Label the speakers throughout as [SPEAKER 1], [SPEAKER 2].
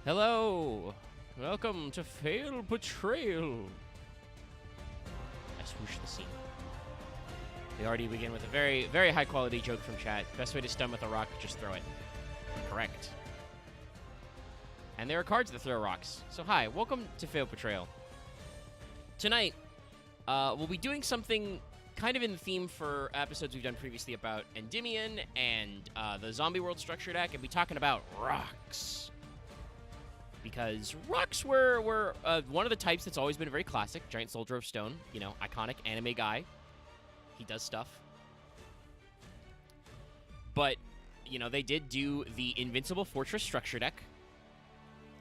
[SPEAKER 1] Hello! Welcome to Fail Portrayal! I swoosh the scene. We already begin with a very, very high quality joke from chat. Best way to stun with a rock, just throw it. Correct. And there are cards that throw rocks. So hi, welcome to Fail Portrayal. Tonight, we'll be doing something kind of in the theme for episodes we've done previously about Endymion and the Zombie World Structure deck, and be talking about rocks. Because rocks were one of the types that's always been very classic. Giant Soldier of Stone, you know, iconic anime guy. He does stuff. But, you know, they did do the Invincible Fortress Structure deck.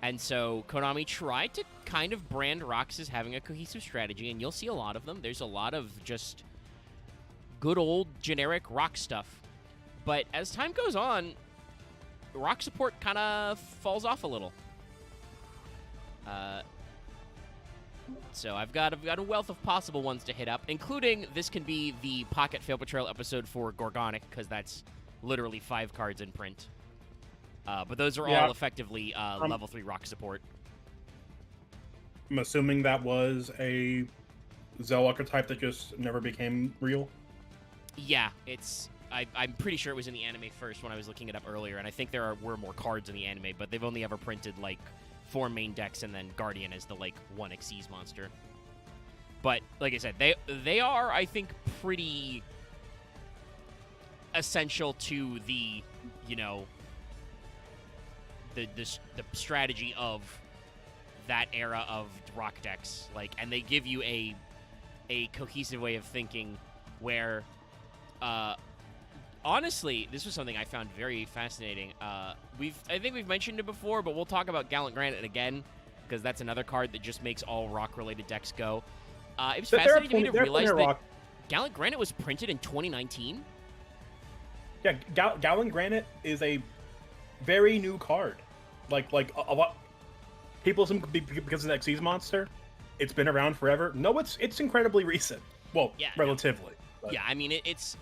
[SPEAKER 1] And so Konami tried to kind of brand rocks as having a cohesive strategy, and you'll see a lot of them. There's a lot of just good old generic rock stuff. But as time goes on, rock support kind of falls off a little. So I've got a wealth of possible ones to hit up, including this can be the Pocket Fail Portrayal episode for Gorgonic, because that's literally 5 cards in print. But those are all effectively level 3 rock support.
[SPEAKER 2] I'm assuming that was a Zell archetype that just never became real.
[SPEAKER 1] Yeah, I'm pretty sure it was in the anime first when I was looking it up earlier, and I think were more cards in the anime, but they've only ever printed like 4 main decks and then Guardian as the like 1 Xyz monster. But like I said, they are, I think, pretty essential to the, you know, the strategy of that era of rock decks. Like, and they give you a cohesive way of thinking where honestly, this was something I found very fascinating. I think we've mentioned it before, but we'll talk about Gallant Granite again, because that's another card that just makes all rock-related decks go. It was fascinating to me to realize that Gallant Granite was printed in 2019.
[SPEAKER 2] Yeah, Gallant Granite is a very new card. Like a lot people assume because of the Xyz monster, it's been around forever. No, it's incredibly recent. Well, yeah, relatively.
[SPEAKER 1] No. Yeah, I mean it's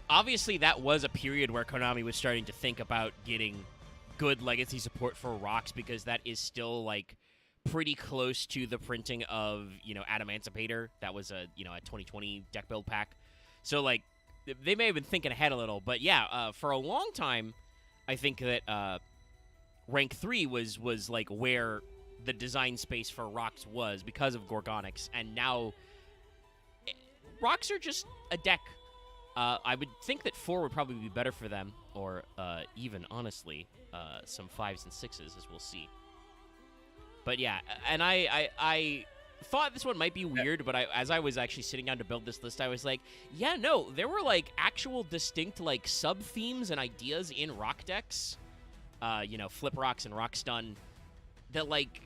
[SPEAKER 1] obviously that was a period where Konami was starting to think about getting good legacy support for rocks, because that is still like pretty close to the printing of, you know, Adamantipator. That was a 2020 deck build pack. So like they may have been thinking ahead a little, but yeah, for a long time I think that rank 3 was like where the design space for rocks was because of Gorgonics, and now rocks are just a deck. I would think that 4 would probably be better for them, or even, honestly, some 5s and 6s, as we'll see. But yeah, and I thought this one might be weird, but as I was actually sitting down to build this list, I was like, yeah, no, there were, like, actual distinct, like, sub-themes and ideas in rock decks, you know, flip rocks and rock stun, that, like,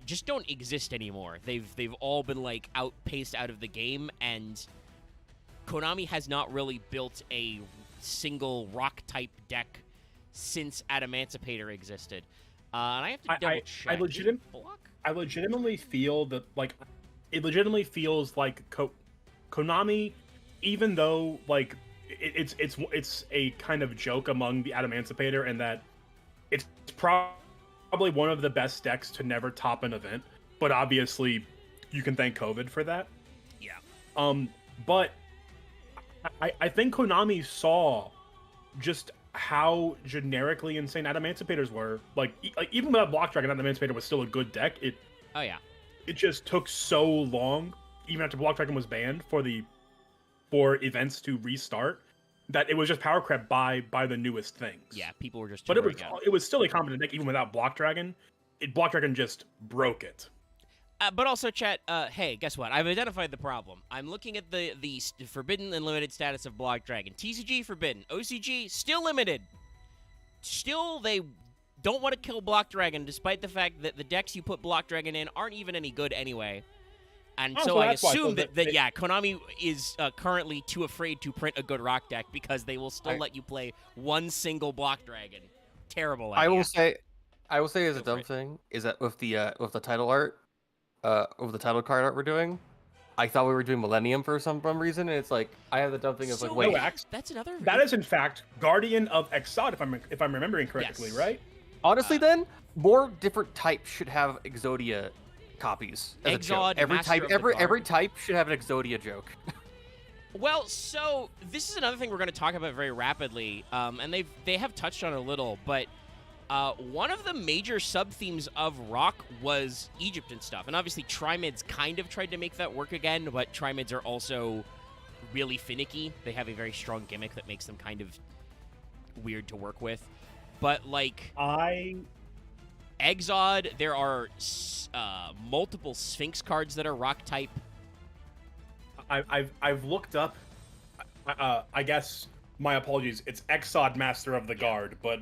[SPEAKER 1] just don't exist anymore. They've all been, like, outpaced out of the game, and Konami has not really built a single rock-type deck since Adamantipator existed. And I have to double-check.
[SPEAKER 2] I legitimately feel that, like, it legitimately feels like Konami, even though, like, it's a kind of joke among the Adamantipator, and that it's probably one of the best decks to never top an event, but obviously you can thank COVID for that.
[SPEAKER 1] Yeah.
[SPEAKER 2] But I think Konami saw just how generically insane Adamanticators were. Like even without Block Dragon, Adamantipator was still a good deck. It just took so long, even after Block Dragon was banned, for events to restart, that it was just power crept by the newest things.
[SPEAKER 1] Yeah, people were just.
[SPEAKER 2] But it was still a competent deck even without Block Dragon. Block Dragon just broke it.
[SPEAKER 1] But also, chat, hey, guess what? I've identified the problem. I'm looking at the forbidden and limited status of Block Dragon. TCG, forbidden. OCG, still limited. Still, they don't want to kill Block Dragon, despite the fact that the decks you put Block Dragon in aren't even any good anyway. And so I assume that Konami is currently too afraid to print a good rock deck, because they will still let you play one single Block Dragon. Terrible idea.
[SPEAKER 3] I will say as a dumb thing, is that with the title art, over the title card art we're doing, I thought we were doing Millennium for some reason, and it's like I have the dumb thing of wait,
[SPEAKER 1] that's another.
[SPEAKER 2] That is in fact Guardian of Exod, if I'm remembering correctly,
[SPEAKER 1] yes.
[SPEAKER 2] right?
[SPEAKER 3] Honestly, then more different types should have Exodia copies. As a joke.
[SPEAKER 1] Exod,
[SPEAKER 3] Every
[SPEAKER 1] Master
[SPEAKER 3] type,
[SPEAKER 1] of the
[SPEAKER 3] every
[SPEAKER 1] Guard.
[SPEAKER 3] type should have an Exodia joke.
[SPEAKER 1] Well, so this is another thing we're going to talk about very rapidly, and they have touched on it a little, but one of the major sub-themes of Rock was Egypt and stuff, and obviously Trimids kind of tried to make that work again, but Trimids are also really finicky. They have a very strong gimmick that makes them kind of weird to work with. But, like, Exod, there are multiple Sphinx cards that are Rock type.
[SPEAKER 2] I've looked up. I guess my apologies. It's Exod Master of the Guard, but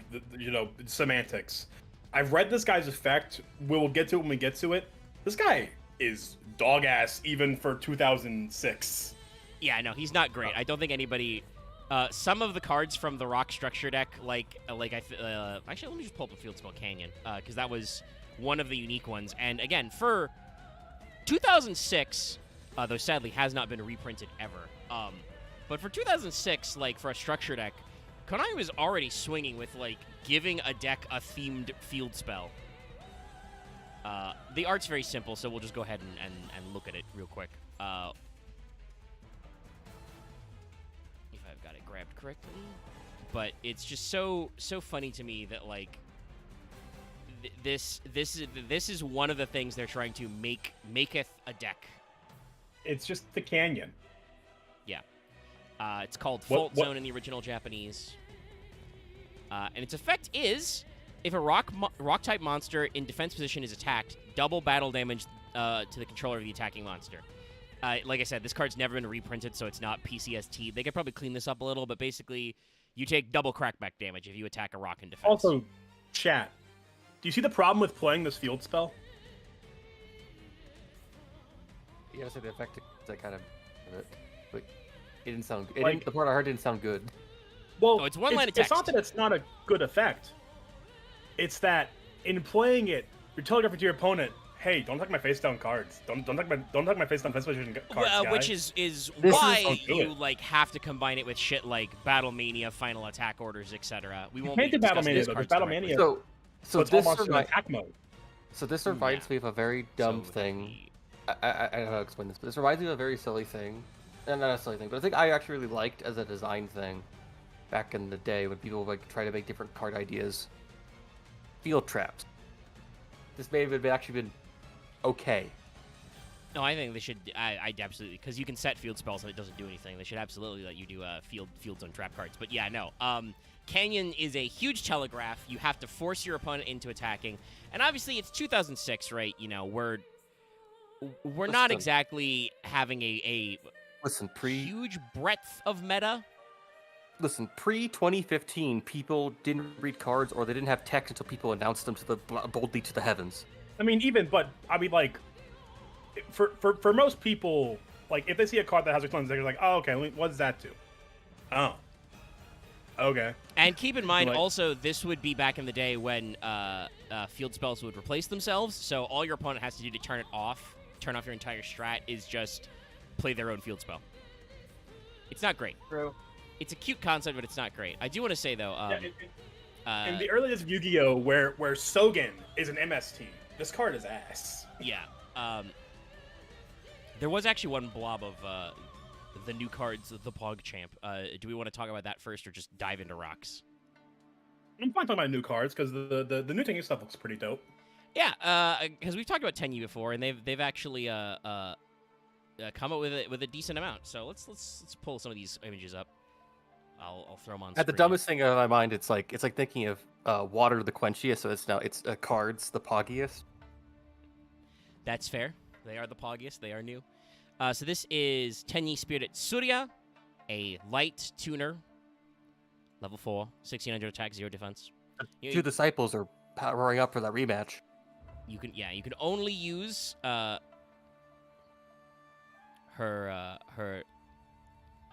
[SPEAKER 2] semantics. I've read this guy's effect. We'll get to it when we get to it. This guy is dog ass even for 2006.
[SPEAKER 1] Yeah, no, he's not great. I don't think anybody. Some of the cards from the Rock structure deck, actually, let me just pull up the Field Spell Canyon, because that was one of the unique ones. And again, for 2006, though sadly has not been reprinted ever. But for 2006, like for a structure deck, Konami was already swinging with like giving a deck a themed field spell. The art's very simple, so we'll just go ahead and look at it real quick. If I've got it grabbed correctly, but it's just so funny to me that like this is one of the things they're trying to maketh a deck.
[SPEAKER 2] It's just the canyon.
[SPEAKER 1] Yeah. It's called Fault Zone in the original Japanese. And its effect is, if a rock-type monster in defense position is attacked, double battle damage to the controller of the attacking monster. Like I said, this card's never been reprinted, so it's not PCST. They could probably clean this up a little, but basically, you take double crackback damage if you attack a rock in defense.
[SPEAKER 2] Also, chat, do you see the problem with playing this field spell?
[SPEAKER 3] Yeah, so the effect is like kind of, like, it didn't sound. The part I heard didn't sound good.
[SPEAKER 2] Well,
[SPEAKER 1] it's one line of text.
[SPEAKER 2] It's not that it's not a good effect. It's that in playing it, you're telegraphing to your opponent, "Hey, don't attack my face down cards. Don't attack my face down defense position cards." Guy.
[SPEAKER 1] Which is why you like have to combine it with shit like Battle Mania, Final Attack Orders, etc. We won't.
[SPEAKER 2] You can't do Battle Mania though, because Battle Mania.
[SPEAKER 3] So
[SPEAKER 2] it's
[SPEAKER 3] this
[SPEAKER 2] all monster in attack mode.
[SPEAKER 3] So this reminds me of a very dumb thing. I don't know how to explain this, but this reminds me of a very silly thing. Not a silly thing, but I think I actually really liked as a design thing back in the day when people like try to make different card ideas. Field traps. This may have actually been okay.
[SPEAKER 1] No, I think they should. I absolutely, because you can set field spells and it doesn't do anything. They should absolutely let you do field zone trap cards. But yeah, no. Canyon is a huge telegraph. You have to force your opponent into attacking, and obviously it's 2006, right? You know, we're not exactly having a huge breadth of meta.
[SPEAKER 3] Listen, pre-2015, people didn't read cards or they didn't have text until people announced them boldly to the heavens.
[SPEAKER 2] I mean, like, for most people, like, if they see a card that has a cleanse, they're like, oh, okay, what does that do? Oh. Okay.
[SPEAKER 1] And keep in mind, also, this would be back in the day when field spells would replace themselves, so all your opponent has to do to turn off your entire strat is just play their own field spell. It's not great.
[SPEAKER 3] True.
[SPEAKER 1] It's a cute concept, but it's not great. I do want to say, though...
[SPEAKER 2] in the early days of Yu-Gi-Oh!, where Sogen is an MST, this card is ass.
[SPEAKER 1] Yeah. There was actually one blob of the new cards, the PogChamp. Do we want to talk about that first, or just dive into rocks?
[SPEAKER 2] I'm fine talking about new cards, because the new Tengu stuff looks pretty dope.
[SPEAKER 1] Yeah, because we've talked about Tenyu before, and they've actually come up with a decent amount. So let's pull some of these images up. I'll throw them on.
[SPEAKER 3] The dumbest thing in my mind, it's like thinking of water the quenchiest, so it's cards the poggiest.
[SPEAKER 1] That's fair. They are the poggiest. They are new. So this is Tenyi Spirit Surya, a light tuner, level 4, 1600 attack, 0 defense.
[SPEAKER 3] Two disciples are powering up for that rematch.
[SPEAKER 1] You can only use her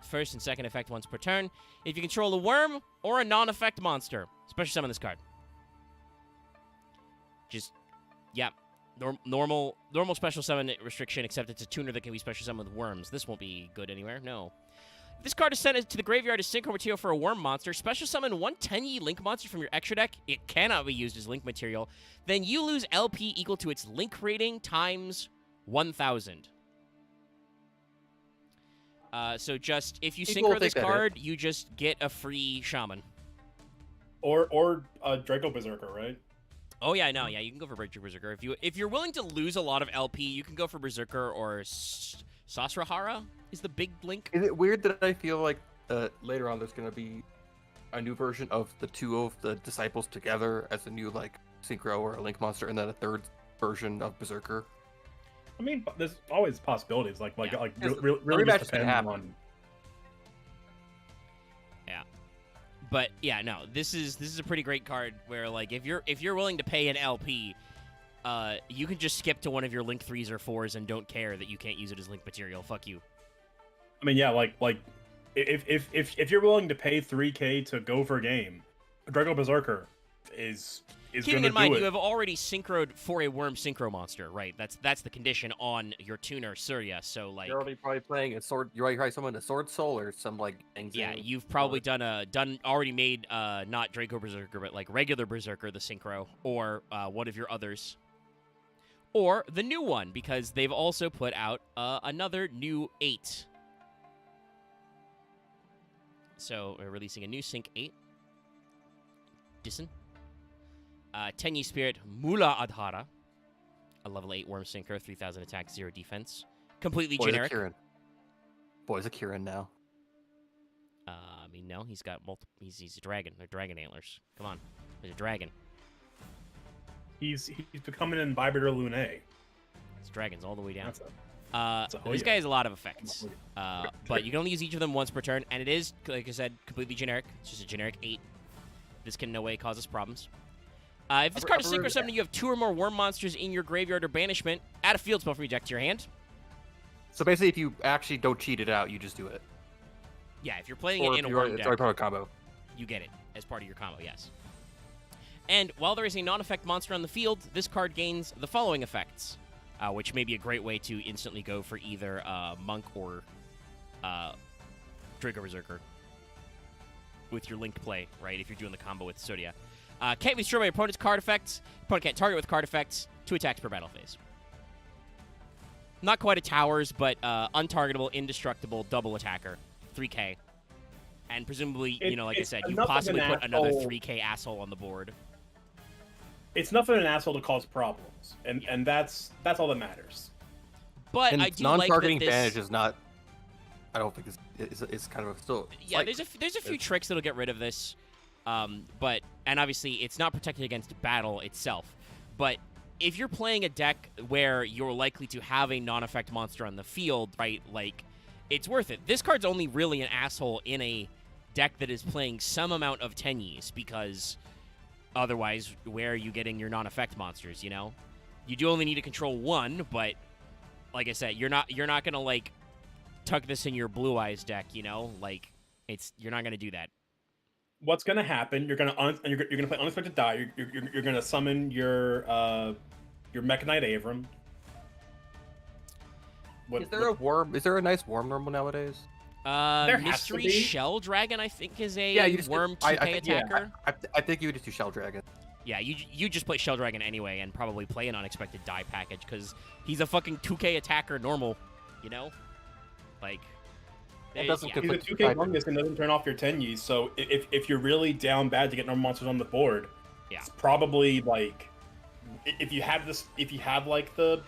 [SPEAKER 1] first and second effect once per turn. If you control a worm or a non-effect monster, special summon this card. Normal special summon restriction, except it's a tuner that can be special summoned with worms. This won't be good anywhere. No. This card is sent to the graveyard as synchro material for a worm monster. Special summon 1 10-yi link monster from your extra deck. It cannot be used as link material. Then you lose LP equal to its link rating times 1,000. So just, if you synchro this card, you just get a free shaman.
[SPEAKER 2] Or Draco Berserker, right?
[SPEAKER 1] Oh yeah, no, yeah, you can go for Berserker. If you're willing to lose a lot of LP, you can go for Berserker or Sasrahara is the big link.
[SPEAKER 3] Is it weird that I feel like later on there's gonna be a new version of the two of the disciples together as a new like synchro or a link monster, and then a third version of Berserker?
[SPEAKER 2] I mean, there's always possibilities. Really
[SPEAKER 3] rematch
[SPEAKER 2] just
[SPEAKER 3] can
[SPEAKER 2] depends
[SPEAKER 3] happen.
[SPEAKER 2] on.
[SPEAKER 1] Yeah, but yeah, no, this is a pretty great card where like if you're willing to pay an LP, you can just skip to one of your link 3s or 4s and don't care that you can't use it as link material. Fuck you.
[SPEAKER 2] I mean, yeah, like if you're willing to pay 3K to go for a game, Draco Berserker is
[SPEAKER 1] Keeping
[SPEAKER 2] gonna
[SPEAKER 1] in mind,
[SPEAKER 2] do it.
[SPEAKER 1] you have already synchroed for a worm synchro monster, right? That's the condition on your tuner Surya. So like,
[SPEAKER 3] You're already probably playing a sword. You're already probably summoned a Sword Soul or some like things.
[SPEAKER 1] yeah, you've probably already made not Draco Berserker, but like regular Berserker, the synchro, or one of your others, or the new one, because they've also put out another new 8. So we're releasing a new Sync 8. Dissen. 10-yi Spirit, Mula Adhara. A level 8 Worm Synchro, 3,000 attack, 0 defense. Completely generic.
[SPEAKER 3] Boy's a Kieran now.
[SPEAKER 1] I mean, no, he's got multiple. He's a dragon. They're dragon antlers. Come on, he's a dragon.
[SPEAKER 2] He's becoming an Imbibitor Lunae.
[SPEAKER 1] It's dragons all the way down.
[SPEAKER 2] That's a
[SPEAKER 1] This guy has a lot of effects, but you can only use each of them once per turn, and it is, like I said, completely generic. It's just a generic 8. This can in no way cause us problems. If this card is synchro summoned, you have 2 or more worm monsters in your graveyard or banishment. Add a field spell from your deck to your hand.
[SPEAKER 3] So basically, if you actually don't cheat it out, you just do it.
[SPEAKER 1] Yeah, if you're playing it in a worm deck,
[SPEAKER 3] it's already part of a combo.
[SPEAKER 1] You get it as part of your combo, yes. And while there is a non-effect monster on the field, this card gains the following effects, which may be a great way to instantly go for either Monk or Draco Berserker with your linked play, right, if you're doing the combo with Surya. Can't be destroyed by your opponent's card effects. Opponent can't target with card effects. 2 attacks per battle phase. Not quite a Towers, but untargetable, indestructible, double attacker. 3K. And presumably, like I said, you possibly put another 3K asshole on the board.
[SPEAKER 2] It's enough of an asshole to cause problems, and that's all that matters.
[SPEAKER 1] But
[SPEAKER 3] and
[SPEAKER 1] I do
[SPEAKER 3] non-targeting
[SPEAKER 1] like that this...
[SPEAKER 3] advantage is not. I don't think it's kind of still.
[SPEAKER 1] Yeah, like, there's a few tricks that'll get rid of this, and obviously it's not protected against battle itself. But if you're playing a deck where you're likely to have a non-effect monster on the field, right? Like, it's worth it. This card's only really an asshole in a deck that is playing some amount of 10-yis, because otherwise, where are you getting your non-effect monsters? You do only need to control 1, but like I said, you're not gonna like tuck this in your Blue Eyes deck. Like you're not gonna do that.
[SPEAKER 2] What's gonna happen? You're gonna play Unexpected Die. You're gonna summon your Mechanite Avram.
[SPEAKER 3] Is there a nice worm normal nowadays?
[SPEAKER 1] Mystery Shell Dragon, I think, is a worm 2K attacker.
[SPEAKER 3] I think you would just do Shell Dragon.
[SPEAKER 1] Yeah, you just play Shell Dragon anyway, and probably play an Unexpected Die package, because he's a fucking 2K attacker normal, Like,
[SPEAKER 2] he's a 2K Mungus and doesn't turn off your 10-yis, so if you're really down bad to get normal monsters on the board, it's probably, like, if you have like the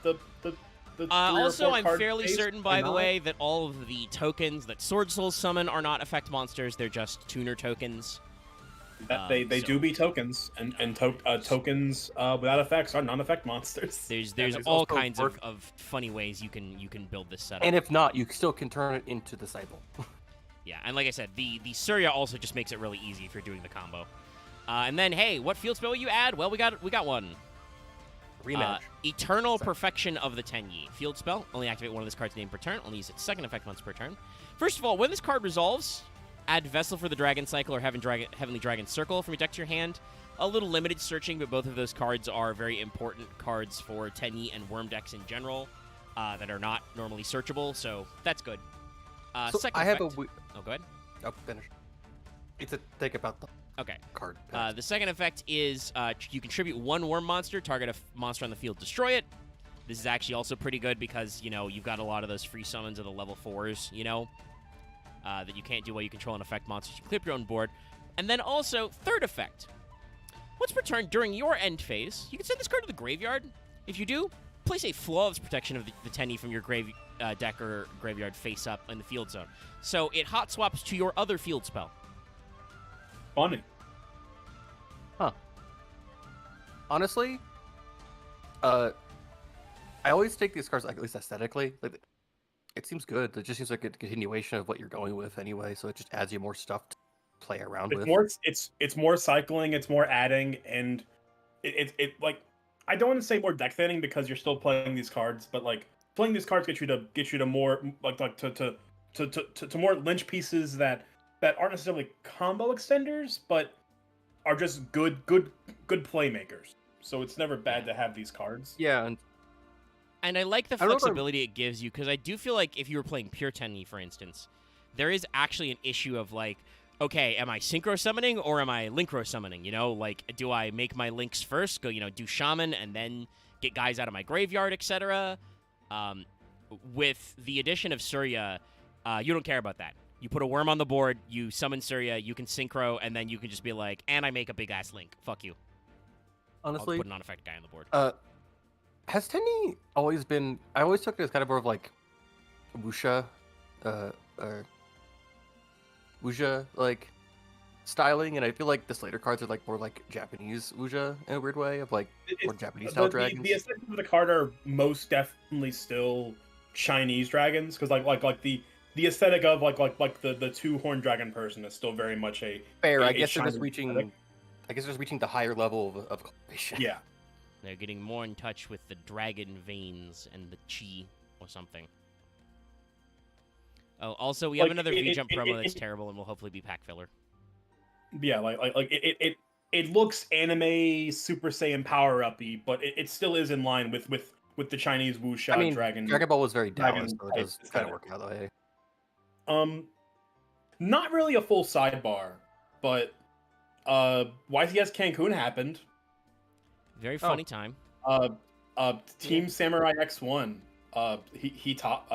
[SPEAKER 1] also, I'm fairly certain, by the way, that all of the tokens that Sword Souls summon are not effect monsters. They're just tuner tokens.
[SPEAKER 2] They do be tokens, and tokens without effects are non-effect monsters.
[SPEAKER 1] There's all kinds of funny ways you can build this setup.
[SPEAKER 3] And if not, you still can turn it into Disciple.
[SPEAKER 1] Yeah, and like I said, the Surya also just makes it really easy if you're doing the combo. And then, hey, what field spell will you add? Well, we got one.
[SPEAKER 3] Rematch.
[SPEAKER 1] Eternal Perfection of the 10-yi. Field spell. Only activate one of this card's name per turn. Only use its second effect once per turn. First of all, when this card resolves, add Vessel for the Dragon Cycle or Heavenly Dragon Circle from your deck to your hand. A little limited searching, but both of those cards are very important cards for 10-yi and Worm decks in general that are not normally searchable, so that's good.
[SPEAKER 3] So
[SPEAKER 1] Second
[SPEAKER 3] I have
[SPEAKER 1] effect.
[SPEAKER 3] a.
[SPEAKER 1] Oh, go ahead.
[SPEAKER 3] Oh, finish. It's a think about the
[SPEAKER 1] Okay.
[SPEAKER 3] card.
[SPEAKER 1] The second effect is you contribute one worm monster, target a monster on the field, destroy it. This is actually also pretty good because, you've got a lot of those free summons of the level 4s, that you can't do while you control and affect monsters. You clip your own board. And then also, third effect. Once per turn during your end phase, you can send this card to the graveyard. If you do, place a Flawless Protection of the Tenny from your deck or graveyard face up in the field zone. So it hot swaps to your other field spell.
[SPEAKER 2] Funny.
[SPEAKER 3] Huh. Honestly, I always take these cards, like, at least aesthetically. Like, it seems good. It just seems like a continuation of what you're going with anyway. So it just adds you more stuff to play around with.
[SPEAKER 2] It's more cycling. It's more adding, and it like I don't want to say more deck thinning because you're still playing these cards, but like playing these cards get you to more to more lynch pieces that aren't necessarily combo extenders, but are just good playmakers. So it's never bad to have these cards.
[SPEAKER 3] Yeah,
[SPEAKER 1] And I like the flexibility it gives you, because I do feel like if you were playing Pure Tenny, for instance, there is actually an issue of like, okay, am I synchro summoning or am I linkro summoning? Like, do I make my links first, go, do shaman, and then get guys out of my graveyard, etc.? With the addition of Surya, you don't care about that. You put a worm on the board, you summon Surya, you can synchro, and then you can just be like, and I make a big-ass link. Fuck you.
[SPEAKER 3] honestly,
[SPEAKER 1] I'll put a non-effect guy on the board.
[SPEAKER 3] Has Tenny always been? I always took it as kind of more of like wuxia, wuxia like styling, and I feel like this later cards are like more like Japanese wuxia in a weird way of like more Japanese style dragons.
[SPEAKER 2] The aesthetic of the card are most definitely still Chinese dragons, because like the aesthetic of like the two horned dragon person is still very much a
[SPEAKER 3] Fair,
[SPEAKER 2] a
[SPEAKER 3] I guess they're just
[SPEAKER 2] Chinese
[SPEAKER 3] reaching.
[SPEAKER 2] aesthetic.
[SPEAKER 3] I guess they're just reaching the higher level of cultivation.
[SPEAKER 2] Yeah.
[SPEAKER 1] They're getting more in touch with the dragon veins and the chi or something. Oh, also, we have another V-Jump promo that's terrible and will hopefully be pack filler.
[SPEAKER 2] Yeah, it looks anime Super Saiyan power uppy, but it still is in line with the Chinese wuxia dragon.
[SPEAKER 3] Dragon Ball was very
[SPEAKER 2] dragon
[SPEAKER 3] Taoist, so it does
[SPEAKER 2] type
[SPEAKER 3] kind of
[SPEAKER 2] aesthetic.
[SPEAKER 3] work out that way.
[SPEAKER 2] Not really a full sidebar, but YCS Cancun happened.
[SPEAKER 1] Very funny time.
[SPEAKER 2] Team Samurai X1. He top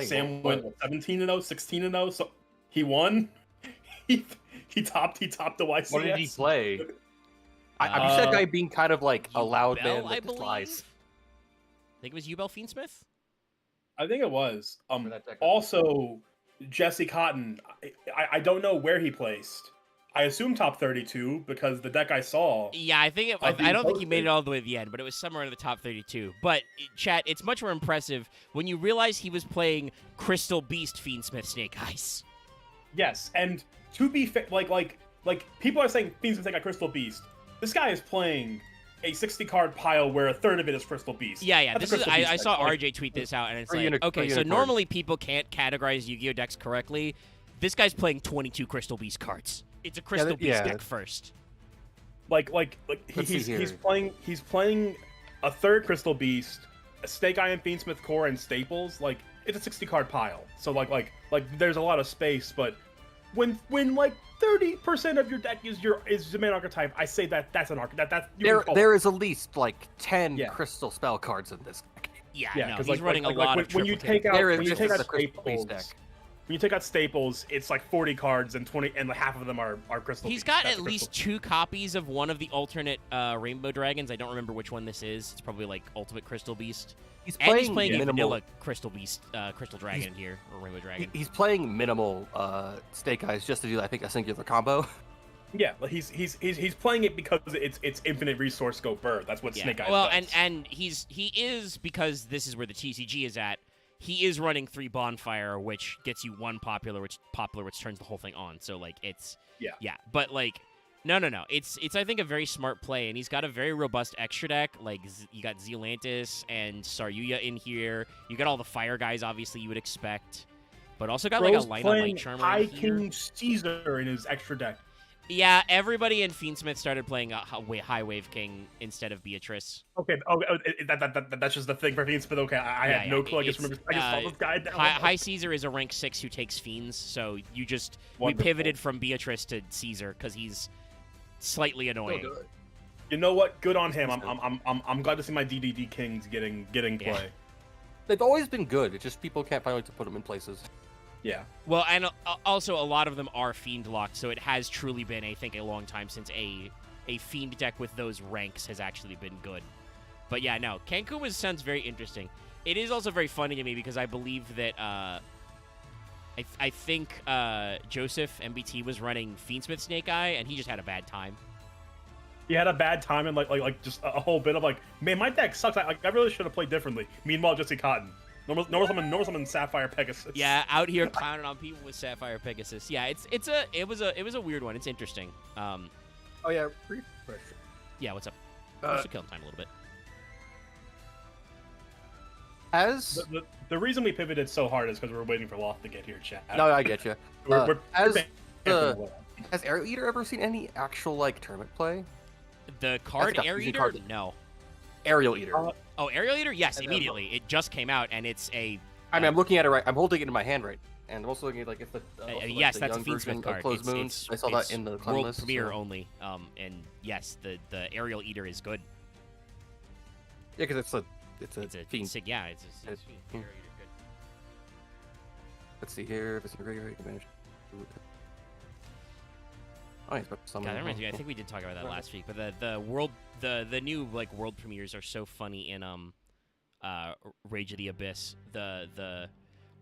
[SPEAKER 2] Sam went 17-0, 16-0, so he won. he topped the YCS.
[SPEAKER 3] What did he play? I'm used to that guy being kind of like a loud man
[SPEAKER 1] I
[SPEAKER 3] that just lies.
[SPEAKER 1] think it was Ubel Fiendsmith?
[SPEAKER 2] I think it was.
[SPEAKER 3] that deck.
[SPEAKER 2] Also, Jesse Cotton. I don't know where he placed. I assume top 32 because the deck I saw.
[SPEAKER 1] Yeah, I think I don't think he made it all the way to the end, but it was somewhere in the top 32. But chat, it's much more impressive when you realize he was playing Crystal Beast Fiendsmith Snake Eyes.
[SPEAKER 2] Yes, and to be fair, like people are saying Fiendsmith Snake Eye Crystal Beast. This guy is playing a 60 card pile where a third of it is Crystal Beast.
[SPEAKER 1] Yeah.
[SPEAKER 2] That's
[SPEAKER 1] This is I saw
[SPEAKER 2] deck.
[SPEAKER 1] RJ tweet this out, and it's
[SPEAKER 3] For
[SPEAKER 1] like,
[SPEAKER 3] unicorn-
[SPEAKER 1] okay,
[SPEAKER 3] for
[SPEAKER 1] so
[SPEAKER 3] unicorn.
[SPEAKER 1] normally people can't categorize Yu-Gi-Oh decks correctly. This guy's playing 22 Crystal Beast cards. It's a Crystal Beast deck first.
[SPEAKER 2] He's playing a third Crystal Beast, a Snake Eye and Fiendsmith Core and Staples. Like, it's a 60 card pile. So like there's a lot of space, but when like 30% of your deck is the main archetype, I say that's an archetype.
[SPEAKER 3] There is at least like 10
[SPEAKER 2] Yeah.
[SPEAKER 3] crystal spell cards in this deck.
[SPEAKER 1] Yeah, no,
[SPEAKER 2] 'cause
[SPEAKER 1] he's running a lot of
[SPEAKER 2] when you
[SPEAKER 1] triple
[SPEAKER 2] take out
[SPEAKER 3] There is
[SPEAKER 2] when you
[SPEAKER 3] just
[SPEAKER 2] take out
[SPEAKER 3] the Crystal Beast
[SPEAKER 2] Staples,
[SPEAKER 3] deck.
[SPEAKER 2] when you take out Staples, it's like 40 cards and 20 and half of them are Crystal.
[SPEAKER 1] He's
[SPEAKER 2] Beast.
[SPEAKER 1] got
[SPEAKER 2] That's
[SPEAKER 1] at
[SPEAKER 2] a
[SPEAKER 1] least
[SPEAKER 2] Crystal
[SPEAKER 1] 2 copies of one of the alternate Rainbow Dragons. I don't remember which one this is. It's probably like Ultimate Crystal Beast.
[SPEAKER 3] He's
[SPEAKER 1] And he's
[SPEAKER 3] playing
[SPEAKER 1] playing a
[SPEAKER 3] minimal.
[SPEAKER 1] vanilla Crystal Beast, Crystal Dragon here, or Rainbow Dragon.
[SPEAKER 3] He's playing minimal Snake Eyes just to do, I think, a singular combo.
[SPEAKER 2] Yeah, he's playing it because it's infinite resource scope bird. That's what Snake Eyes
[SPEAKER 1] Well,
[SPEAKER 2] does.
[SPEAKER 1] and he is, because this is where the TCG is at. He is running 3 Bonfire, which gets you 1 popular, which turns the whole thing on. So like it's yeah. But like no. It's I think a very smart play, and he's got a very robust extra deck. Like you got Zealantis and Saryuya in here. You got all the fire guys, obviously you would expect, but also got like a
[SPEAKER 2] Bro's
[SPEAKER 1] Lina
[SPEAKER 2] playing
[SPEAKER 1] Light Charmer
[SPEAKER 2] High
[SPEAKER 1] in here.
[SPEAKER 2] King Caesar in his extra deck.
[SPEAKER 1] Yeah, everybody in Fiendsmith started playing High Wave King instead of Beatrice.
[SPEAKER 2] Okay, that's just the thing for Fiends, but okay, I had no clue. I just remember, I just saw this guy down.
[SPEAKER 1] High Caesar is a rank 6 who takes Fiends, so we pivoted from Beatrice to Caesar because he's slightly annoying.
[SPEAKER 3] So good.
[SPEAKER 2] You know what? Good on him. I'm glad to see my DDD Kings getting play.
[SPEAKER 3] They've always been good. It's just people can't find a way to put them in places.
[SPEAKER 2] Yeah.
[SPEAKER 1] Well, and also a lot of them are Fiend locked, so it has truly been, I think, a long time since a Fiend deck with those ranks has actually been good. But yeah, no, Cancun sounds very interesting. It is also very funny to me because I believe that I think Joseph MBT was running Fiendsmith Snake Eye, and he just had a bad time.
[SPEAKER 2] He had a bad time and like just a whole bit of like, man, my deck sucks. I really should have played differently. Meanwhile, Jesse Cotton. Normal summon Sapphire Pegasus.
[SPEAKER 1] Yeah, out here clowning on people with Sapphire Pegasus. Yeah, it was a weird one. It's interesting.
[SPEAKER 4] Oh yeah, brief question.
[SPEAKER 1] Yeah, what's up? We should kill time a little bit.
[SPEAKER 3] As
[SPEAKER 2] the reason we pivoted so hard is because we're waiting for Loth to get here, chat.
[SPEAKER 3] no, I get you.
[SPEAKER 2] Has
[SPEAKER 3] Aerial Eater ever seen any actual like tournament play?
[SPEAKER 1] The card
[SPEAKER 3] That's
[SPEAKER 1] Air
[SPEAKER 3] easy
[SPEAKER 1] Eater?
[SPEAKER 3] card.
[SPEAKER 1] No.
[SPEAKER 3] Aerial Eater.
[SPEAKER 1] Oh, Aerial Eater? Yes, immediately. It just came out, and it's a.
[SPEAKER 3] I mean, I'm looking at it right. I'm holding it in my hand right, and I'm also looking at like if the
[SPEAKER 1] yes,
[SPEAKER 3] the
[SPEAKER 1] that's a
[SPEAKER 3] young version
[SPEAKER 1] Fiendsmith
[SPEAKER 3] of
[SPEAKER 1] card.
[SPEAKER 3] Closed Moons. I saw that in the clan
[SPEAKER 1] world
[SPEAKER 3] list,
[SPEAKER 1] premiere
[SPEAKER 3] so.
[SPEAKER 1] only. And yes, the Aerial Eater is good.
[SPEAKER 3] Yeah, because it's a fiend.
[SPEAKER 1] It's a yeah, it's a fiend. Aerial Eater, good.
[SPEAKER 3] Let's see here. If it's a regular, you can manage. Oh, he's about to summon.
[SPEAKER 1] God, that reminds me. I think we did talk about that last week. But the new like world premieres are so funny in Rage of the Abyss. The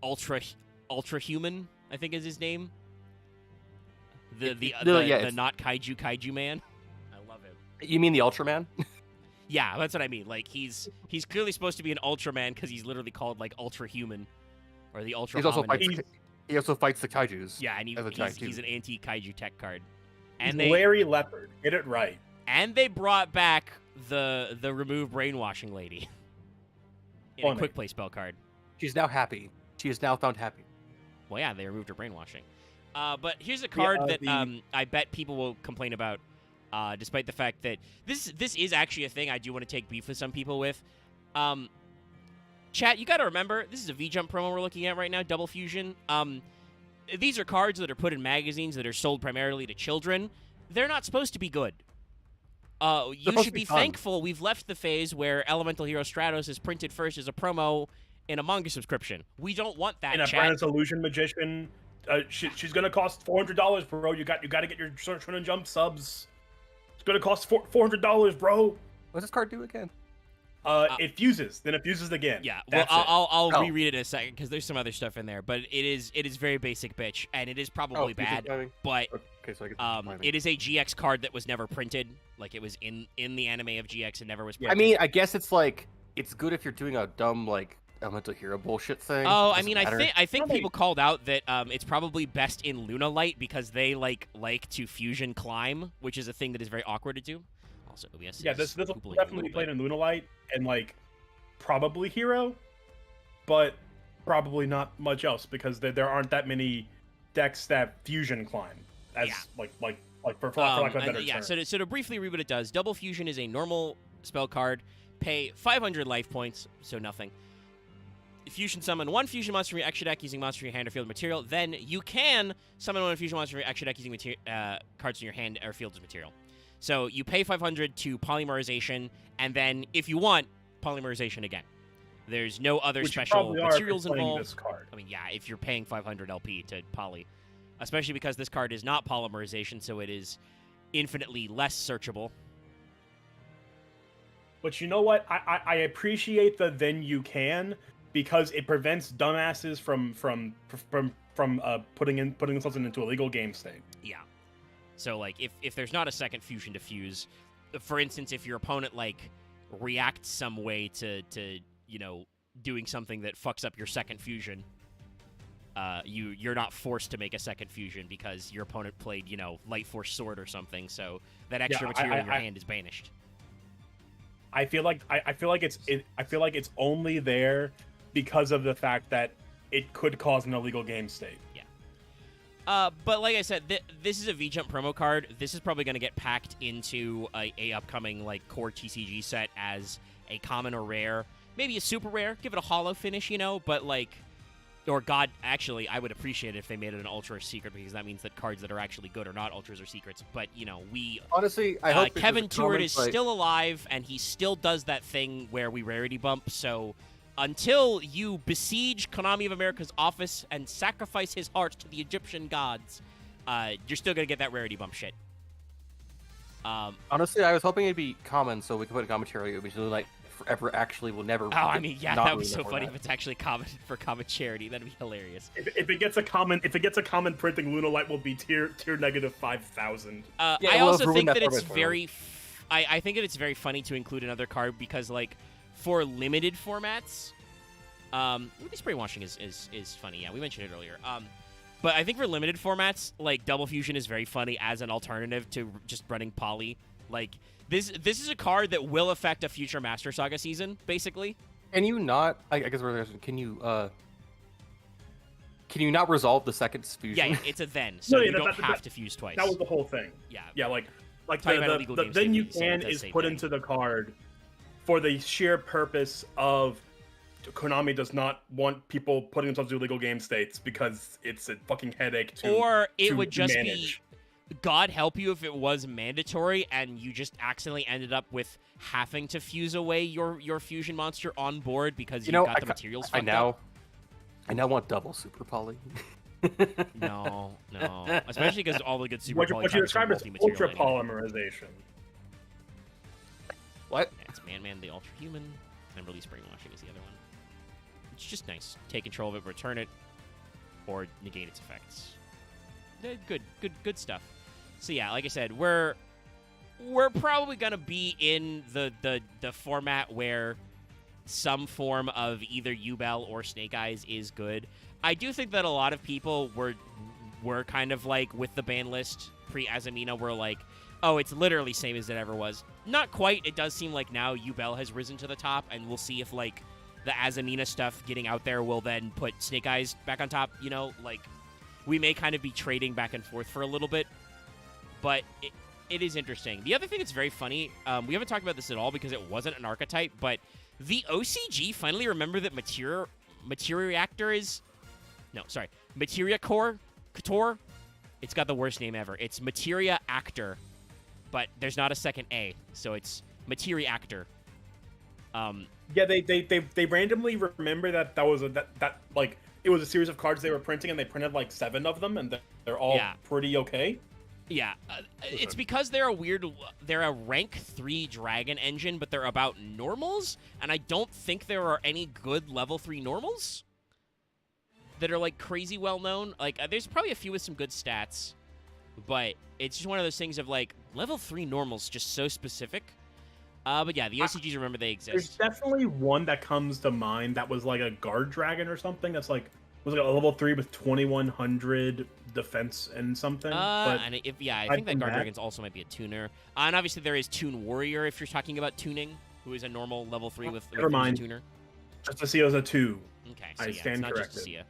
[SPEAKER 1] ultra human, I think is his name. The not kaiju man. I love him.
[SPEAKER 3] You mean the Ultraman?
[SPEAKER 1] Yeah, that's what I mean. Like he's clearly supposed to be an Ultraman because he's literally called like ultra human, or the ultra.
[SPEAKER 3] He also fights the kaijus.
[SPEAKER 1] Yeah, and he's an anti-kaiju tech card.
[SPEAKER 2] And Larry Leopard. Get it right.
[SPEAKER 1] And they brought back the remove brainwashing lady in a quick play spell card.
[SPEAKER 3] She's now happy. She is now found happy.
[SPEAKER 1] Well, yeah, they removed her brainwashing. But here's a card that I bet people will complain about, despite the fact that this is actually a thing I do want to take beef with some people with. Chat, you got to remember, this is a V-Jump promo we're looking at right now, Double Fusion. These are cards that are put in magazines that are sold primarily to children. They're not supposed to be good. You should be thankful we've left the phase where Elemental Hero Stratos is printed first as a promo in a manga subscription. We don't want that,
[SPEAKER 2] and
[SPEAKER 1] chat.
[SPEAKER 2] Apprentice Illusion Magician. She's gonna cost $400, bro. You got to get your Shonen Jump subs. It's gonna cost $400, bro.
[SPEAKER 3] What's this card do again?
[SPEAKER 2] It fuses, then it fuses again.
[SPEAKER 1] Yeah, well, I'll reread it in a second because there's some other stuff in there, but it is very basic, bitch, and it is probably bad. But
[SPEAKER 3] okay, so I guess
[SPEAKER 1] it is a GX card that was never printed. Like it was in the anime of GX and never was printed.
[SPEAKER 3] I mean, I guess it's like it's good if you're doing a dumb like Elemental Hero bullshit thing.
[SPEAKER 1] Oh, I mean, I think people called out that it's probably best in Luna Light because they like to fusion climb, which is a thing that is very awkward to do. Also, OBS.
[SPEAKER 2] Yeah, this will definitely played in Luna Light and like probably Hero, but probably not much else because there aren't that many decks that fusion climb as like for lack of a better term.
[SPEAKER 1] So to briefly read what it does, Double Fusion is a normal spell card. Pay 500 life points, so nothing. Fusion summon one fusion monster from your extra deck using monster in your hand or field material. Then you can summon one fusion monster from your extra deck using cards in your hand or field as material. So you pay 500 to polymerization, and then if you want, polymerization again. There's no other special materials involved.
[SPEAKER 2] This card.
[SPEAKER 1] I mean, yeah, if you're paying 500 LP to poly, especially because this card is not polymerization, so it is infinitely less searchable.
[SPEAKER 2] But you know what? I appreciate the then you can because it prevents dumbasses from putting themselves into a legal game state.
[SPEAKER 1] Yeah. So, like, if there's not a second fusion to fuse, for instance, if your opponent, like, reacts some way to doing something that fucks up your second fusion, you're not forced to make a second fusion because your opponent played, Light Force Sword or something, so that extra material in your hand is banished.
[SPEAKER 2] I feel like it's only there because of the fact that it could cause an illegal game state.
[SPEAKER 1] Yeah. But like I said, this is a V-Jump promo card. This is probably going to get packed into a upcoming like core TCG set as a common or rare, maybe a super rare. Give it a hollow finish, but like, or God, actually, I would appreciate it if they made it an ultra or secret because that means that cards that are actually good are not ultras or secrets. But we
[SPEAKER 3] honestly, I hope
[SPEAKER 1] Kevin Tuert is still alive and he still does that thing where we rarity bump. So until you besiege Konami of America's office and sacrifice his heart to the Egyptian gods, you're still gonna get that rarity bump shit.
[SPEAKER 3] Honestly, I was hoping it'd be common so we could put a commentary, which is like forever actually will never.
[SPEAKER 1] Oh, I mean, yeah, that would be so funny if it's actually common for common charity. That'd be hilarious.
[SPEAKER 2] If it gets a common printing, Lunalight will be tier negative 5,000.
[SPEAKER 1] I also think that it's very. I think that it's very funny to include another card because like. For limited formats, this brainwashing is funny. Yeah, we mentioned it earlier. But I think for limited formats, like Double Fusion is very funny as an alternative to just running Poly. Like this is a card that will affect a future Master Saga season, basically.
[SPEAKER 3] Can you not? I guess can you not resolve the second fusion?
[SPEAKER 1] Yeah, it's a then, so you don't have to fuse twice.
[SPEAKER 2] That was the whole thing.
[SPEAKER 1] Yeah,
[SPEAKER 2] like the then you can is put into the card. For the sheer purpose of Konami does not want people putting themselves through illegal game states because it's a fucking headache to
[SPEAKER 1] Or it
[SPEAKER 2] to
[SPEAKER 1] would just
[SPEAKER 2] manage.
[SPEAKER 1] be, God help you if it was mandatory and you just accidentally ended up with having to fuse away your fusion monster on board because you got the materials fucked up.
[SPEAKER 3] I now want double super poly.
[SPEAKER 1] No. Especially because all the good super poly
[SPEAKER 2] what you described as ultra
[SPEAKER 1] anyway.
[SPEAKER 2] polymerization.
[SPEAKER 3] What?
[SPEAKER 1] Yeah, it's Man the Ultra Human, and Release Brainwashing is the other one. It's just nice. Take control of it, return it, or negate its effects. Good stuff. So yeah, like I said, we're probably gonna be in the format where some form of either Yubel or Snake Eyes is good. I do think that a lot of people were kind of like with the ban list pre-Azamina were like, oh, it's literally same as it ever was. Not quite. It does seem like now Yubel has risen to the top, and we'll see if, like, the Azamina stuff getting out there will then put Snake Eyes back on top, Like, we may kind of be trading back and forth for a little bit, but it is interesting. The other thing that's very funny, we haven't talked about this at all because it wasn't an archetype, but the OCG finally remembered that Materia Couture. It's got the worst name ever. It's Materia Actor. But there's not a second A, so it's Materia Actor.
[SPEAKER 2] Yeah, they randomly remember that was like it was a series of cards they were printing, and they printed like 7 of them, and they're all pretty okay.
[SPEAKER 1] Yeah, it's because they're a rank 3 dragon engine, but they're about normals, and I don't think there are any good level 3 normals that are like crazy well known. Like there's probably a few with some good stats. But it's just one of those things of, like, level 3 normal's just so specific. But yeah, the OCGs, remember, they exist.
[SPEAKER 2] There's definitely one that comes to mind that was, like, a guard dragon or something. That's, like, was like a level 3 with 2,100 defense and something.
[SPEAKER 1] I think that guard dragons also might be a tuner. And obviously there is Toon Warrior, if you're talking about tuning, who is a normal level 3 with a tuner.
[SPEAKER 2] Just to see it as a 2.
[SPEAKER 1] Okay, so
[SPEAKER 2] I stand
[SPEAKER 1] it's not
[SPEAKER 2] corrected.
[SPEAKER 1] just Sia.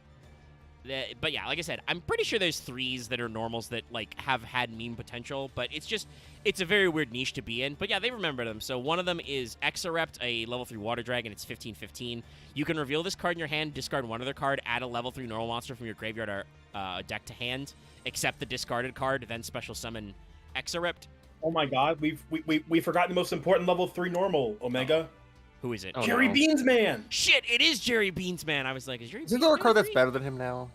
[SPEAKER 1] But yeah, like I said, I'm pretty sure there's 3s that are normals that like have had meme potential, but it's a very weird niche to be in. But yeah, they remember them. So one of them is Exorept, a level 3 water dragon. It's 15/15. You can reveal this card in your hand, discard one other card, add a level 3 normal monster from your graveyard or deck to hand, except the discarded card, then special summon Exorept.
[SPEAKER 2] Oh my god, we forgot the most important level 3 normal, Omega.
[SPEAKER 1] Who is it?
[SPEAKER 2] Oh, Jerry Beansman!
[SPEAKER 1] Shit, it is Jerry Beansman. I was like, is Jerry
[SPEAKER 3] Isn't there a card that's better than him now?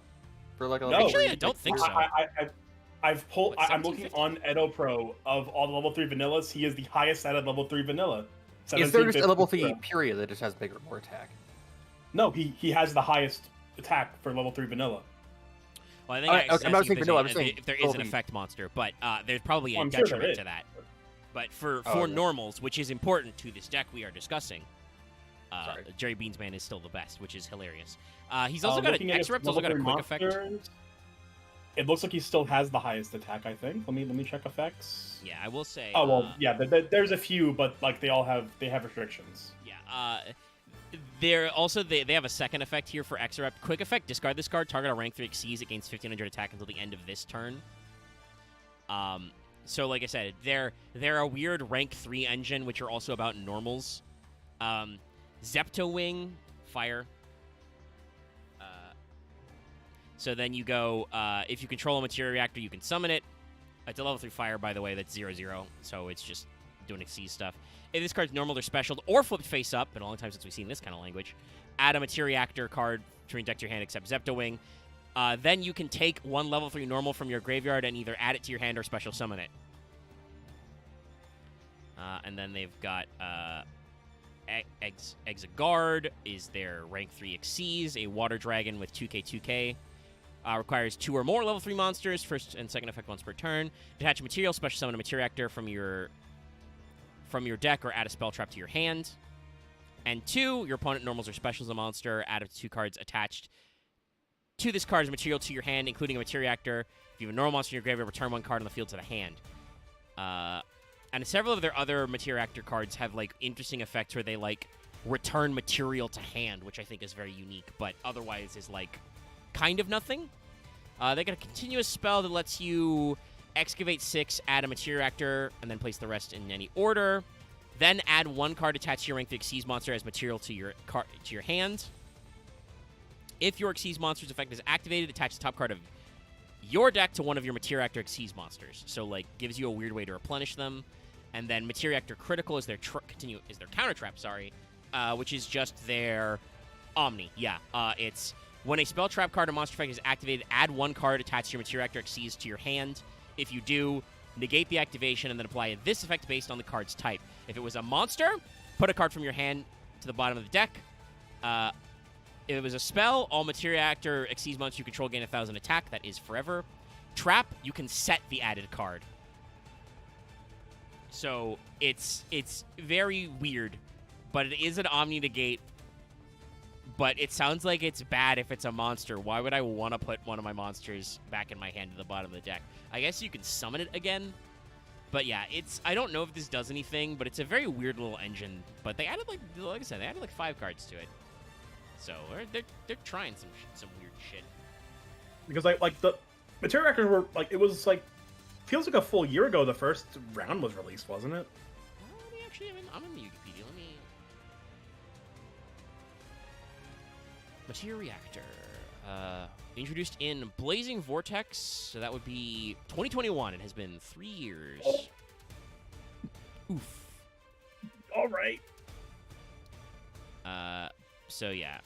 [SPEAKER 3] For like a
[SPEAKER 2] no,
[SPEAKER 1] actually, I don't think so.
[SPEAKER 2] I'm looking on Edo Pro of all the level 3 vanillas. He is the highest out of level 3 vanilla.
[SPEAKER 3] Is there just a level 3 period that just has bigger, more attack?
[SPEAKER 2] No, he has the highest attack for level 3 vanilla.
[SPEAKER 1] Well, I think
[SPEAKER 3] I'm not saying vanilla. I'm saying
[SPEAKER 1] if there is an effect monster, but there's probably a
[SPEAKER 2] I'm
[SPEAKER 1] detriment
[SPEAKER 2] sure
[SPEAKER 1] to that. But for
[SPEAKER 3] yeah.
[SPEAKER 1] normals, which is important to this deck we are discussing, Jerry Beansman is still the best, which is hilarious. He's also got an Exorept's also got a quick effect.
[SPEAKER 2] It looks like he still has the highest attack, I think. Let me check effects.
[SPEAKER 1] Yeah, I will say.
[SPEAKER 2] Oh well, yeah. There's a few, but like they have restrictions.
[SPEAKER 1] Yeah. They're also they have a second effect here for Exorep. Quick effect: discard this card. Target a rank 3 exceeds. It gains 1500 attack until the end of this turn. So like I said, they're a weird rank 3 engine, which are also about normals. Zepto Wing, fire. So then you go, if you control a materia reactor, you can summon it. It's a level 3 fire, by the way, that's 0/0, so it's just doing exceed stuff. If this card's normal or special, or flipped face up, been a long time since we've seen this kind of language, add a materia reactor card to deck to your hand except Zepto Wing. Then you can take one level 3 normal from your graveyard and either add it to your hand or special summon it. And then they've got Exiguard is their rank 3 Xyz, a water dragon with 2k. Requires 2 or more level 3 monsters, first and second effect once per turn. Detach a material, special summon a materia reactor from your deck or add a spell trap to your hand. And 2, your opponent normals or specials a monster, add up to 2 cards attached to this card's material to your hand, including a materia reactor. If you have a normal monster in your graveyard, return 1 card on the field to the hand. And several of their other materia reactor cards have like interesting effects where they like return material to hand, which I think is very unique, but otherwise is like kind of nothing. They got a continuous spell that lets you excavate 6, add a materia reactor, and then place the rest in any order. Then add 1 card attached to your rank 3 Xyz monster as material to your hand. If your Xyz monster's effect is activated, attach the top card of your deck to one of your materia reactor Xyz monsters. So like gives you a weird way to replenish them. And then materia reactor critical is their counter trap, which is just their Omni. Yeah, it's when a spell trap card or monster effect is activated, add 1 card attached to your materia reactor Xyz to your hand. If you do, negate the activation and then apply this effect based on the card's type. If it was a monster, put a card from your hand to the bottom of the deck. If it was a spell, all materia reactor Xyz monsters you control gain 1000 attack. That is forever. Trap, you can set the added card. So it's very weird, but it is an Omni negate. But it sounds like it's bad if it's a monster. Why would I want to put one of my monsters back in my hand to the bottom of the deck? I guess you can summon it again. But yeah, I don't know if this does anything, but it's a very weird little engine. But they added like I said, they added like 5 cards to it. So they're trying some weird shit.
[SPEAKER 2] Because like the materia reactors were like, it was like, feels like a full year ago the first round was released, wasn't it?
[SPEAKER 1] Let me actually, I'm in the Wikipedia. Let me. Materia Reactor. Introduced in Blazing Vortex, so that would be 2021. It has been 3 years.
[SPEAKER 2] Oh.
[SPEAKER 1] Oof.
[SPEAKER 2] All right.
[SPEAKER 1] So yeah.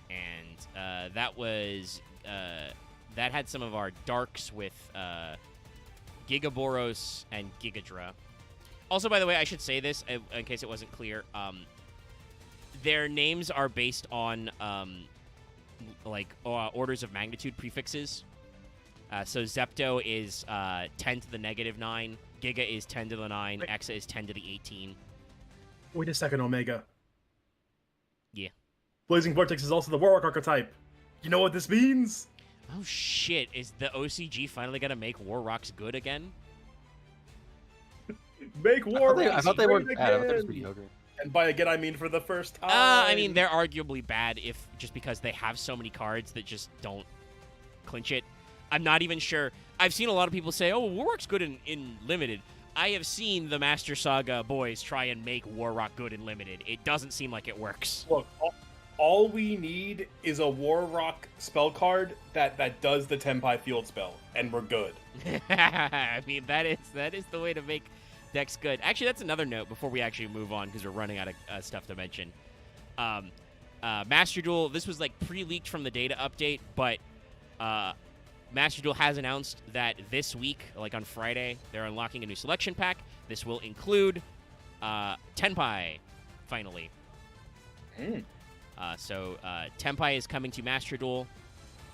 [SPEAKER 1] And that was that had some of our darks with Gigaboros and Gigadra. Also, by the way, I should say this in case it wasn't clear. Their names are based on orders of magnitude prefixes. So Zepto is 10 to the -9, Giga is 10 to the 9, Exa is 10 to the 18.
[SPEAKER 2] Wait a second, Omega.
[SPEAKER 1] Yeah.
[SPEAKER 2] Blazing Vortex is also the Warlock archetype. You know what this means?
[SPEAKER 1] Oh shit, is the OCG finally gonna make War Rocks good again?
[SPEAKER 2] Make Warlocks
[SPEAKER 3] I thought they weren't
[SPEAKER 2] great
[SPEAKER 3] bad. I thought they were
[SPEAKER 2] again!
[SPEAKER 3] mediocre.
[SPEAKER 2] And by again, I mean for the first time.
[SPEAKER 1] I mean, they're arguably bad if just because they have so many cards that just don't clinch it. I'm not even sure. I've seen a lot of people say, oh, Warrock's good in Limited. I have seen the Master Saga boys try and make Warrock good in Limited. It doesn't seem like it works.
[SPEAKER 2] Look, all we need is a Warrock spell card that does the Tenpai field spell, and we're good.
[SPEAKER 1] I mean, that is the way to make decks good. Actually, that's another note before we actually move on because we're running out of stuff to mention. Master Duel, this was like pre-leaked from the data update, but Master Duel has announced that this week, like on Friday, they're unlocking a new selection pack. This will include Tenpai, finally. So Tenpai is coming to Master Duel.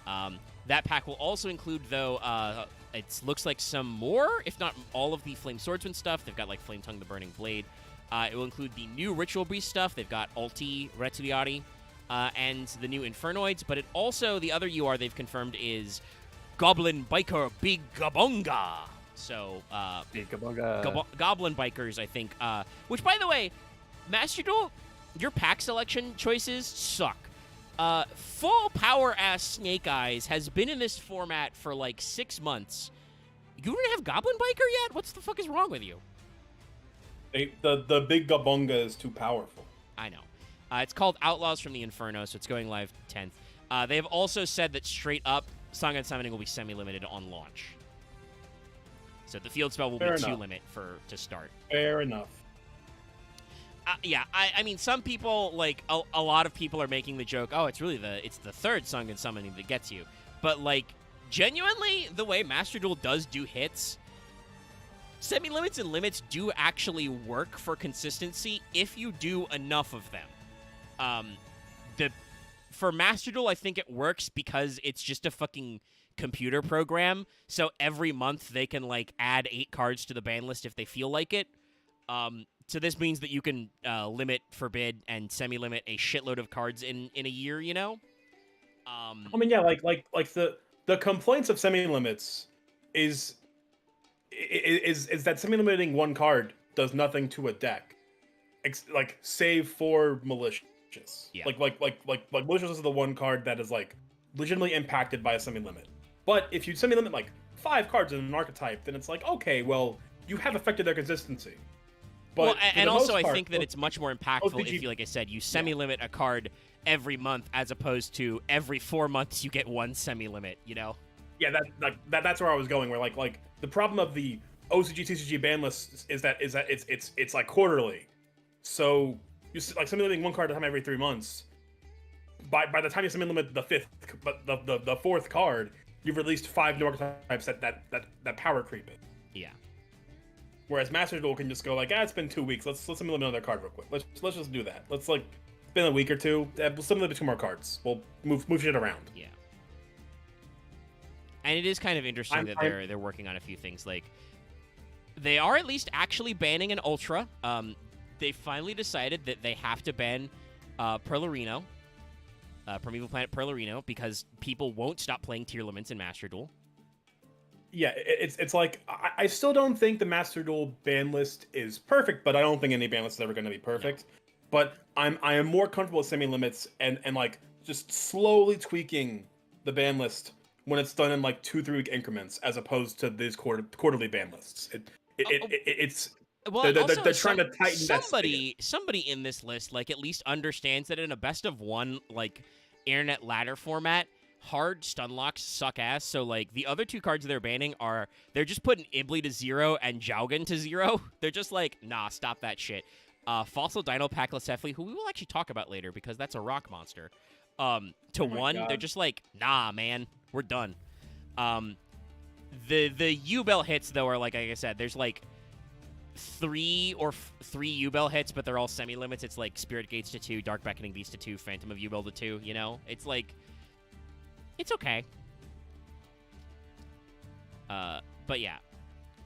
[SPEAKER 1] That pack will also include, though, it looks like some more, if not all of the Flame Swordsman stuff. They've got like Flame Tongue the Burning Blade. It will include the new Ritual Beast stuff. They've got Ulti Returiati and the new Infernoids. But it also, the other UR they've confirmed is Goblin Biker Big Gabonga. So,
[SPEAKER 3] Big Gabonga.
[SPEAKER 1] Goblin Bikers, I think. Which, by the way, Master Duel, your pack selection choices suck. Full power ass Snake Eyes has been in this format for like 6 months. You don't have Goblin Biker yet? What the fuck is wrong with you?
[SPEAKER 2] The big Gabunga is too powerful.
[SPEAKER 1] I know. It's called Outlaws from the Inferno, so it's going live 10th. They have also said that straight up, Song and Summoning will be semi-limited on launch. So the field spell will be 2 limit to start.
[SPEAKER 2] Fair enough.
[SPEAKER 1] Yeah, I mean, some people, like, a lot of people are making the joke, oh, it's the third Song and Summoning that gets you. But, like, genuinely, the way Master Duel does do hits, semi-limits and limits do actually work for consistency if you do enough of them. For Master Duel, I think it works because it's just a fucking computer program, so every month they can, like, add 8 cards to the ban list if they feel like it. So this means that you can limit, forbid, and semi-limit a shitload of cards in a year, you know?
[SPEAKER 2] I mean, yeah, like the complaints of semi-limits is that semi-limiting 1 card does nothing to a deck, like save for malicious.
[SPEAKER 1] Yeah.
[SPEAKER 2] Like malicious is the 1 card that is like legitimately impacted by a semi-limit. But if you semi-limit like 5 cards in an archetype, then it's like, okay, well, you have affected their consistency. But
[SPEAKER 1] well, and also I think that it's much more impactful if you, like I said, you semi-limit a card every month as opposed to every 4 months you get 1 semi-limit, you know?
[SPEAKER 2] Yeah, that's where I was going. Where like the problem of the OCG TCG ban list is that it's like quarterly, so you like semi-limiting 1 card at a time every 3 months. By the time you semi-limit the 5th, but the 4th card, you've released 5 new archetypes that power creep it.
[SPEAKER 1] Yeah.
[SPEAKER 2] Whereas Master Duel can just go like, it's been 2 weeks. Let's semi-limit another card real quick. Let's just do that. Let's like, it's been a week or 2. We'll semi-limit 2 more cards. We'll move shit around.
[SPEAKER 1] Yeah. And it is kind of interesting that they're working on a few things. Like, they are at least actually banning an Ultra. They finally decided that they have to ban Perlarino, Primeval Planet Perlarino, because people won't stop playing tier limits in Master Duel.
[SPEAKER 2] Yeah, it's like, I still don't think the Master Duel ban list is perfect, but I don't think any ban list is ever going to be perfect. No. But I am more comfortable with semi-limits and like just slowly tweaking the ban list when it's done in like 2-3 week increments, as opposed to these quarterly ban lists. It's
[SPEAKER 1] well,
[SPEAKER 2] they're trying to tighten
[SPEAKER 1] somebody in this list like at least understands that in a best of 1 like internet ladder format, hard stun locks suck ass. So like the other 2 cards they're banning they're just putting Ibli to 0 and Jaugen to 0. They're just like, nah, stop that shit. Fossil Dino Paclacefali, who we will actually talk about later because that's a rock monster. To 1, God. They're just like, nah, man, we're done. The U-Bell hits though are like I said, there's like 3 U-Bell hits, but they're all semi-limits. It's like Spirit Gates to 2, Dark Beckoning Beast to 2, Phantom of U-Bell to 2, you know? It's like, it's okay. But yeah.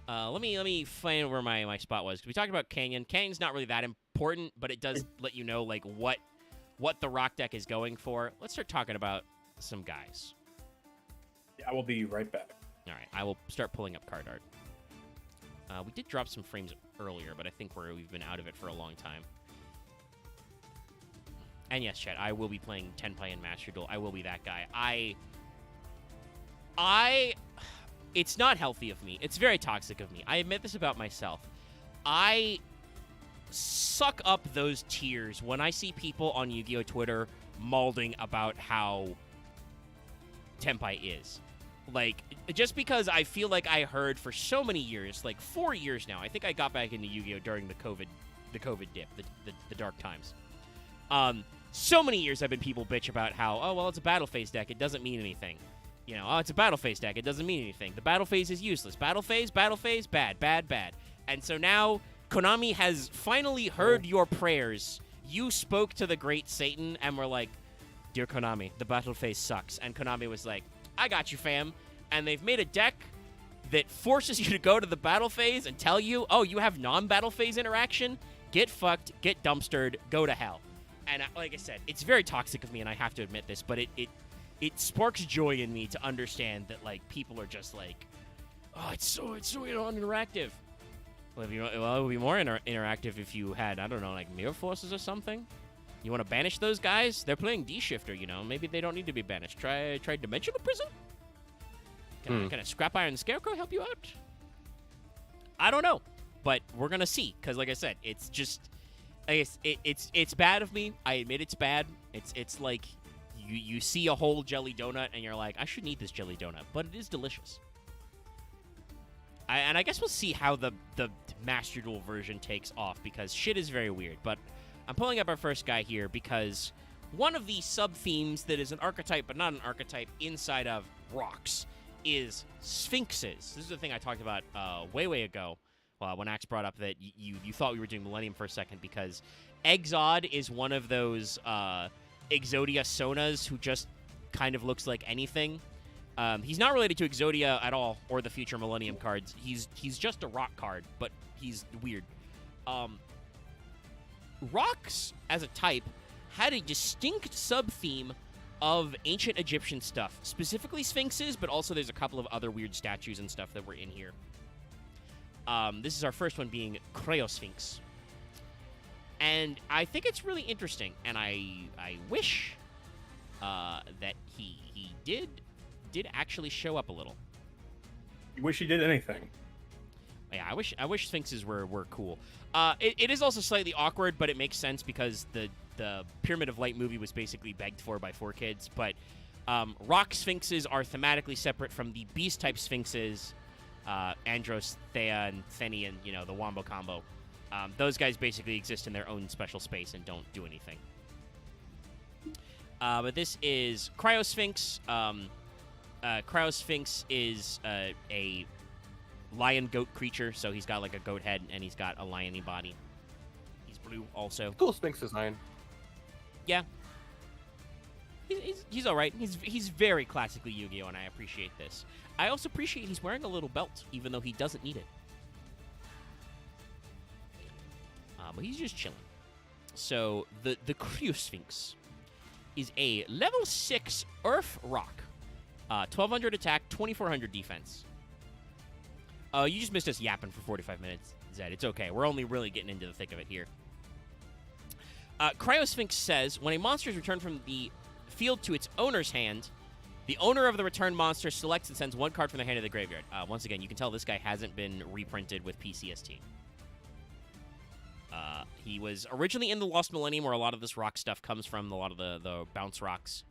[SPEAKER 1] Let me find where my spot was. We talked about Canyon. Canyon's not really that important, but it does let you know like what the rock deck is going for. Let's start talking about some guys.
[SPEAKER 2] Yeah, I will be right back.
[SPEAKER 1] All right, I will start pulling up card art. We did drop some frames earlier, but I think we've been out of it for a long time. And yes, Chet, I will be playing Tenpai and Master Duel. I will be that guy. It's not healthy of me. It's very toxic of me. I admit this about myself. I suck up those tears when I see people on Yu-Gi-Oh! Twitter malding about how Tenpai is. Like, just because I feel like I heard for so many years, like 4 years now, I think I got back into Yu-Gi-Oh! During the COVID dip, the dark times. So many years have been people bitch about how, oh, well, it's a battle phase deck. It doesn't mean anything. You know, oh, it's a battle phase deck. It doesn't mean anything. The battle phase is useless. Battle phase, bad. And so now Konami has finally heard your prayers. You spoke to the great Satan and were like, dear Konami, the battle phase sucks. And Konami was like, I got you, fam. And they've made a deck that forces you to go to the battle phase and tell you, oh, you have non-battle phase interaction? Get fucked, get dumpstered, go to hell. And like I said, it's very toxic of me, and I have to admit this, but it sparks joy in me to understand that, like, people are just like, oh, it's so interactive. Well, it would be more interactive if you had, I don't know, like, Mirror Forces or something. You want to banish those guys? They're playing D-Shifter, Maybe they don't need to be banished. Try Dimensional Prison? Can a Scrap Iron Scarecrow help you out? I don't know, but we're going to see, because like I said, it's just... It's bad of me. I admit it's bad. It's like you see a whole jelly donut, and you're like, I shouldn't eat this jelly donut, but it is delicious. And I guess we'll see how the Master Duel version takes off, because shit is very weird. But I'm pulling up our first guy here because one of the sub-themes that is an archetype but not an archetype inside of rocks is Sphinxes. This is the thing I talked about way ago when Axe brought up that you thought we were doing Millennium for a second, because Exod is one of those Exodia Sonas who just kind of looks like anything. He's not related to Exodia at all, or the future Millennium cards. He's just a rock card, but he's weird. Rocks, as a type, had a distinct sub-theme of ancient Egyptian stuff, specifically Sphinxes, but also there's a couple of other weird statues and stuff that were in here. This is our first one being Cryosphinx. And I think it's really interesting, and I wish that he did actually show up a little.
[SPEAKER 2] You wish he did anything.
[SPEAKER 1] Yeah, I wish Sphinxes were cool. It is also slightly awkward, but it makes sense because the Pyramid of Light movie was basically begged for by 4Kids. But rock Sphinxes are thematically separate from the beast-type Sphinxes, Andros, Thea, and Theni, and, the Wombo combo. Those guys basically exist in their own special space and don't do anything. But this is Cryosphinx. Cryosphinx is a lion-goat creature, so he's got like a goat head, and he's got a lion-y body. He's blue also.
[SPEAKER 3] Cool Sphinx design.
[SPEAKER 1] Yeah. He's all right. He's very classically Yu-Gi-Oh, and I appreciate this. I also appreciate he's wearing a little belt, even though he doesn't need it. But he's just chilling. So, the Cryosphinx is a level 6 Earth Rock. 1,200 attack, 2,400 defense. You just missed us yapping for 45 minutes, Zed. It's okay. We're only really getting into the thick of it here. Cryosphinx says, when a monster is returned from the field to its owner's hand, the owner of the returned monster selects and sends one card from the hand to the graveyard. Once again, you can tell this guy hasn't been reprinted with PCST. He was originally in the Lost Millennium, where a lot of this rock stuff comes from, a lot of the bounce rocks.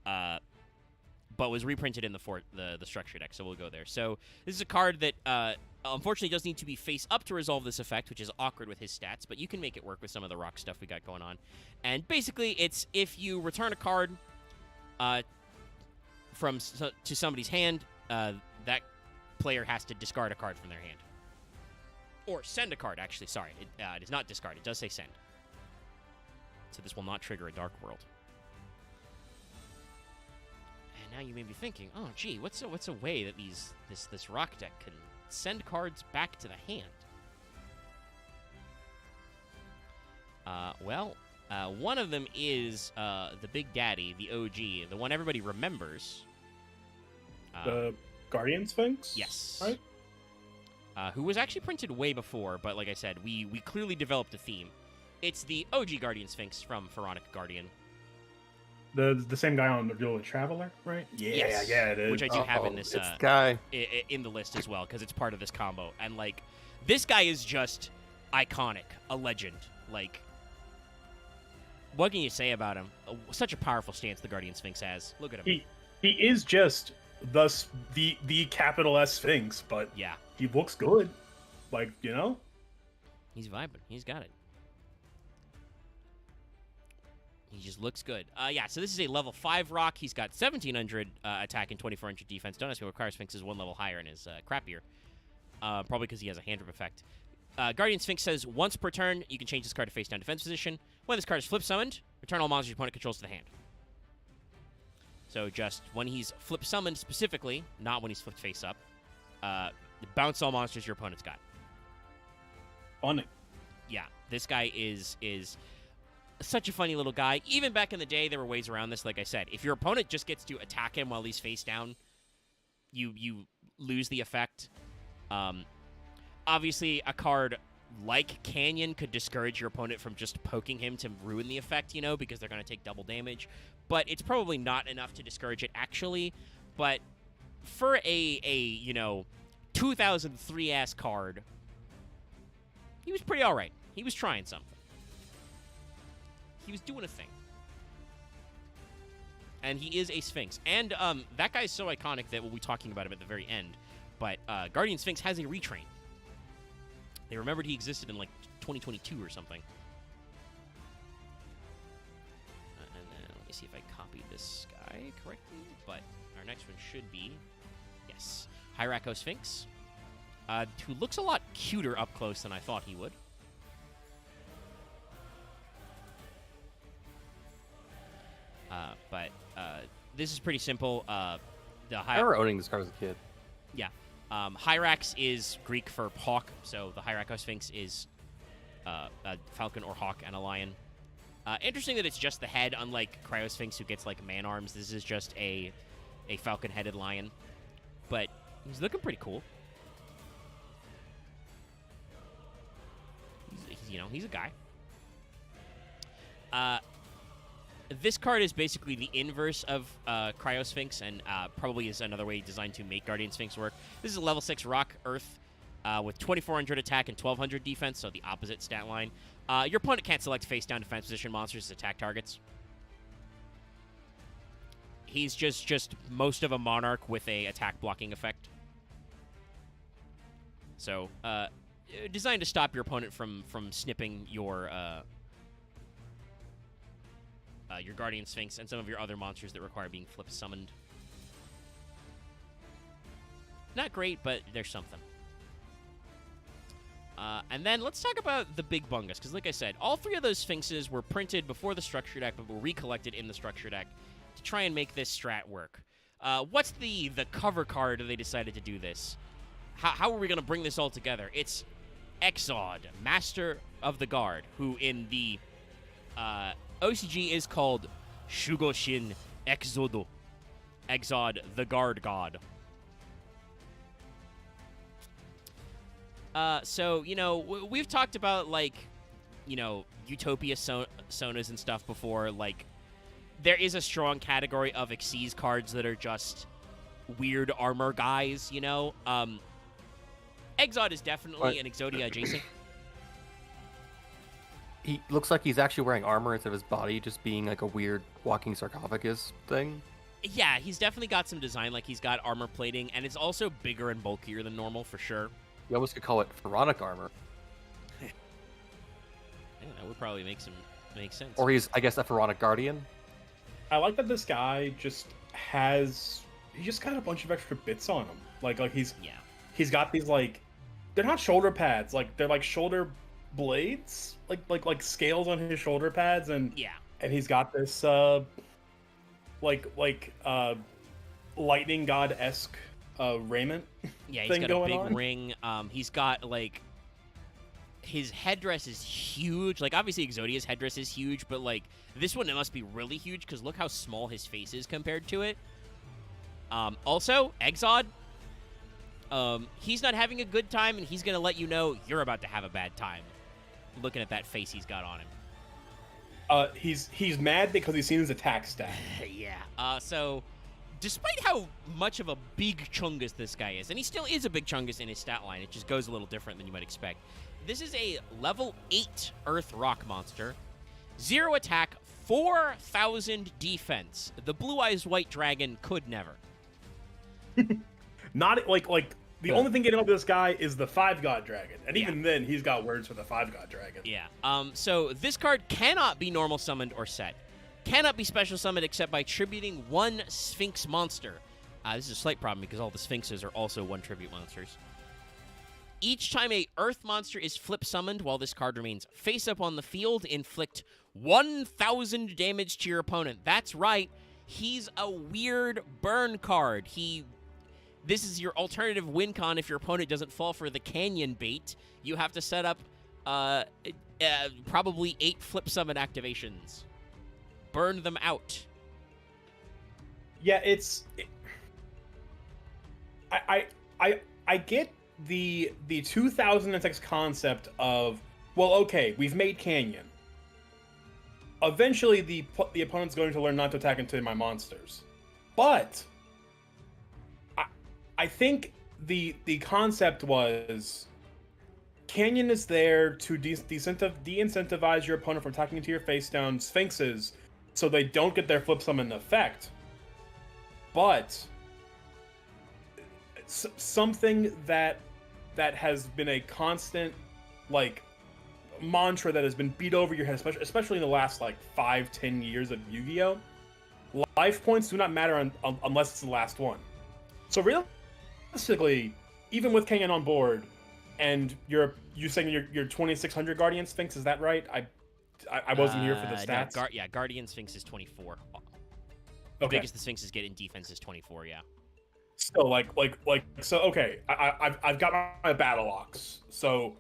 [SPEAKER 1] But was reprinted in the structure deck, so we'll go there. So this is a card that unfortunately does need to be face up to resolve this effect, which is awkward with his stats, but you can make it work with some of the rock stuff we got going on. And basically, it's if you return a card to somebody's hand, that player has to discard a card from their hand. Or send a card, actually. Sorry, it is not discard. It does say send. So this will not trigger a Dark World. Now you may be thinking, oh, gee, what's a way that this rock deck can send cards back to the hand? One of them is the Big Daddy, the OG, the one everybody remembers.
[SPEAKER 2] The Guardian Sphinx?
[SPEAKER 1] Yes.
[SPEAKER 2] Right?
[SPEAKER 1] Who was actually printed way before, but like I said, we clearly developed a theme. It's the OG Guardian Sphinx from Pharaonic Guardian.
[SPEAKER 2] The same guy on the Duel with Traveler, right? Yeah,
[SPEAKER 1] yes.
[SPEAKER 2] Yeah, it is.
[SPEAKER 1] Which I do have in this
[SPEAKER 3] guy
[SPEAKER 1] in the list as well, because it's part of this combo. And like, this guy is just iconic, a legend. Like, what can you say about him? Such a powerful stance the Guardian Sphinx has. Look at him.
[SPEAKER 2] He is just the capital S Sphinx, but
[SPEAKER 1] yeah,
[SPEAKER 2] he looks good. Like,
[SPEAKER 1] he's vibing. He's got it. He just looks good. So this is a level 5 rock. He's got 1,700 attack and 2,400 defense. Don't ask me what Cryosphinx is one level higher and is crappier. Probably because he has a hand drip effect. Guardian Sphinx says, once per turn, you can change this card to face-down defense position. When this card is flip-summoned, return all monsters your opponent controls to the hand. So just when he's flip-summoned specifically, not when he's flipped face-up, bounce all monsters your opponent's got.
[SPEAKER 2] Funny.
[SPEAKER 1] Yeah, this guy is such a funny little guy. Even back in the day, there were ways around this. Like I said, if your opponent just gets to attack him while he's face down, you lose the effect. Obviously, a card like Canyon, could discourage your opponent from just poking him to ruin the effect, you know, because they're going to take double damage. But it's probably not enough to discourage it, actually. But for a 2003-ass card, he was pretty all right. He was trying something. He was doing a thing. And he is a Sphinx. And that guy's so iconic that we'll be talking about him at the very end. But Guardian Sphinx has a retrain. They remembered he existed in, like, 2022 or something. And then let me see if I copied this guy correctly. But our next one should be, yes, Hierarcho Sphinx, who looks a lot cuter up close than I thought he would. But this is pretty simple.
[SPEAKER 3] I remember owning this card as a kid.
[SPEAKER 1] Yeah. Hyrax is Greek for hawk, so the Hierarcho Sphinx is a falcon or hawk and a lion. Interesting that it's just the head, unlike Cryo Sphinx, who gets, like, man-arms. This is just a falcon-headed lion. But he's looking pretty cool. He's a guy. This card is basically the inverse of Cryo Sphinx, and probably is another way designed to make Guardian Sphinx work. This is a level 6 Rock Earth with 2,400 attack and 1,200 defense, so the opposite stat line. Your opponent can't select face-down defense position monsters as attack targets. He's just most of a Monarch with a attack blocking effect. So, designed to stop your opponent from snipping your Guardian Sphinx and some of your other monsters that require being flip summoned. Not great, but there's something. And then let's talk about the Big Bungus, because like I said, all three of those Sphinxes were printed before the structure deck, but were recollected in the structure deck to try and make this strat work. What's the cover card they decided to do this? How are we going to bring this all together? It's Exod, Master of the Guard, who in the OCG is called Shugoshin Exodo. Exod, the Guard God. So, we've talked about, like, Utopia Sonas and stuff before. Like, there is a strong category of Xyz cards that are just weird armor guys, Exod is definitely an Exodia adjacent.
[SPEAKER 3] He looks like he's actually wearing armor instead of his body just being like a weird walking sarcophagus thing.
[SPEAKER 1] Yeah, he's definitely got some design. Like, he's got armor plating, and it's also bigger and bulkier than normal, for sure.
[SPEAKER 3] You almost could call it pharaonic armor.
[SPEAKER 1] Yeah, that would probably make sense.
[SPEAKER 3] Or he's, I guess, a pharaonic guardian.
[SPEAKER 2] I like that this guy just got a bunch of extra bits on him. Like he's got these, like, they're not shoulder pads, like they're like shoulder blades, like scales on his shoulder pads, and he's got this lightning god-esque raiment.
[SPEAKER 1] Yeah, he's got a big ring. He's got, like, his headdress is huge. Like, obviously Exodia's headdress is huge, but, like, this one, it must be really huge, because look how small his face is compared to it. Also, Exod, he's not having a good time, and he's gonna let you know you're about to have a bad time. Looking at that face he's got on him.
[SPEAKER 2] He's mad because he's seen his attack stat.
[SPEAKER 1] Yeah. So, despite how much of a big chungus this guy is, and he still is a big chungus in his stat line, it just goes a little different than you might expect. This is a level 8 Earth Rock monster. 0 attack, 4,000 defense. The Blue Eyes White Dragon could never.
[SPEAKER 2] Not like the only thing getting up this guy is the 5-god dragon, and even then he's got words for the 5-god dragon.
[SPEAKER 1] Yeah. So this card cannot be normal summoned or set. Cannot be special summoned except by tributing one Sphinx monster. This is a slight problem because all the Sphinxes are also one tribute monsters. Each time a Earth monster is flip summoned while this card remains face up on the field, inflict 1,000 damage to your opponent. That's right. He's a weird burn card. This is your alternative win con if your opponent doesn't fall for the Canyon bait. You have to set up probably 8 flip summon activations. Burn them out.
[SPEAKER 2] Yeah, I get the 2006 concept of, well, okay, we've made Canyon. Eventually, the opponent's going to learn not to attack into my monsters, but I think the concept was Canyon is there to de-incentivize your opponent from attacking into your face down Sphinxes, so they don't get their flip summon effect. But something that has been a constant like mantra that has been beat over your head, especially in the last like 5-10 years of Yu-Gi-Oh! Life points do not matter unless it's the last one. So realistically, even with Canyon on board, and you saying your 2600 Guardian Sphinx, is that right? I wasn't here for the stats.
[SPEAKER 1] No, Guardian Sphinx is 24. The biggest the Sphinxes get in defense is 24. Yeah.
[SPEAKER 2] So so okay, I've got my battle ox. So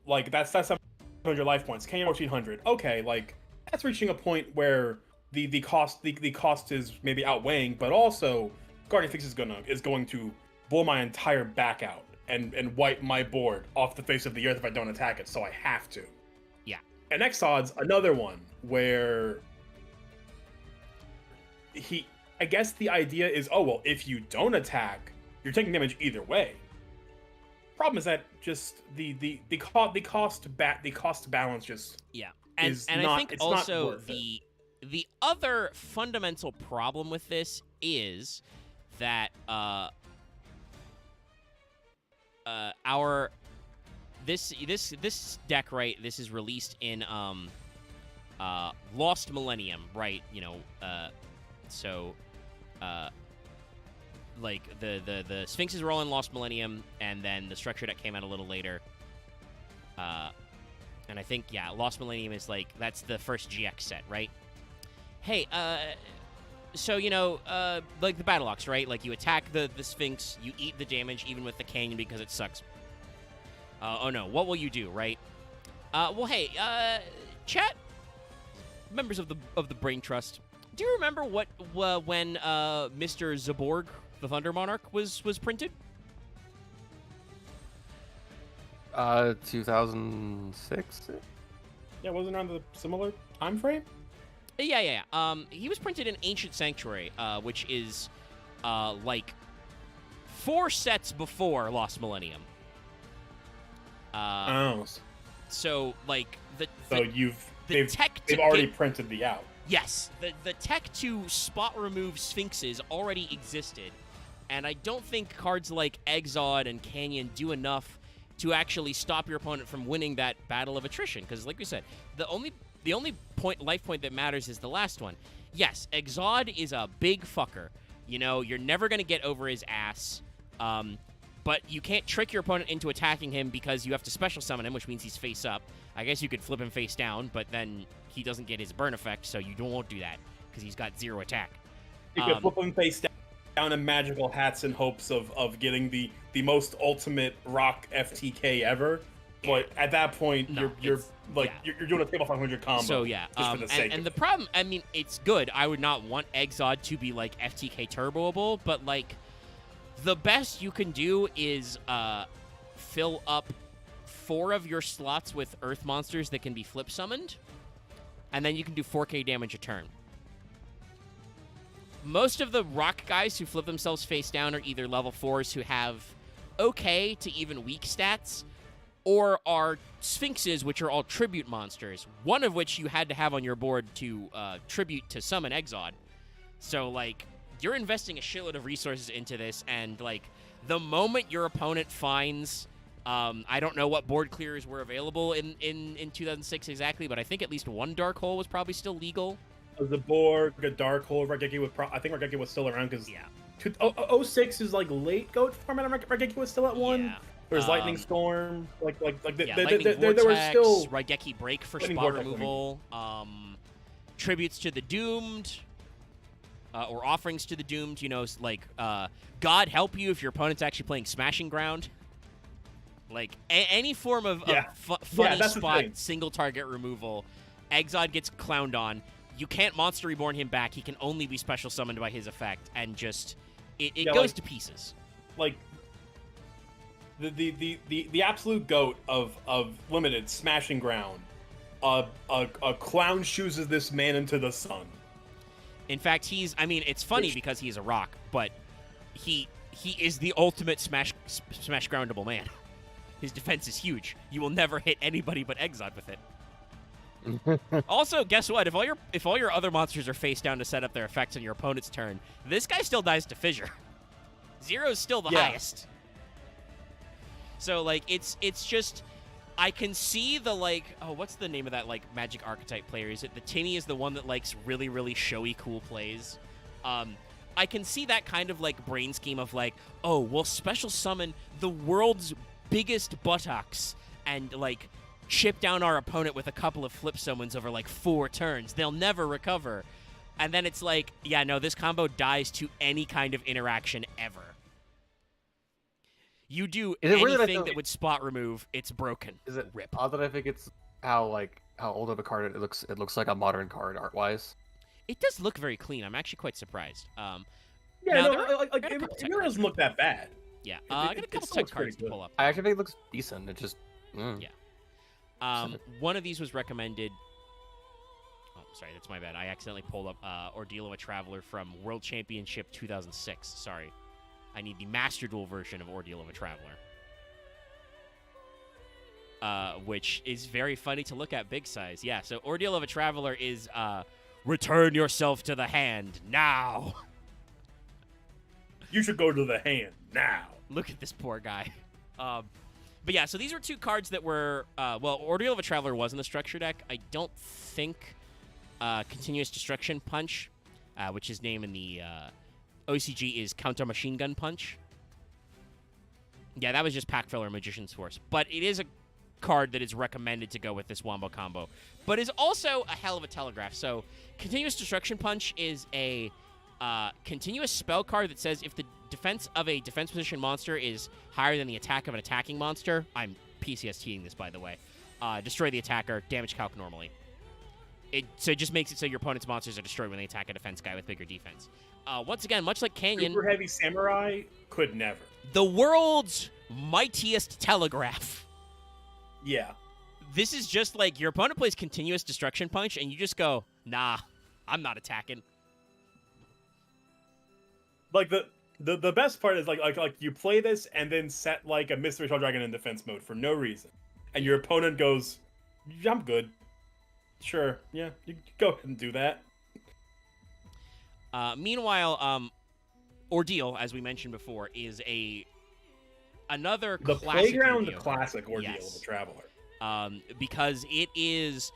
[SPEAKER 2] like that's 700 life points. Canyon 1400. Okay, like that's reaching a point where the cost is maybe outweighing, but also Guardian Sphinx is going to blow my entire back out and wipe my board off the face of the earth if I don't attack it. So I have to.
[SPEAKER 1] Yeah.
[SPEAKER 2] And Exod's another one where I guess the idea is, oh well, if you don't attack, you're taking damage either way. Problem is that just the cost balance just
[SPEAKER 1] and
[SPEAKER 2] is
[SPEAKER 1] and
[SPEAKER 2] not,
[SPEAKER 1] I think
[SPEAKER 2] it's
[SPEAKER 1] also
[SPEAKER 2] not worth it.
[SPEAKER 1] the other fundamental problem with this is that this deck, right, this is released in Lost Millennium, right? You know, like the Sphinxes were all in Lost Millennium, and then the structure deck came out a little later. And I think Lost Millennium is like that's the first GX set, right? Hey, so you know, like the Battle Ox, right? Like you attack the Sphinx, you eat the damage even with the Canyon because it sucks. Oh no, what will you do, right? Well, hey, chat, members of the Brain Trust, do you remember when Mr. Zaborg, the Thunder Monarch, was printed?
[SPEAKER 3] 2006.
[SPEAKER 2] Yeah, wasn't around the similar time frame.
[SPEAKER 1] Yeah. He was printed in Ancient Sanctuary, which is like 4 sets before Lost Millennium. So like
[SPEAKER 2] they've already printed the out.
[SPEAKER 1] Yes, the tech to spot remove Sphinxes already existed, and I don't think cards like Exod and Canyon do enough to actually stop your opponent from winning that battle of attrition. Because, like we said, the only life point that matters is the last one. Yes, Exod is a big fucker. You know, you're never gonna get over his ass. But you can't trick your opponent into attacking him because you have to special summon him, which means he's face up. I guess you could flip him face down, but then he doesn't get his burn effect, so you won't do that because he's got 0 attack.
[SPEAKER 2] You could flip him face down in magical hats in hopes of getting the most ultimate rock FTK ever. But at that point, you're doing a table 500 combo.
[SPEAKER 1] So yeah,
[SPEAKER 2] just for the sake
[SPEAKER 1] and
[SPEAKER 2] of
[SPEAKER 1] the problem, I mean, it's good. I would not want Exod to be like FTK turboable, but like the best you can do is fill up 4 of your slots with Earth monsters that can be flip summoned, and then you can do 4k damage a turn. Most of the rock guys who flip themselves face down are either level 4s who have okay to even weak stats, or are Sphinxes, which are all tribute monsters, one of which you had to have on your board to tribute to summon Exod. So, like, you're investing a shitload of resources into this, and, like, the moment your opponent finds, I don't know what board clears were available in 2006 exactly, but I think at least one Dark Hole was probably still legal.
[SPEAKER 2] The Borg, a Dark Hole, Raigeki I think Raigeki was still around because 06 is like late GOAT format. Raigeki was still at 1.
[SPEAKER 1] Yeah.
[SPEAKER 2] There's Lightning Storm,
[SPEAKER 1] Lightning
[SPEAKER 2] there
[SPEAKER 1] Vortex,
[SPEAKER 2] were still
[SPEAKER 1] Raigeki Break for
[SPEAKER 2] Lightning
[SPEAKER 1] spot
[SPEAKER 2] Vortex,
[SPEAKER 1] removal, tributes to the Doomed, or offerings to the Doomed. You know, like God help you if your opponent's actually playing Smashing Ground. Like any form of funny spot single target removal, Exod gets clowned on. You can't Monster Reborn him back. He can only be special summoned by his effect, and just it goes to pieces.
[SPEAKER 2] Like the absolute goat of limited smashing ground. A clown chooses this man into the sun.
[SPEAKER 1] In fact, it's funny because he's a rock, but he is the ultimate smash groundable man. His defense is huge. You will never hit anybody but Exod with it. Also, guess what? If all your other monsters are face down to set up their effects on your opponent's turn, this guy still dies to fissure. 0 is still the highest. So like it's just I can see the what's the name of that magic archetype player? Is it the Tinny is the one that likes really, really showy cool plays? I can see that kind of brain scheme of we'll special summon the world's biggest buttocks and chip down our opponent with a couple of flip summons over 4 turns. They'll never recover. And then it's yeah, no, this combo dies to any kind of interaction ever. You do anything that would spot remove, it's broken.
[SPEAKER 3] Is it
[SPEAKER 1] rip?
[SPEAKER 3] Odd that I think it's how old of a card it looks. It looks like a modern card art wise.
[SPEAKER 1] It does look very clean. I'm actually quite surprised.
[SPEAKER 2] Yeah, it doesn't look that bad.
[SPEAKER 1] Yeah, I got a couple tech cards to pull up.
[SPEAKER 3] I actually think it looks decent. It just
[SPEAKER 1] yeah. One of these was recommended. Oh, sorry, that's my bad. I accidentally pulled up Ordeal of a Traveler from World Championship 2006. Sorry. I need the Master Duel version of Ordeal of a Traveler. Which is very funny to look at big size. Yeah, so Ordeal of a Traveler is return yourself to the hand now.
[SPEAKER 2] You should go to the hand now.
[SPEAKER 1] Look at this poor guy. But yeah, so these were 2 cards that were Ordeal of a Traveler was in the structure deck. I don't think Continuous Destruction Punch, which his name in the OCG is Counter Machine Gun Punch. Yeah, that was just pack filler Magician's Force. But it is a card that is recommended to go with this Wombo combo. But is also a hell of a telegraph. So Continuous Destruction Punch is a continuous spell card that says if the defense of a defense position monster is higher than the attack of an attacking monster, I'm PCSTing this, by the way, destroy the attacker, damage calc normally. So it just makes it so your opponent's monsters are destroyed when they attack a defense guy with bigger defense. Once again, much like Canyon,
[SPEAKER 2] Super Heavy Samurai could never.
[SPEAKER 1] The world's mightiest telegraph.
[SPEAKER 2] Yeah.
[SPEAKER 1] This is just your opponent plays Continuous Destruction Punch, and you just go, nah, I'm not attacking.
[SPEAKER 2] The best part is you play this and then set a Mystery Shell Dragon in defense mode for no reason, and your opponent goes, I'm good. Sure, yeah, you go ahead and do that.
[SPEAKER 1] Meanwhile, Ordeal, as we mentioned before, is another
[SPEAKER 2] the
[SPEAKER 1] classic
[SPEAKER 2] playground
[SPEAKER 1] Yu-Gi-Oh!
[SPEAKER 2] Classic Ordeal
[SPEAKER 1] Yes.
[SPEAKER 2] of the Traveler.
[SPEAKER 1] Because it is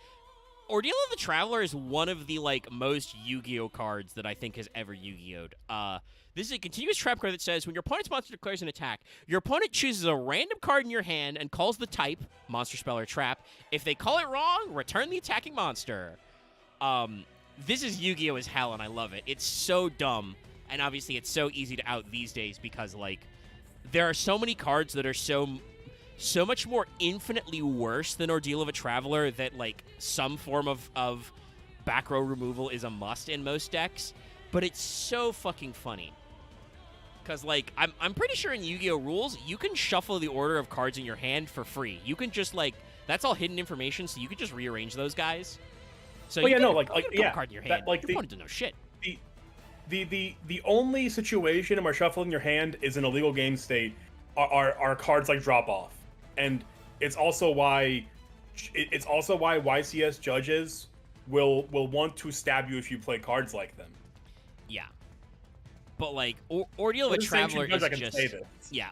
[SPEAKER 1] Ordeal of the Traveler is one of the most Yu-Gi-Oh cards that I think has ever Yu-Gi-Oh'd. This is a continuous trap card that says when your opponent's monster declares an attack, your opponent chooses a random card in your hand and calls the type, monster, spell, or trap. If they call it wrong, return the attacking monster. This is Yu-Gi-Oh! As hell, and I love it. It's so dumb, and obviously it's so easy to out these days because, there are so many cards that are so much more infinitely worse than Ordeal of a Traveler that, some form of back row removal is a must in most decks. But it's so fucking funny. Because, I'm pretty sure in Yu-Gi-Oh! Rules, you can shuffle the order of cards in your hand for free. You can just, that's all hidden information, so you can just rearrange those guys. So
[SPEAKER 2] well,
[SPEAKER 1] you
[SPEAKER 2] yeah,
[SPEAKER 1] card in your hand. Your opponent doesn't know shit.
[SPEAKER 2] The only situation where shuffling your hand is an illegal game state are cards like Drop Off, and it's also why YCS judges will want to stab you if you play cards like them.
[SPEAKER 1] Yeah. But Ordeal of a Traveler is just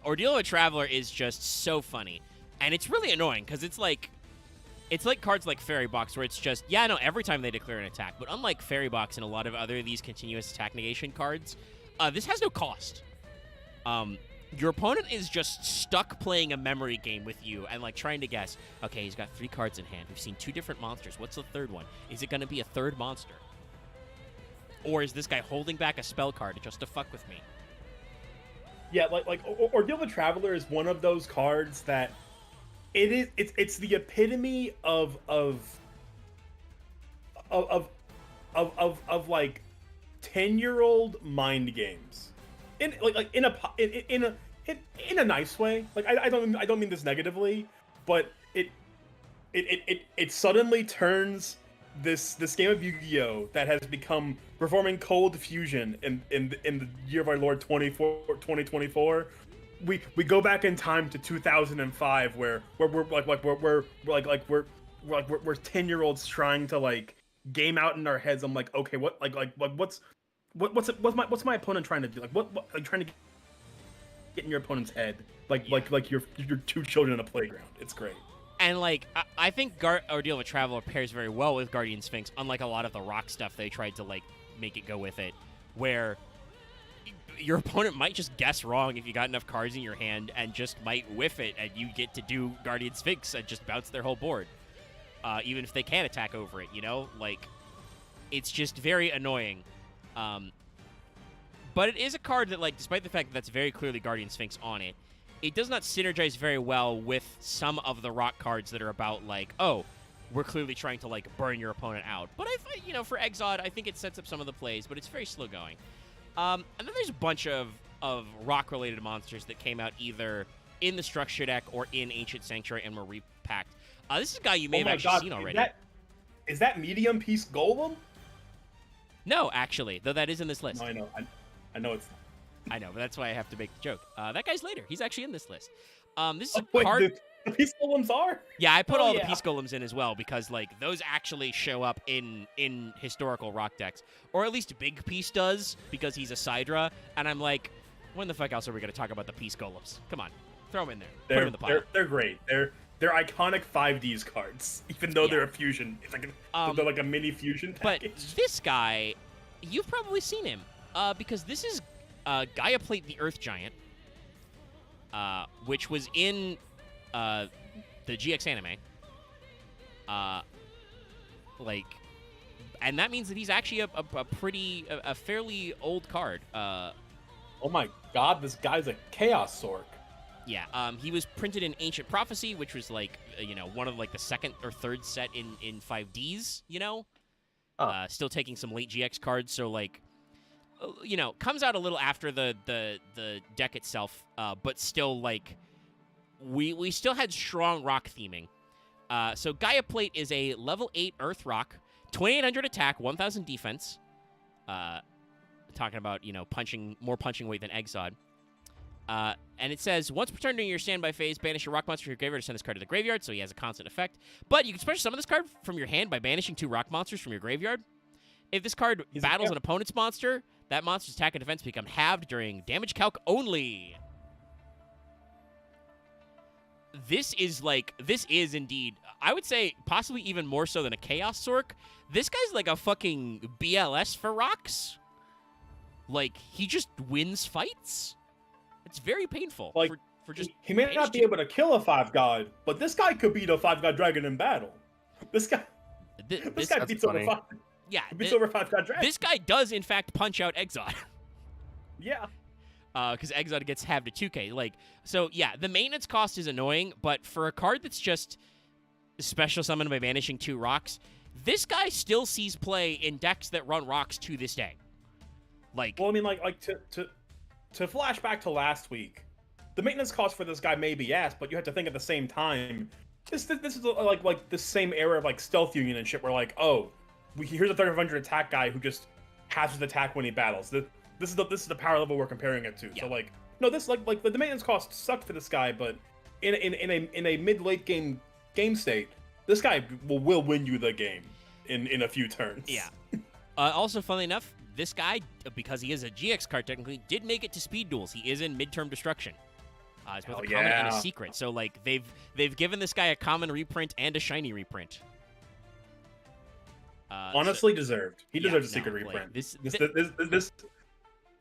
[SPEAKER 1] Ordeal of a Traveler is just so funny, and it's really annoying because it's like cards like Fairy Box where it's just every time they declare an attack. But unlike Fairy Box and a lot of other of these continuous attack negation cards, this has no cost. Your opponent is just stuck playing a memory game with you and trying to guess. Okay, he's got 3 cards in hand. We've seen 2 different monsters. What's the third one? Is it going to be a third monster? Or is this guy holding back a spell card just to fuck with me?
[SPEAKER 2] Yeah, Ordeal of the Traveler is one of those cards that it's the epitome of 10-year-old mind games. In in a nice way. Like I don't mean this negatively, but it suddenly turns this game of Yu-Gi-Oh that has become performing cold fusion in the year of our Lord 2024. We go back in time to 2005 where we're 10-year-olds trying to like game out in our heads. I'm like, okay, what's my opponent trying to do? Like what like trying to get in your opponent's head like you're two children in a playground. It's great.
[SPEAKER 1] And, like, I think Ordeal of a Traveler pairs very well with Guardian Sphinx, unlike a lot of the rock stuff they tried to, like, make it go with it, where your opponent might just guess wrong if you got enough cards in your hand and just might whiff it, and you get to do Guardian Sphinx and just bounce their whole board, even if they can't attack over it, you know? Like, it's just very annoying. But it is a card that, like, despite the fact that that's very clearly Guardian Sphinx on it, it does not synergize very well with some of the rock cards that are about, like, oh, we're clearly trying to, like, burn your opponent out. But, you know, for Exod, I think it sets up some of the plays, but it's very slow going. And then there's a bunch of rock-related monsters that came out either in the Structure deck or in Ancient Sanctuary and were repacked. This is a guy you may have actually seen already.
[SPEAKER 2] Is that medium piece Golem?
[SPEAKER 1] No, actually, though that is in this list.
[SPEAKER 2] No, I know. I know it's not.
[SPEAKER 1] I know, but that's why I have to make the joke. That guy's later. He's actually in this list. This is a
[SPEAKER 2] Wait,
[SPEAKER 1] card.
[SPEAKER 2] the Peace Golems are?
[SPEAKER 1] Yeah, I put all the Peace Golems in as well because, like, those actually show up in historical rock decks. Or at least Big Piece does because he's a Sidra. And I'm like, when the fuck else are we going to talk about the Peace Golems? Come on. Throw them in there. Put them in the pile.
[SPEAKER 2] They're great. They're iconic 5Ds cards, even though they're a fusion. It's like they're like a mini fusion package.
[SPEAKER 1] But this guy, you've probably seen him because this is Gaia Plate the Earth Giant, which was in the GX anime. And that means that he's actually a fairly old card.
[SPEAKER 2] Oh my god, this guy's a Chaos Sork.
[SPEAKER 1] Yeah, he was printed in Ancient Prophecy, which was like, one of like the second or third set in 5Ds, still taking some late GX cards, so like, comes out a little after the deck itself, but still, like, we still had strong rock theming. So Gaia Plate is a level 8 Earth Rock, 2800 attack, 1000 defense. Talking about, more punching weight than Exod. And it says, once per turn during your standby phase, banish a rock monster from your graveyard to send this card to the graveyard, so he has a constant effect. But you can special summon this card from your hand by banishing 2 rock monsters from your graveyard. If this card battles an opponent's monster, that monster's attack and defense become halved during damage calc only. This is indeed, I would say, possibly even more so than a Chaos Sork. This guy's like a fucking BLS for rocks. Like, he just wins fights. It's very painful.
[SPEAKER 2] Like,
[SPEAKER 1] for just
[SPEAKER 2] he may not be able to kill a 5-god, but this guy could beat a 5-god dragon in battle. This guy beats over 5.
[SPEAKER 1] Yeah,
[SPEAKER 2] beats over 5-god dragon.
[SPEAKER 1] This guy does in fact punch out Exod.
[SPEAKER 2] Yeah.
[SPEAKER 1] Because Exod gets halved to 2k. Like, so yeah, the maintenance cost is annoying, but for a card that's just special summoned by banishing 2 rocks, this guy still sees play in decks that run rocks to this day. Like,
[SPEAKER 2] well, I mean, like to flash back to last week, the maintenance cost for this guy may be ass, but you have to think at the same time, this is like the same era of like Stealth Union and shit, where like, oh, here's a 3500 attack guy who just has his attack when he battles. This is the power level we're comparing it to. Yeah. So like, no, this like the maintenance cost sucked for this guy, but in a mid-late game state, this guy will win you the game in a few turns.
[SPEAKER 1] Yeah. Also, funnily enough, this guy, because he is a GX card technically, did make it to Speed Duels. He is in Midterm Destruction. It's both a common and a secret. So like they've given this guy a common reprint and a shiny reprint.
[SPEAKER 2] Honestly, deserved. He deserves a secret reprint. This,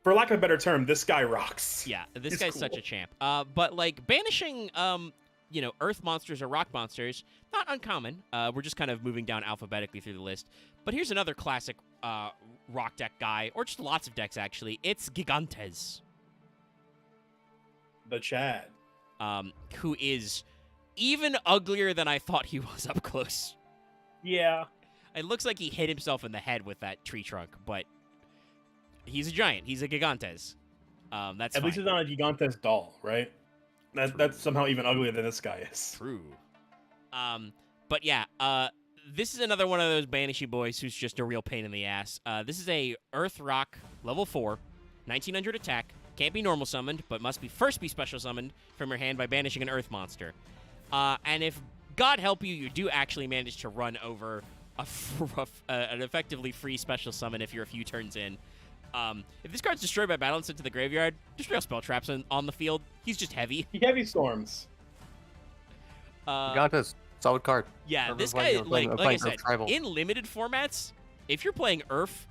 [SPEAKER 2] for lack of a better term, this guy rocks.
[SPEAKER 1] Yeah, this guy's cool. Such a champ. But like banishing, Earth monsters or rock monsters, not uncommon. We're just kind of moving down alphabetically through the list. But here's another classic rock deck guy, or just lots of decks actually. It's Gigantes.
[SPEAKER 2] The Chad.
[SPEAKER 1] Who is even uglier than I thought he was up close.
[SPEAKER 2] Yeah.
[SPEAKER 1] It looks like he hit himself in the head with that tree trunk, but he's a giant. He's a Gigantes. That's
[SPEAKER 2] At least
[SPEAKER 1] fine.
[SPEAKER 2] it's not a Gigantes doll, right? That's somehow even uglier than this guy is.
[SPEAKER 1] True. But yeah, this is another one of those Banishee boys who's just a real pain in the ass. This is a Earth Rock level 4, 1900 attack. Can't be normal summoned, but must first be special summoned from your hand by banishing an Earth monster. And if God help you, you do actually manage to run over an effectively free special summon if you're a few turns in. If this card's destroyed by battle and sent to the graveyard, destroy spell traps on the field. He's just heavy.
[SPEAKER 2] He heavy storms.
[SPEAKER 3] Gigantes, solid card.
[SPEAKER 1] Yeah,
[SPEAKER 3] Remember
[SPEAKER 1] this
[SPEAKER 3] when
[SPEAKER 1] guy,
[SPEAKER 3] you were
[SPEAKER 1] like I
[SPEAKER 3] playing
[SPEAKER 1] said,
[SPEAKER 3] Tribal.
[SPEAKER 1] in limited formats, if you're playing Earth,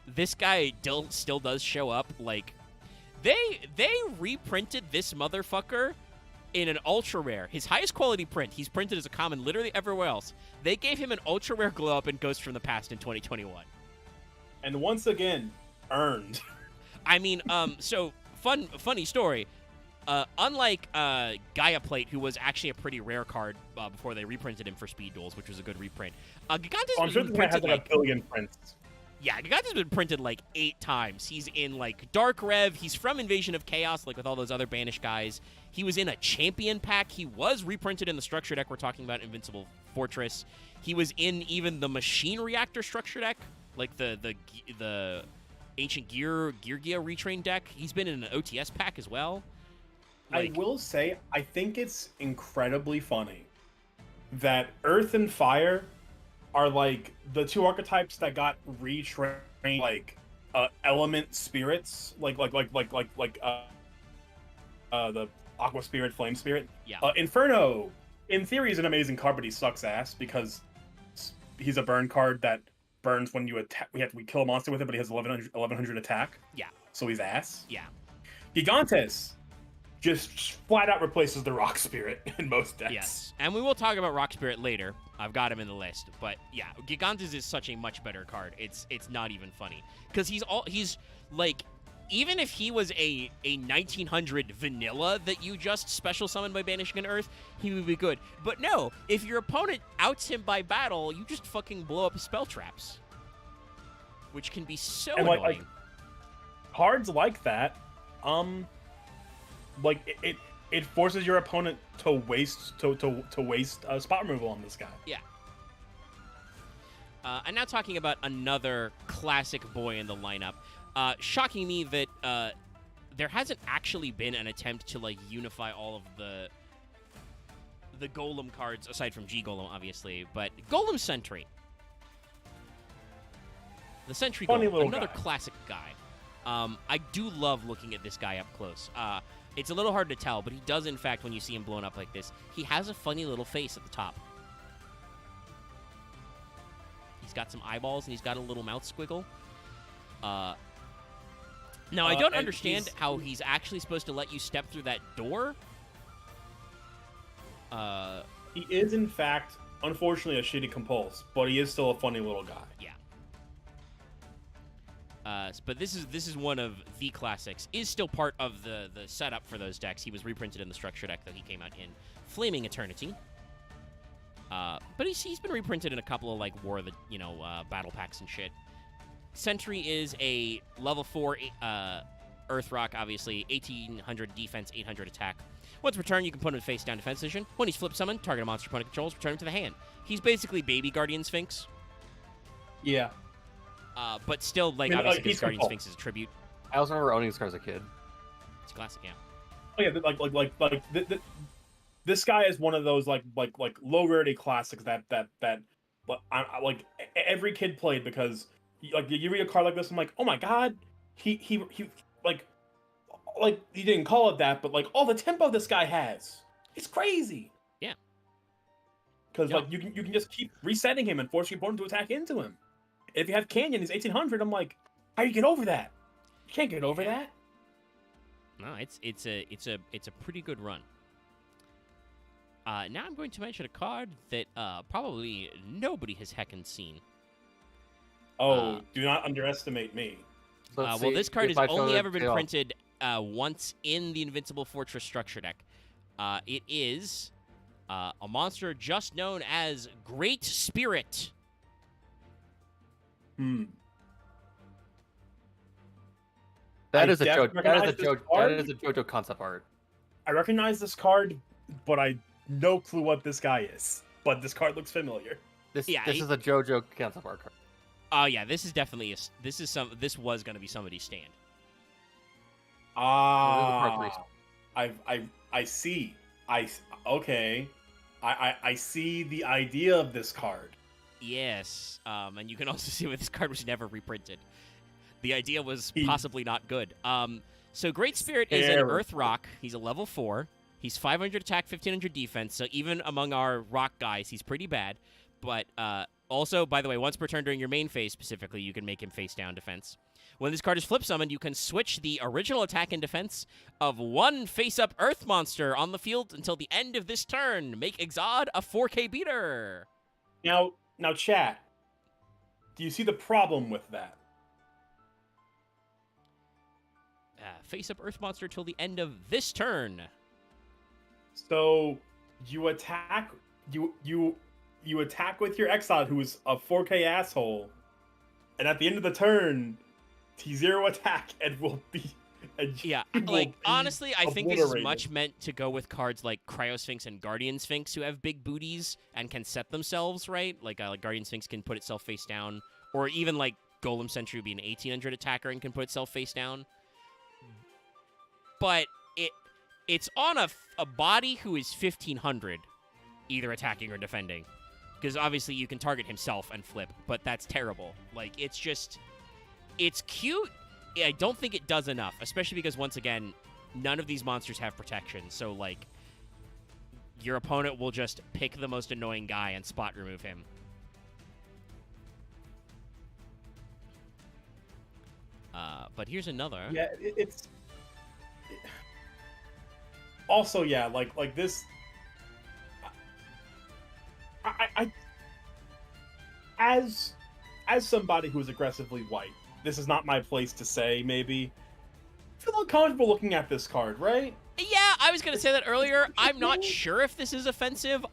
[SPEAKER 1] this guy still does show up. Like, they reprinted this motherfucker in an ultra rare. His highest quality print, he's printed as a common literally everywhere else. They gave him an ultra rare glow up in Ghost from the Past in 2021.
[SPEAKER 2] And once again, earned.
[SPEAKER 1] I mean, so funny story. Unlike Gaia Plate, who was actually a pretty rare card before they reprinted him for Speed Duels, which was a good reprint. Gigantes
[SPEAKER 2] I'm sure
[SPEAKER 1] been
[SPEAKER 2] this guy has
[SPEAKER 1] printed
[SPEAKER 2] like a billion prints.
[SPEAKER 1] Yeah, Gigantes has been printed like 8 times. He's in like Dark Rev. He's from Invasion of Chaos, like with all those other Banished guys. He was in a Champion pack. He was reprinted in the structure deck we're talking about, Invincible Fortress. He was in even the Machine Reactor structure deck, like the Ancient Gear Retrain deck. He's been in an OTS pack as well.
[SPEAKER 2] I will say, I think it's incredibly funny that Earth and Fire are like the two archetypes that got retrained, like element spirits, like the Aqua Spirit, Flame Spirit.
[SPEAKER 1] Yeah.
[SPEAKER 2] Inferno, in theory, is an amazing card, but he sucks ass because he's a burn card that burns when you attack. We kill a monster with it, but he has 1100 attack.
[SPEAKER 1] Yeah.
[SPEAKER 2] So he's ass.
[SPEAKER 1] Yeah.
[SPEAKER 2] Gigantes just flat out replaces the Rock Spirit in most decks.
[SPEAKER 1] Yes. And we will talk about Rock Spirit later. I've got him in the list. But yeah, Gigantes is such a much better card. It's not even funny. Because he's like, even if he was a 1900 vanilla that you just special summoned by banishing an Earth, he would be good. But no, if your opponent outs him by battle, you just fucking blow up his spell traps. Which can be so
[SPEAKER 2] And
[SPEAKER 1] annoying.
[SPEAKER 2] like cards like that, like it forces your opponent to waste spot removal on this guy.
[SPEAKER 1] Yeah. And now talking about another classic boy in the lineup. Shocking me that there hasn't actually been an attempt to like unify all of the Golem cards, aside from G-Golem, obviously, but Golem Sentry. The Sentry
[SPEAKER 2] Funny
[SPEAKER 1] Golem,
[SPEAKER 2] little
[SPEAKER 1] another
[SPEAKER 2] guy.
[SPEAKER 1] classic guy. I do love looking at this guy up close. It's a little hard to tell, but he does, in fact, when you see him blown up like this, he has a funny little face at the top. He's got some eyeballs, and he's got a little mouth squiggle. Now, I don't
[SPEAKER 2] and
[SPEAKER 1] understand how he's actually supposed to let you step through that door.
[SPEAKER 2] He is, in fact, unfortunately, a shitty compulse, but he is still a funny little guy.
[SPEAKER 1] Yeah. But this is one of the classics. Is still part of the setup for those decks. He was reprinted in the structure deck that he came out in, Flaming Eternity. But he's been reprinted in a couple of like War of the battle packs and shit. Sentry is a level 4 Earth Rock, obviously 1800 defense, 800 attack. Once per turn, you can put him in face down defense position. When he's flip summoned, target a monster opponent controls, return him to the hand. He's basically Baby Guardian Sphinx.
[SPEAKER 2] Yeah.
[SPEAKER 1] But still, like,
[SPEAKER 2] I mean,
[SPEAKER 1] obviously, because
[SPEAKER 2] he's
[SPEAKER 1] Guardian
[SPEAKER 2] cool.
[SPEAKER 1] Sphinx is a tribute.
[SPEAKER 3] I also remember owning this card as a kid.
[SPEAKER 1] It's a classic, yeah.
[SPEAKER 2] Oh yeah, this guy is one of those like low rarity classics that like every kid played because like you read a card like this, I'm like, oh my god, he like you didn't call it that, but like all the tempo this guy has, it's crazy.
[SPEAKER 1] Yeah.
[SPEAKER 2] Because
[SPEAKER 1] Yeah.
[SPEAKER 2] like you can just keep resetting him and force your opponent to attack into him. If you have Canyon, he's 1800. I'm like, how do you get over that? You can't get over that.
[SPEAKER 1] No, it's a pretty good run. Now I'm going to mention a card that probably nobody has heckin' seen.
[SPEAKER 2] Oh, do not underestimate me.
[SPEAKER 3] Let's
[SPEAKER 1] Well,
[SPEAKER 3] see
[SPEAKER 1] this card
[SPEAKER 3] if
[SPEAKER 1] has
[SPEAKER 3] I
[SPEAKER 1] only
[SPEAKER 3] found
[SPEAKER 1] ever been
[SPEAKER 3] it.
[SPEAKER 1] printed once in the Invincible Fortress structure deck. It is a monster just known as Great Spirit.
[SPEAKER 3] That
[SPEAKER 2] I
[SPEAKER 3] is a
[SPEAKER 2] def-
[SPEAKER 3] JoJo. That
[SPEAKER 2] recognize
[SPEAKER 3] is a
[SPEAKER 2] this
[SPEAKER 3] JoJo.
[SPEAKER 2] card.
[SPEAKER 3] That is a JoJo concept art.
[SPEAKER 2] I recognize this card, but I no clue what this guy is. But this card looks familiar.
[SPEAKER 3] This
[SPEAKER 1] Yeah,
[SPEAKER 3] this is a JoJo concept art card.
[SPEAKER 1] Oh yeah, this is definitely this was going to be somebody's stand.
[SPEAKER 2] I see. Okay. I see the idea of this card.
[SPEAKER 1] Yes, and you can also see where this card was never reprinted. The idea was possibly not good. So Great Spirit is an Earth Rock. He's a level 4. He's 500 attack, 1500 defense. So even among our rock guys, he's pretty bad. But also, by the way, once per turn during your main phase specifically, you can make him face down defense. When this card is flip summoned, you can switch the original attack and defense of one face-up Earth monster on the field until the end of this turn. Make Exod a 4K beater.
[SPEAKER 2] Now, chat. Do you see the problem with that?
[SPEAKER 1] Face-up Earth monster till the end of this turn.
[SPEAKER 2] So you attack you attack with your Exod, who is a 4K asshole, and at the end of the turn, T0 attack and will be.
[SPEAKER 1] Yeah, like honestly, I think this is much meant to go with cards like Cryosphinx and Guardian Sphinx, who have big booties and can set themselves right. Like Guardian Sphinx can put itself face down, or even like Golem Sentry would be an 1800 attacker and can put itself face down. But it's on a body who is 1500, either attacking or defending, because obviously you can target himself and flip, but that's terrible. Like it's cute. I don't think it does enough, especially because once again, none of these monsters have protection. So like, your opponent will just pick the most annoying guy and spot remove him. But here's another.
[SPEAKER 2] Yeah, it's. Also, yeah, like this. I as somebody who is aggressively white, this is not my place to say. Maybe I feel uncomfortable looking at this card, right?
[SPEAKER 1] Yeah, I was gonna say that earlier. I'm not sure if this is offensive.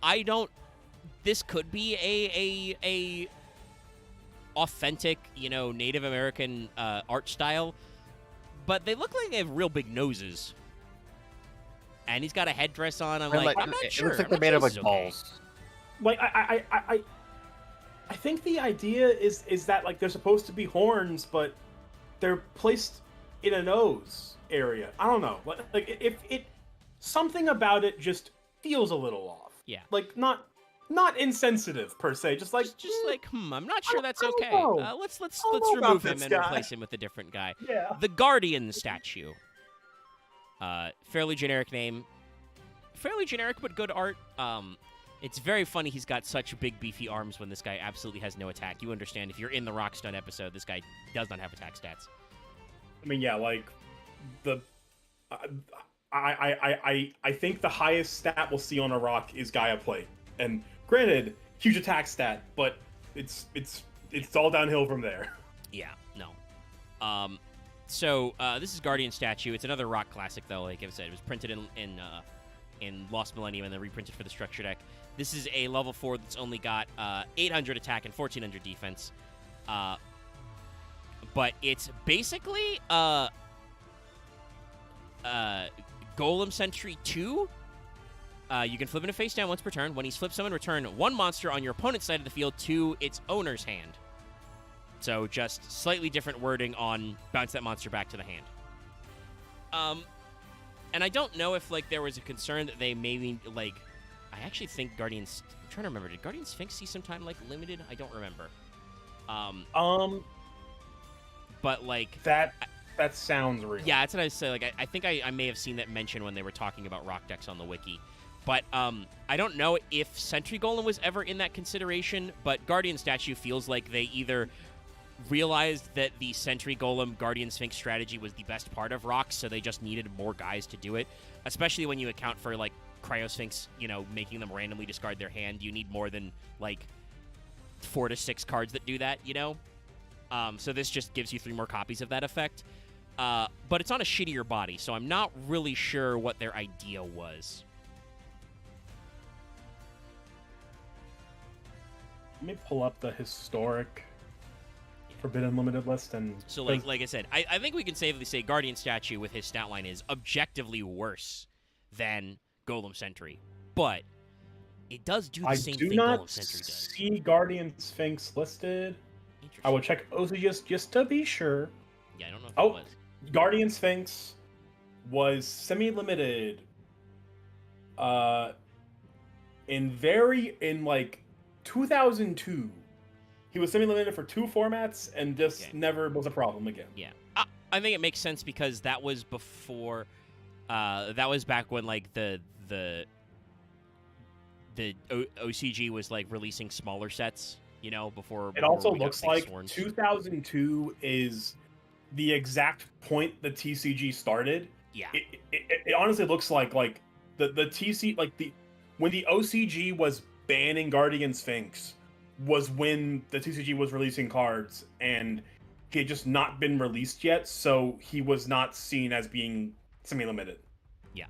[SPEAKER 1] This could be a authentic, Native American art style, but they look like they have real big noses. And he's got a headdress on. I'm not sure.
[SPEAKER 3] It looks like they're made of like balls.
[SPEAKER 2] Like I think the idea is that like they're supposed to be horns, but they're placed in a nose area. I don't know. Like if it something about it just feels a little off.
[SPEAKER 1] Yeah.
[SPEAKER 2] Like not insensitive per se. Just like
[SPEAKER 1] I'm not sure that's okay. Let's remove him and replace him with a different guy.
[SPEAKER 2] Yeah.
[SPEAKER 1] The Guardian statue. Fairly generic name. Fairly generic, but good art. It's very funny he's got such big, beefy arms when this guy absolutely has no attack. You understand, if you're in the Rock Stun episode, this guy does not have attack stats.
[SPEAKER 2] I mean, yeah, like, I think the highest stat we'll see on a Rock is Gaia Plate. And granted, huge attack stat, but it's all downhill from there.
[SPEAKER 1] Yeah, no. So this is Guardian statue. It's another Rock classic, though. Like I said, it was printed in Lost Millennium and then reprinted for the structure deck. This is a level 4 that's only got 800 attack and 1400 defense. But it's basically Golem Sentry 2. You can flip into face down once per turn. When he's flip summoned, return one monster on your opponent's side of the field to its owner's hand. So just slightly different wording on bounce that monster back to the hand. And I don't know if like there was a concern that they maybe like. I actually think Guardians. I'm trying to remember. Did Guardian Sphinx see sometime like limited? I don't remember. But like
[SPEAKER 2] that sounds real.
[SPEAKER 1] Yeah, that's what I was saying. Like I think I may have seen that mentioned when they were talking about rock decks on the wiki. But I don't know if Sentry Golem was ever in that consideration. But Guardian Statue feels like they either realized that the Sentry Golem Guardian Sphinx strategy was the best part of rocks, so they just needed more guys to do it. Especially when you account for like Cryosphinx, making them randomly discard their hand. You need more than like 4 to 6 cards that do that, So this just gives you 3 more copies of that effect. But it's on a shittier body, so I'm not really sure what their idea was.
[SPEAKER 2] Let me pull up the historic Forbidden Limited list, and
[SPEAKER 1] So like I said, I think we can safely say Guardian Statue with his stat line is objectively worse than Golem Sentry, but it does do the same thing Golem Sentry does.
[SPEAKER 2] See Guardian Sphinx listed. I will check OC just to be sure.
[SPEAKER 1] Yeah, I don't know if it was.
[SPEAKER 2] Guardian Sphinx was semi-limited. In like 2002. He was semi-limited for 2 formats and just never was a problem again.
[SPEAKER 1] Yeah, I think it makes sense because that was before. That was back when like the OCG was like releasing smaller sets. You know, before
[SPEAKER 2] it also
[SPEAKER 1] we got
[SPEAKER 2] looks
[SPEAKER 1] big
[SPEAKER 2] like
[SPEAKER 1] swords.
[SPEAKER 2] 2002 is the exact point the TCG started.
[SPEAKER 1] Yeah,
[SPEAKER 2] it honestly looks like the TC when the OCG was banning Guardian Sphinx was when the TCG was releasing cards, and he had just not been released yet, so he was not seen as being semi-limited.
[SPEAKER 1] Yeah.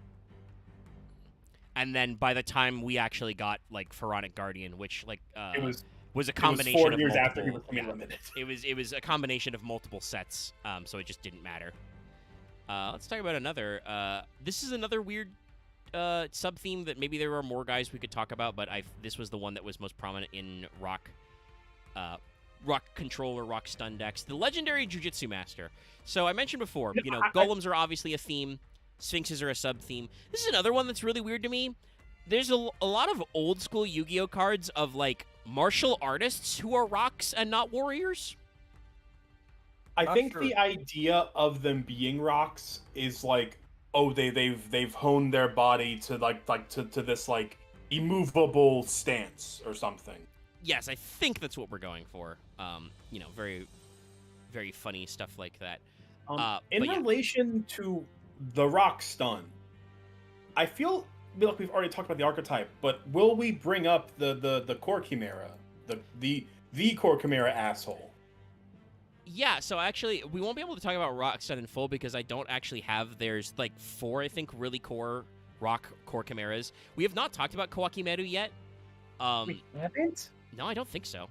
[SPEAKER 1] And then by the time we actually got like Pharaonic Guardian, which like was a combination
[SPEAKER 2] it was 4
[SPEAKER 1] of
[SPEAKER 2] years
[SPEAKER 1] multiple,
[SPEAKER 2] after he was semi-limited.
[SPEAKER 1] It was a combination of multiple sets, so it just didn't matter. Let's talk about another. This is another weird sub-theme that maybe there are more guys we could talk about, but this was the one that was most prominent in Rock Control or Rock Stun decks. The legendary Jujutsu Master. So I mentioned before, golems are obviously a theme. Sphinxes are a sub-theme. This is another one that's really weird to me. There's a lot of old-school Yu-Gi-Oh cards of, like, martial artists who are rocks and not warriors.
[SPEAKER 2] I think the idea of them being rocks is like, oh, they've honed their body to to this like immovable stance or something.
[SPEAKER 1] Yes, I think that's what we're going for. Very, very funny stuff like that.
[SPEAKER 2] In relation to the Rock Stun, I feel like we've already talked about the archetype, but will we bring up the Core Chimera, the Core Chimera asshole?
[SPEAKER 1] Yeah, so actually, we won't be able to talk about Rock Stun in full because I don't actually have. There's like 4, I think, really core Rock Core Chimeras. We have not talked about Kawakimeru yet.
[SPEAKER 2] We haven't?
[SPEAKER 1] No, I don't think so.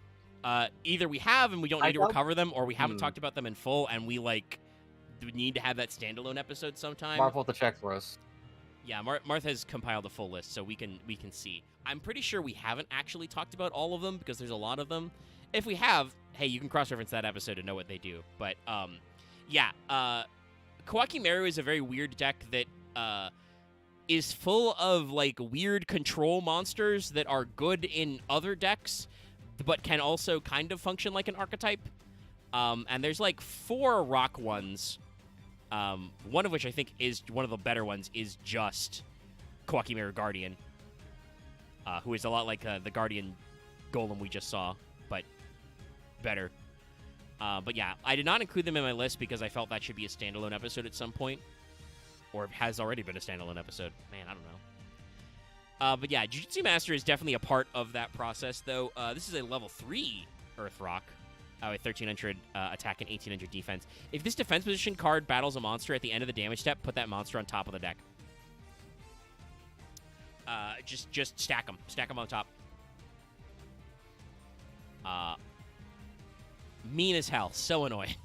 [SPEAKER 1] Either we have and we don't need to recover them, or we haven't talked about them in full and we need to have that standalone episode sometime.
[SPEAKER 3] Marv will have to check for us.
[SPEAKER 1] Yeah, Martha has compiled a full list, so we can see. I'm pretty sure we haven't actually talked about all of them because there's a lot of them. If we have, hey, you can cross-reference that episode to know what they do. But, Kawakimeru is a very weird deck that is full of, like, weird control monsters that are good in other decks, but can also kind of function like an archetype. And there's, like, 4 rock ones, one of which I think is one of the better ones is just Kawakimeru Guardian, who is a lot like the Guardian Golem we just saw, but better. But yeah, I did not include them in my list because I felt that should be a standalone episode at some point. Or has already been a standalone episode. Man, I don't know. But yeah, Jujutsu Master is definitely a part of that process, though. This is a level 3 Earth Rock. With 1300 attack and 1800 defense. If this defense position card battles a monster at the end of the damage step, put that monster on top of the deck. Just stack them. Stack them on top. Mean as hell. So annoying. Okay.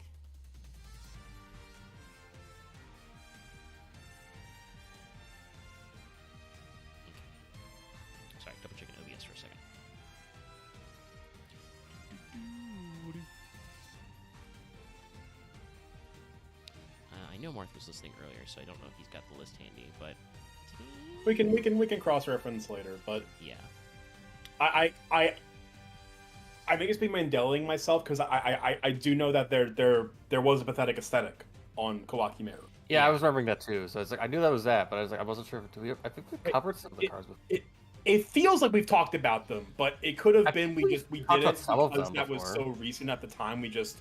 [SPEAKER 1] Sorry, double checking OBS for a second. I know Marth was listening earlier, so I don't know if he's got the list handy, but
[SPEAKER 2] we can cross-reference later. But
[SPEAKER 1] yeah,
[SPEAKER 2] I think it's been Mandeling myself because I do know that there was a pathetic aesthetic on Kawakimeru.
[SPEAKER 3] Yeah, I was remembering that too. So it's like I knew that was that, but I wasn't sure if I think we covered some of the cards.
[SPEAKER 2] It feels like we've talked about them, but it could have been we did it because that was so recent at the time. We just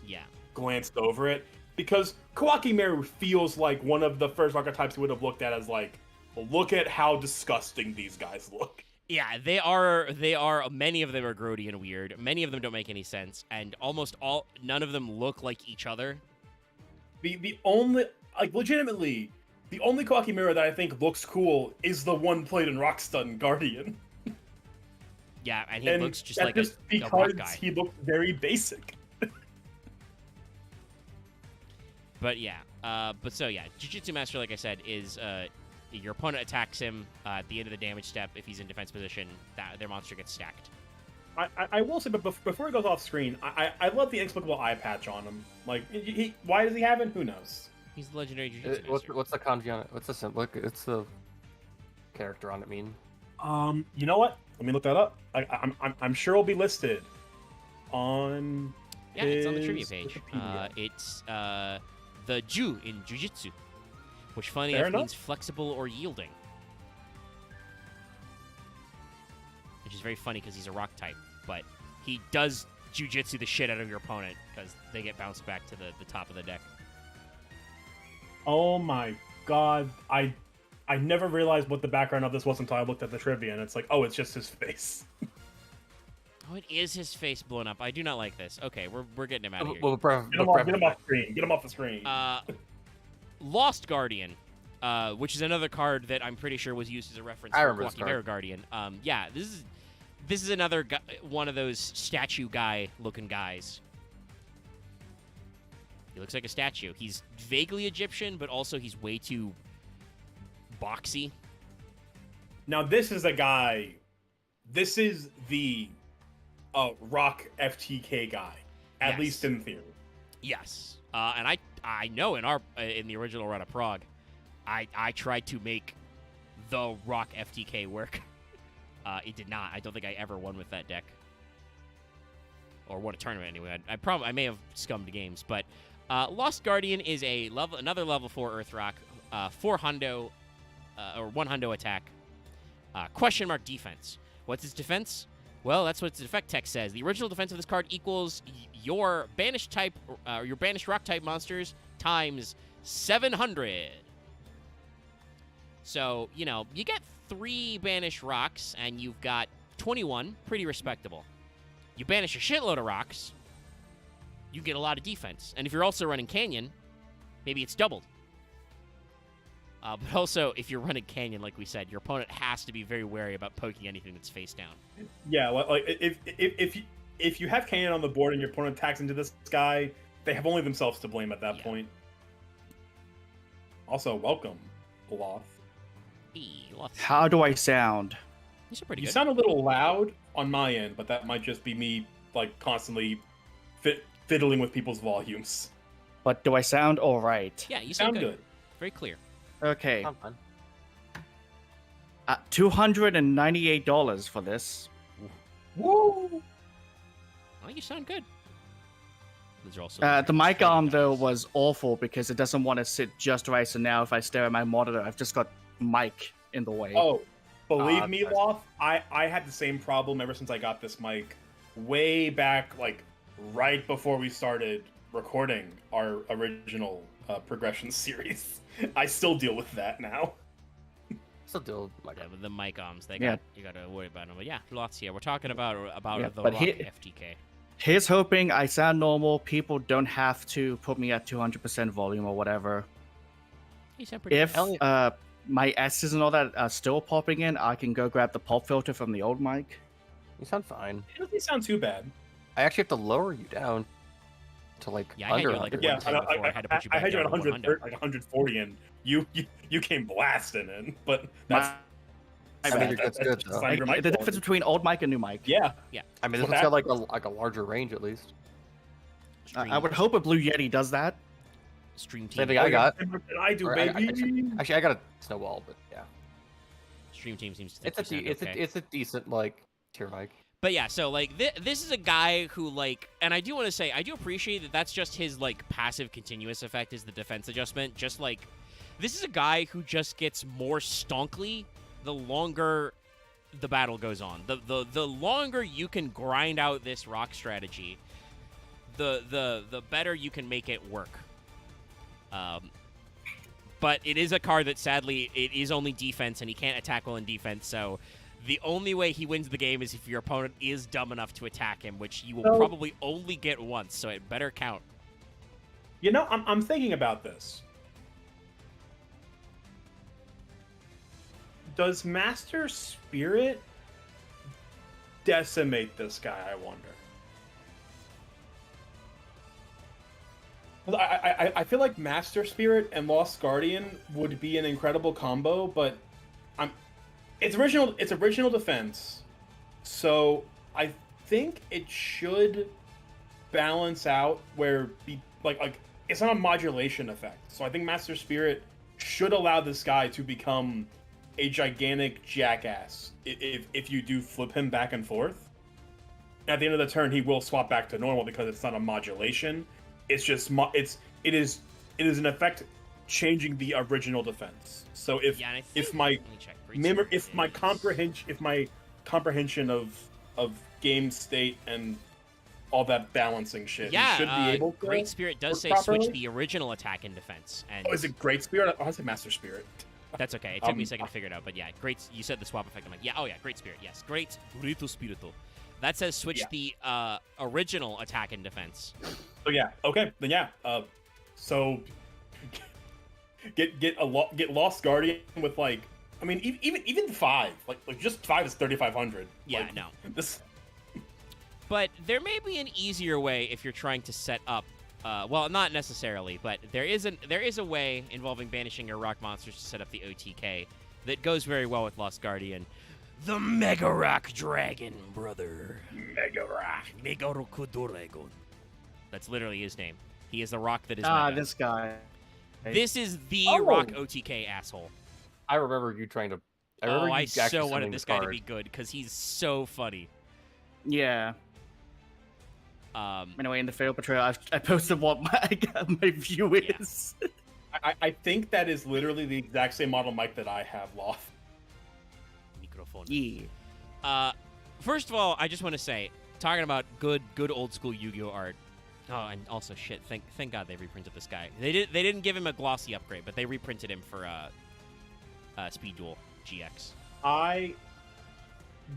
[SPEAKER 2] glanced over it because Kawakimeru feels like one of the first archetypes we would have looked at as like, look at how disgusting these guys look.
[SPEAKER 1] Yeah, they are. Many of them are grody and weird. Many of them don't make any sense, and none of them look like each other.
[SPEAKER 2] The only, legitimately, the only Kawakimeru that I think looks cool is the one played in Rockstun Guardian.
[SPEAKER 1] Yeah, and he looks just like
[SPEAKER 2] because
[SPEAKER 1] a rock guy.
[SPEAKER 2] He looks very basic.
[SPEAKER 1] But yeah, Jujutsu Master, like I said, is your opponent attacks him at the end of the damage step. If he's in defense position, their monster gets stacked.
[SPEAKER 2] I will say, but before he goes off screen, I love the inexplicable eye patch on him. Like, why does he have it? Who knows?
[SPEAKER 1] He's the legendary Jujutsu Master.
[SPEAKER 3] What's the kanji on it? What's the symbol? What's the character on it mean?
[SPEAKER 2] You know what? Let me look that up. I'm sure it'll be listed on.
[SPEAKER 1] Yeah, it's on the trivia
[SPEAKER 2] his
[SPEAKER 1] page.
[SPEAKER 2] Wikipedia.
[SPEAKER 1] It's the Ju in Jujutsu, which funny
[SPEAKER 2] Fair
[SPEAKER 1] enough
[SPEAKER 2] enough.
[SPEAKER 1] means flexible or yielding. Which is very funny because he's a rock type, but he does Jujutsu the shit out of your opponent because they get bounced back to the top of the deck.
[SPEAKER 2] Oh my god! I never realized what the background of this was until I looked at the trivia, and it's like, oh, it's just his face.
[SPEAKER 1] Oh, it is his face blown up. I do not like this. Okay, we're getting him out of here.
[SPEAKER 3] Well,
[SPEAKER 2] Get him off the screen. Get him off the screen.
[SPEAKER 1] Lost Guardian, which is another card that I'm pretty sure was used as a reference
[SPEAKER 3] I
[SPEAKER 1] for
[SPEAKER 3] remember this
[SPEAKER 1] Lucky Bear Guardian. Yeah, this is another one of those statue guy looking guys. He looks like a statue. He's vaguely Egyptian, but also he's way too boxy.
[SPEAKER 2] Now this is a guy. This is the rock FTK guy, at
[SPEAKER 1] Yes.
[SPEAKER 2] least in theory.
[SPEAKER 1] Yes, and I know in the original run of Prague, I tried to make the Rock FTK work. It did not. I don't think I ever won with that deck, or won a tournament anyway. I may have scummed games, but Lost Guardian is another level 4 Earth Rock, 4 hundo, or 1 hundo attack, question mark defense. What's its defense? Well, that's what its effect text says. The original defense of this card equals your banished type, your banished rock type monsters times 700. So, you get 3 banished rocks, and you've got 21. Pretty respectable. You banish a shitload of rocks, you get a lot of defense. And if you're also running Canyon, maybe it's doubled. But also, if you're running Canyon, like we said, your opponent has to be very wary about poking anything that's face down.
[SPEAKER 2] Yeah, like if you have Canyon on the board and your opponent attacks into this guy, they have only themselves to blame at that point. Also, welcome, Loth.
[SPEAKER 1] Hey, lots.
[SPEAKER 5] How do I sound?
[SPEAKER 1] These are pretty
[SPEAKER 2] You
[SPEAKER 1] good.
[SPEAKER 2] sound a little loud on my end, but that might just be me like constantly fiddling with people's volumes.
[SPEAKER 5] But do I sound all right?
[SPEAKER 1] Yeah, you
[SPEAKER 2] Sound
[SPEAKER 1] sound
[SPEAKER 2] good.
[SPEAKER 1] Very clear.
[SPEAKER 5] Okay.
[SPEAKER 3] Sound fun.
[SPEAKER 5] $298 for this.
[SPEAKER 2] Woo!
[SPEAKER 1] Oh, you sound good. These are also
[SPEAKER 5] The mic arm, though,
[SPEAKER 1] $30.
[SPEAKER 5] was awful because it doesn't want to sit just right. So now if I stare at my monitor, I've just got mic in the way.
[SPEAKER 2] Oh, believe me,
[SPEAKER 5] that's-
[SPEAKER 2] Loth, I had the same problem ever since I got this mic way back, like right before we started recording our original progression series. I still deal with that now.
[SPEAKER 3] Still deal with
[SPEAKER 1] Yeah, with the mic arms,
[SPEAKER 5] Yeah.
[SPEAKER 1] you gotta worry about them. But yeah, lots here. We're talking about
[SPEAKER 5] Yeah,
[SPEAKER 1] the
[SPEAKER 5] but
[SPEAKER 1] Rock FTK.
[SPEAKER 5] Here's hoping I sound normal. People don't have to put me at 200% volume or whatever.
[SPEAKER 1] You sound pretty
[SPEAKER 5] If
[SPEAKER 1] good.
[SPEAKER 5] my S's and all that are still popping in, I can go grab the pop filter from the old mic.
[SPEAKER 3] You sound fine.
[SPEAKER 2] It doesn't sound too bad.
[SPEAKER 3] I actually have to lower you down to like
[SPEAKER 1] Yeah, I had
[SPEAKER 3] under
[SPEAKER 1] you at, like,
[SPEAKER 3] 100.
[SPEAKER 1] a
[SPEAKER 2] Yeah,
[SPEAKER 1] 110 before. I had to put you
[SPEAKER 2] I
[SPEAKER 1] back
[SPEAKER 2] had you at
[SPEAKER 1] down to
[SPEAKER 2] 100,
[SPEAKER 1] 100.
[SPEAKER 2] like 140, and you came blasting in. But that's
[SPEAKER 5] My
[SPEAKER 3] I mean,
[SPEAKER 5] bad.
[SPEAKER 3] that's good,
[SPEAKER 2] just
[SPEAKER 3] though.
[SPEAKER 2] a sign of your mic
[SPEAKER 5] The difference
[SPEAKER 2] quality.
[SPEAKER 5] between old mic and new mic.
[SPEAKER 2] Yeah,
[SPEAKER 3] I mean, this
[SPEAKER 2] Well,
[SPEAKER 3] one's got like a larger range at least.
[SPEAKER 5] I would hope a Blue Yeti does that.
[SPEAKER 1] Stream
[SPEAKER 3] Same
[SPEAKER 1] team.
[SPEAKER 3] thing I got.
[SPEAKER 2] I do,
[SPEAKER 3] Or
[SPEAKER 2] baby.
[SPEAKER 3] Actually, I got a snowball, but yeah,
[SPEAKER 1] Stream team seems to think
[SPEAKER 3] it's a
[SPEAKER 1] we sound okay.
[SPEAKER 3] it's a decent like tier mic.
[SPEAKER 1] But yeah, so like this is a guy who like, and I do want to say I do appreciate that that's just his like passive continuous effect is the defense adjustment. Just like this is a guy who just gets more stonkly the longer the battle goes on. The longer you can grind out this rock strategy, the better you can make it work. But it is a card that sadly it is only defense and he can't attack well in defense, so the only way he wins the game is if your opponent is dumb enough to attack him, which you will
[SPEAKER 2] So-
[SPEAKER 1] probably only get once, so it better count.
[SPEAKER 2] You know, I'm thinking about this. Does Master Spirit decimate this guy, I wonder? I feel like Master Spirit and Lost Guardian would be an incredible combo, but I'm it's original defense, so I think it should balance out where be like it's not a modulation effect. So I think Master Spirit should allow this guy to become a gigantic jackass if you do flip him back and forth. At the end of the turn, he will swap back to normal because it's not a modulation. It's just it is in effect changing the original defense. So if my comprehension of game state and all that balancing shit, you should be able to.
[SPEAKER 1] Great Spirit does say
[SPEAKER 2] properly.
[SPEAKER 1] switch the original attack and defense. And
[SPEAKER 2] Is it Great Spirit? I said Master Spirit.
[SPEAKER 1] That's okay. It took me a second to figure it out, but yeah, great. You said the swap effect. I'm like, yeah, oh yeah, Great Spirit, yes, Great Spirito. That says switch the original attack and defense.
[SPEAKER 2] So yeah, okay, then yeah. So get Lost Guardian with like, I mean, even 5, like just 5 is 3,500.
[SPEAKER 1] Yeah,
[SPEAKER 2] like,
[SPEAKER 1] no.
[SPEAKER 2] This.
[SPEAKER 1] But there may be an easier way if you're trying to set up. Well, not necessarily, but there is a way involving banishing your rock monsters to set up the OTK that goes very well with Lost Guardian. The Mega Rock Dragon, brother.
[SPEAKER 2] Mega Rock.
[SPEAKER 1] Mega Rock Dragon. That's literally his name. He is the rock that is Mega.
[SPEAKER 5] This guy.
[SPEAKER 1] This is the rock OTK, asshole.
[SPEAKER 3] I remember you trying to.
[SPEAKER 1] I so wanted this guy to be good because he's so funny.
[SPEAKER 5] Yeah. Anyway, in the failed portrayal, I posted what my view is.
[SPEAKER 2] I think that is literally the exact same model mic that I have, Loth.
[SPEAKER 1] Microphone.
[SPEAKER 5] Yeah.
[SPEAKER 1] First of all, I just want to say, talking about good old school Yu-Gi-Oh art. Oh, and also shit. Thank God they reprinted this guy. They didn't give him a glossy upgrade, but they reprinted him for Speed Duel GX.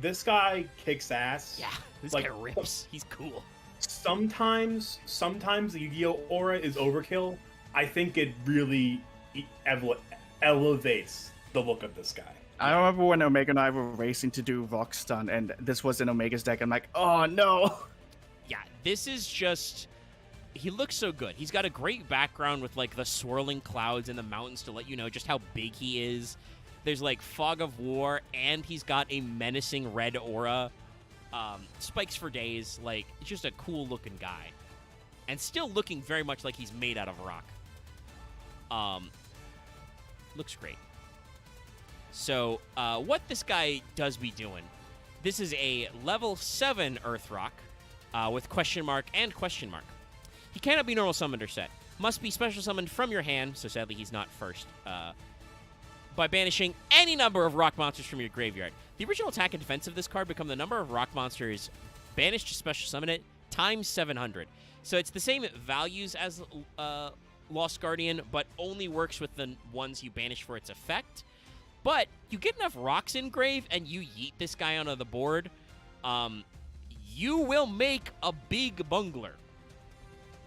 [SPEAKER 2] This guy kicks ass.
[SPEAKER 1] Yeah, this guy rips. He's cool.
[SPEAKER 2] Sometimes the Yu-Gi-Oh aura is overkill. I think it really elevates the look of this guy.
[SPEAKER 5] I remember when Omega and I were racing to do Rock Stun, and this was in Omega's deck. I'm like, oh no.
[SPEAKER 1] Yeah, this is just. He looks so good. He's got a great background with like the swirling clouds and the mountains to let you know just how big he is. There's like Fog of War, and he's got a menacing red aura. Spikes for days. Like, just a cool looking guy. And still looking very much like he's made out of rock. Looks great. So, what this guy does be doing, this is a level 7 Earth Rock with question mark and question mark. He cannot be normal summoned or set. Must be special summoned from your hand, so sadly he's not first. By banishing any number of rock monsters from your graveyard. The original attack and defense of this card become the number of rock monsters banished to special summon it times 700. So it's the same values as Lost Guardian, but only works with the ones you banish for its effect. But you get enough rocks in grave and you yeet this guy onto the board, you will make a big bungler.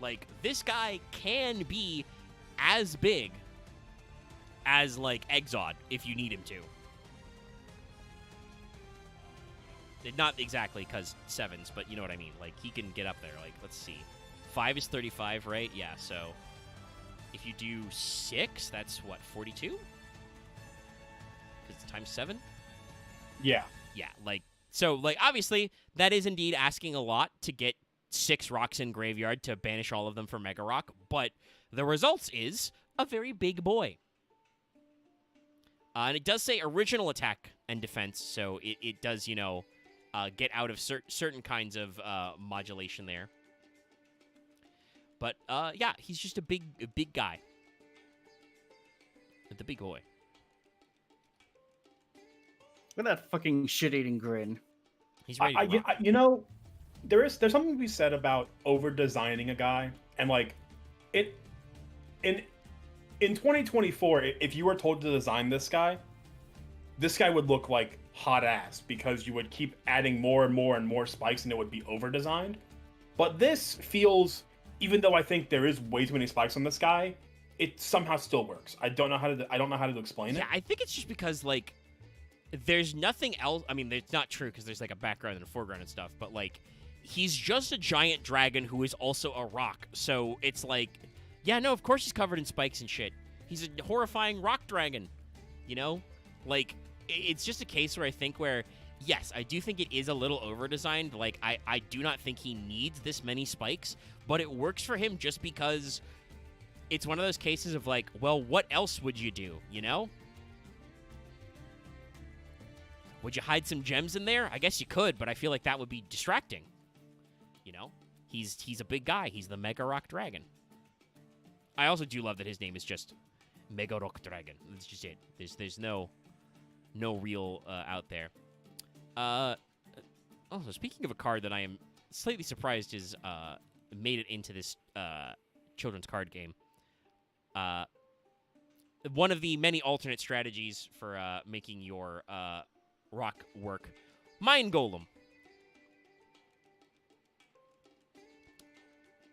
[SPEAKER 1] Like, this guy can be as big as, like, Exod, if you need him to. Not exactly, because 7s, but you know what I mean. Like, he can get up there. Like, let's see. 5 is 35, right? Yeah, so if you do 6, that's, what, 42? Because it's times 7?
[SPEAKER 2] Yeah.
[SPEAKER 1] Yeah, like, so, like, obviously, that is indeed asking a lot to get 6 rocks in graveyard to banish all of them for Mega Rock, but the results is a very big boy. And it does say original attack and defense, so it does, you know, get out of certain kinds of modulation there. But, yeah, he's just a big guy. The big boy.
[SPEAKER 5] Look at that fucking shit-eating grin.
[SPEAKER 1] He's ready to rock.
[SPEAKER 2] You know, there's something to be said about over-designing a guy. And, like, in 2024, if you were told to design this guy would look like hot ass because you would keep adding more and more and more spikes and it would be over-designed. But this feels, even though I think there is way too many spikes on this guy, it somehow still works. I don't know how to explain it.
[SPEAKER 1] Yeah, I think it's just because, like, there's nothing else. I mean, it's not true because there's, like, a background and a foreground and stuff, but, like, he's just a giant dragon who is also a rock. So it's like Yeah, no, of course he's covered in spikes and shit. He's a horrifying rock dragon, you know? Like, it's just a case where I think where, yes, I do think it is a little over-designed. Like, I do not think he needs this many spikes, but it works for him just because it's one of those cases of like, well, what else would you do, you know? Would you hide some gems in there? I guess you could, but I feel like that would be distracting. You know? He's a big guy. He's the Mega Rock Dragon. I also do love that his name is just Mega Rock Dragon. That's just it. There's no real out there. Also, speaking of a card that I am slightly surprised is made it into this children's card game. One of the many alternate strategies for making your rock work. Mine Golem.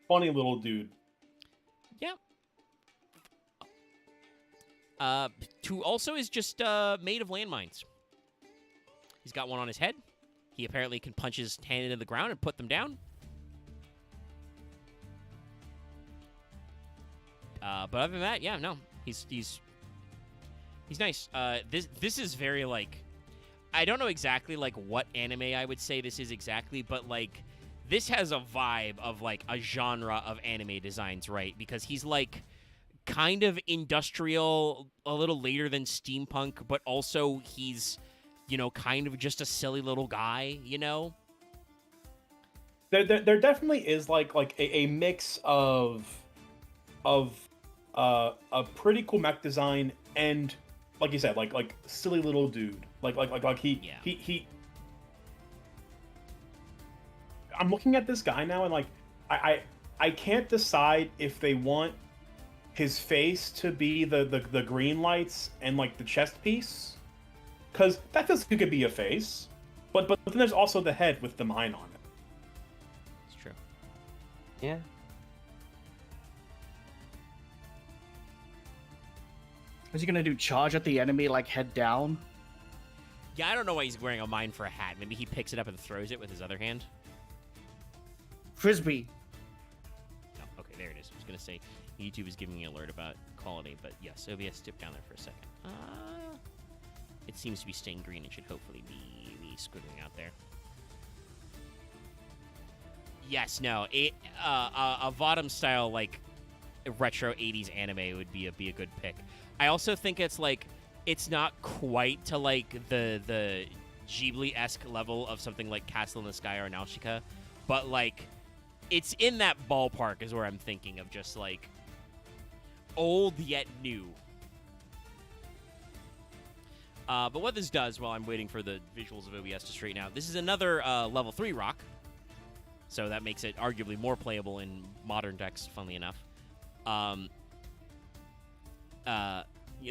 [SPEAKER 2] Funny little dude.
[SPEAKER 1] Yeah. Two also is just made of landmines. He's got one on his head. He apparently can punch his hand into the ground and put them down. But other than that, yeah, no, he's nice. This is very like, I don't know exactly like what anime I would say this is exactly, but like this has a vibe of like a genre of anime designs, right? Because he's like kind of industrial, a little later than steampunk, but also he's, you know, kind of just a silly little guy, you know?
[SPEAKER 2] There definitely is like a mix of a pretty cool mech design and, like you said, like silly little dude. Like he I'm looking at this guy now and like I can't decide if they want his face to be the green lights and like the chest piece, because that feels like it could be a face, but then there's also the head with the mine on it.
[SPEAKER 1] It's true.
[SPEAKER 3] Yeah.
[SPEAKER 5] Is he gonna do charge at the enemy, like head down?
[SPEAKER 1] Yeah, I don't know why he's wearing a mine for a hat. Maybe he picks it up and throws it with his other hand.
[SPEAKER 5] Frisbee.
[SPEAKER 1] Oh, okay, there it is. I was gonna say YouTube is giving me an alert about quality, but yes, OBS dipped down there for a second. It seems to be staying green. It should hopefully be squiggling out there. Yes, no, a Vodom style like retro 80s anime would be a good pick. I also think it's like it's not quite to like the Ghibli-esque level of something like Castle in the Sky or Nausicaa, but like it's in that ballpark is where I'm thinking of, just like old yet new. But what this does, while I'm waiting for the visuals of OBS to straighten out, this is another level 3 rock, so that makes it arguably more playable in modern decks, funnily enough.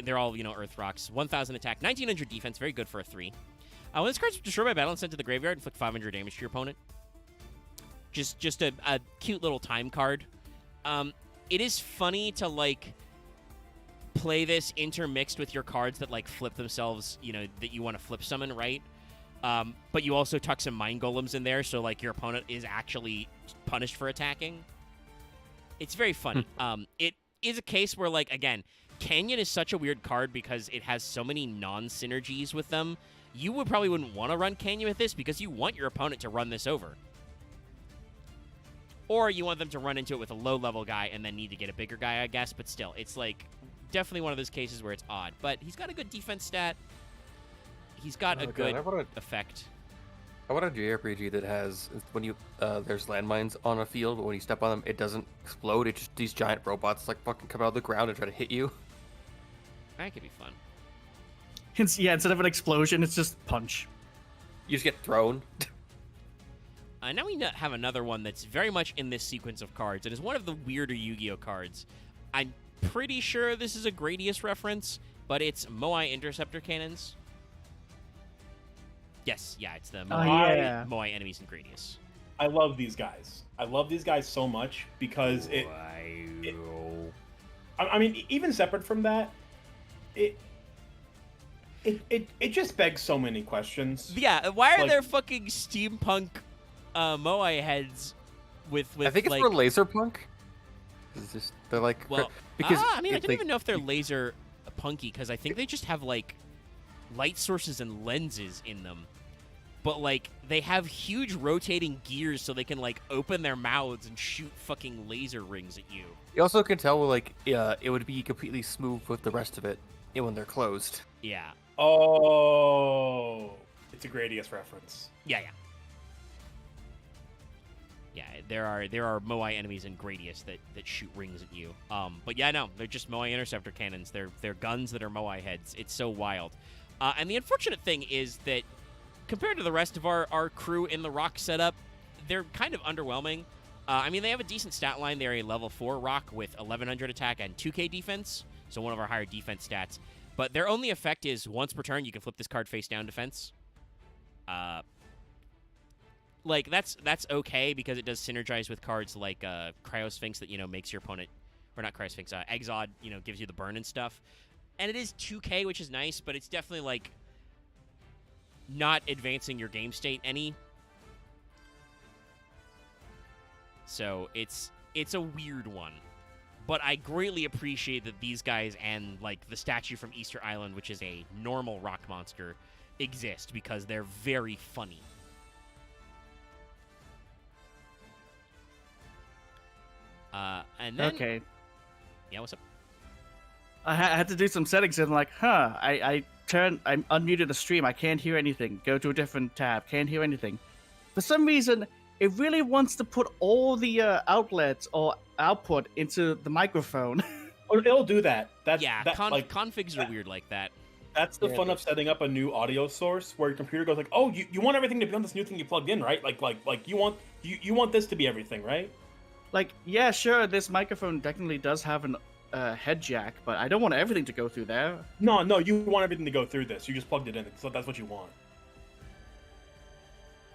[SPEAKER 1] They're all, you know, earth rocks. 1,000 attack, 1,900 defense, very good for a 3. When this card's destroyed by battle and sent to the graveyard, inflict 500 damage to your opponent. Just a cute little time card. It is funny to, like, play this intermixed with your cards that, like, flip themselves, you know, that you want to flip summon, right? But you also tuck some Mind Golems in there, so, like, your opponent is actually punished for attacking. It's very funny. It is a case where, like, again, Canyon is such a weird card because it has so many non-synergies with them. You wouldn't want to run Canyon with this because you want your opponent to run this over. Or you want them to run into it with a low-level guy and then need to get a bigger guy, I guess. But still, it's, like, definitely one of those cases where it's odd. But he's got a good defense stat. He's got a good effect.
[SPEAKER 3] I want a JRPG that has, when you there's landmines on a field, but when you step on them, it doesn't explode. It's just these giant robots like fucking come out of the ground and try to hit you.
[SPEAKER 1] That could be fun.
[SPEAKER 5] Yeah, instead of an explosion, it's just punch.
[SPEAKER 3] You just get thrown.
[SPEAKER 1] Now we have another one that's very much in this sequence of cards. It is one of the weirder Yu-Gi-Oh cards. I'm pretty sure this is a Gradius reference, but it's Moai Interceptor Cannons. Yes, yeah, it's the Moai enemies in Gradius.
[SPEAKER 2] I love these guys. I love these guys so much because I mean, even separate from that, it just begs so many questions.
[SPEAKER 1] Yeah, why are there fucking steampunk Moai heads with
[SPEAKER 3] I think it's
[SPEAKER 1] like...
[SPEAKER 3] for laser punk. It's just they're like
[SPEAKER 1] Well,
[SPEAKER 3] because
[SPEAKER 1] I mean, I
[SPEAKER 3] if
[SPEAKER 1] don't even know if they're laser punky because I think they just have like light sources and lenses in them. But like they have huge rotating gears so they can like open their mouths and shoot fucking laser rings at you.
[SPEAKER 3] You also can tell like it would be completely smooth with the rest of it when they're closed.
[SPEAKER 1] Yeah.
[SPEAKER 2] Oh, it's a Gradius reference.
[SPEAKER 1] Yeah. There are Moai enemies in Gradius that shoot rings at you. But yeah, no, they're just Moai interceptor cannons. They're guns that are Moai heads. It's so wild. And the unfortunate thing is that compared to the rest of our crew in the rock setup, they're kind of underwhelming. I mean, they have a decent stat line. They're a level 4 rock with 1100 attack and 2k defense, so one of our higher defense stats. But their only effect is once per turn, you can flip this card face down defense. Like that's okay because it does synergize with cards like Cryosphinx that makes your opponent, or not Cryosphinx, Exod gives you the burn and stuff, and it is 2k, which is nice, but it's definitely like not advancing your game state any. So it's a weird one, but I greatly appreciate that these guys and like the statue from Easter Island, which is a normal rock monster, exist because they're very funny. And then...
[SPEAKER 5] Okay.
[SPEAKER 1] Yeah, what's up?
[SPEAKER 5] I had to do some settings and I'm like, I unmuted the stream. I can't hear anything. Go to a different tab. Can't hear anything. For some reason, it really wants to put all the outlets or output into the microphone.
[SPEAKER 2] Or it'll do that.
[SPEAKER 1] Configs are weird like that.
[SPEAKER 2] That's the fun of setting up a new audio source where your computer goes like, oh, you want everything to be on this new thing you plugged in, right? Like you want this to be everything, right?
[SPEAKER 5] Like, yeah, sure, this microphone technically does have an head jack, but I don't want everything to go through there.
[SPEAKER 2] No, you want everything to go through this. You just plugged it in, so that's what you want.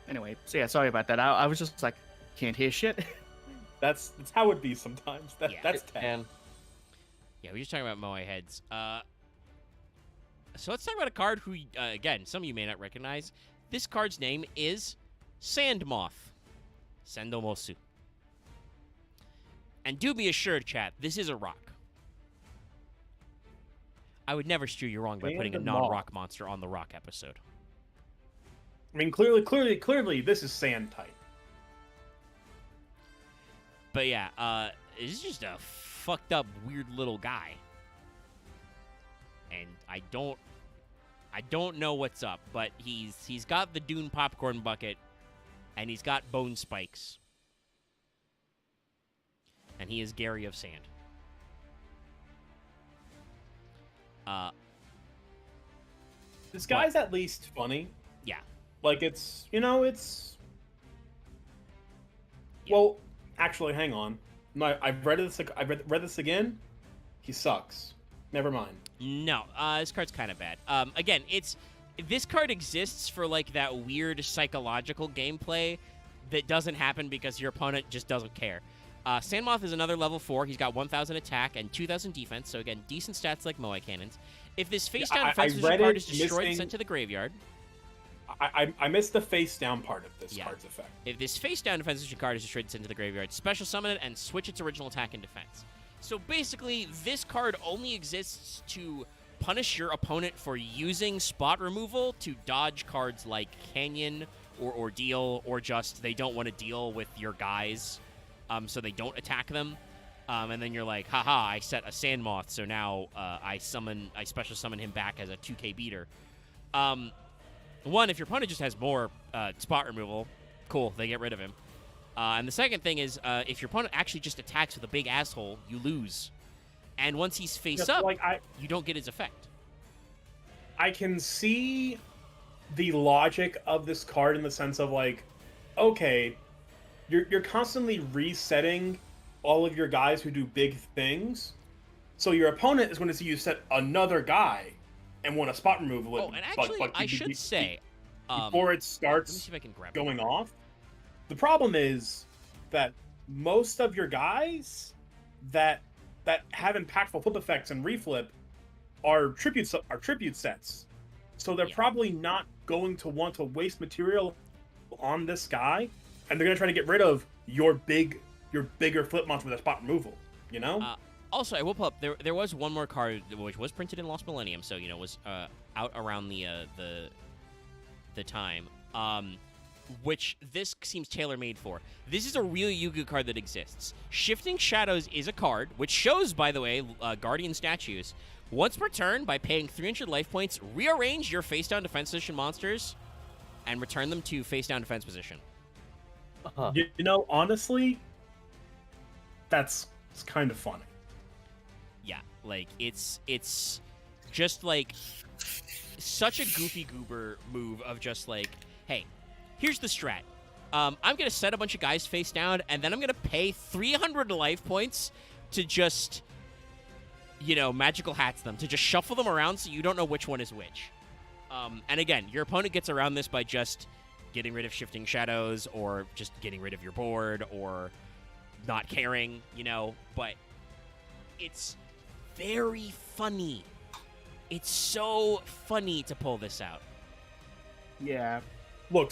[SPEAKER 5] Anyway, so yeah, sorry about that. I was just like, can't hear shit.
[SPEAKER 2] That's how it be sometimes. That's
[SPEAKER 3] And
[SPEAKER 1] Yeah, we're just talking about Moai heads. So let's talk about a card who, again, some of you may not recognize. This card's name is Sandmoth. Sendomosu. And do be assured, chat, this is a rock. I would never steer you wrong by putting a non-rock monster on the rock episode.
[SPEAKER 2] I mean, clearly, this is sand type.
[SPEAKER 1] But yeah, it's just a fucked up, weird little guy. And I don't know what's up, but he's got the Dune popcorn bucket, and he's got bone spikes. And he is Gary of Sand.
[SPEAKER 2] This guy's at least funny.
[SPEAKER 1] Yeah.
[SPEAKER 2] Like it's. Yeah. Well, actually, hang on. No, I've read this. Read this again. He sucks. Never mind.
[SPEAKER 1] No, this card's kind of bad. Again, this card exists for like that weird psychological gameplay that doesn't happen because your opponent just doesn't care. Sandmoth is another level 4. He's got 1,000 attack and 2,000 defense, so again, decent stats like Moai cannons. If this face-down defense card is destroyed and sent to the graveyard...
[SPEAKER 2] I missed the face-down part of this card's effect.
[SPEAKER 1] If this face-down defense card is destroyed and sent to the graveyard, special summon it and switch its original attack and defense. So basically, this card only exists to punish your opponent for using spot removal to dodge cards like Canyon or Ordeal, or just they don't want to deal with your guys. So they don't attack them, and then you're like, haha, I set a Sandmoth, so now I special summon him back as a 2k beater. One, if your opponent just has more spot removal, cool, they get rid of him. And the second thing is, if your opponent actually just attacks with a big asshole, you lose. And once he's face up, you don't get his effect.
[SPEAKER 2] I can see the logic of this card in the sense of like, okay, you're constantly resetting all of your guys who do big things, so your opponent is going to see you set another guy and want to spot removal.
[SPEAKER 1] Oh, and actually, I should say,
[SPEAKER 2] before it starts
[SPEAKER 1] let me see if I can grab
[SPEAKER 2] going off, the problem is that most of your guys that have impactful flip effects and reflip are tribute sets, so they're probably not going to want to waste material on this guy. And they're gonna try to get rid of your bigger flip monster with a spot removal. You know?
[SPEAKER 1] Also, I will pull up. There was one more card which was printed in Lost Millennium, so was out around the time. Which this seems tailor-made for. This is a real Yu-Gi-Oh card that exists. Shifting Shadows is a card which shows, by the way, Guardian statues. Once per turn, by paying 300 life points, rearrange your face-down defense position monsters and return them to face-down defense position.
[SPEAKER 2] You know, honestly, it's kind of funny.
[SPEAKER 1] Yeah, like it's just like such a goofy goober move of just like, hey, here's the strat. I'm gonna set a bunch of guys face down, and then I'm gonna pay 300 life points to just, magical hats them, to just shuffle them around so you don't know which one is which. And again, your opponent gets around this by just getting rid of Shifting Shadows, or just getting rid of your board, or not caring, but it's very funny. It's so funny to pull this out.
[SPEAKER 5] Yeah.
[SPEAKER 2] Look,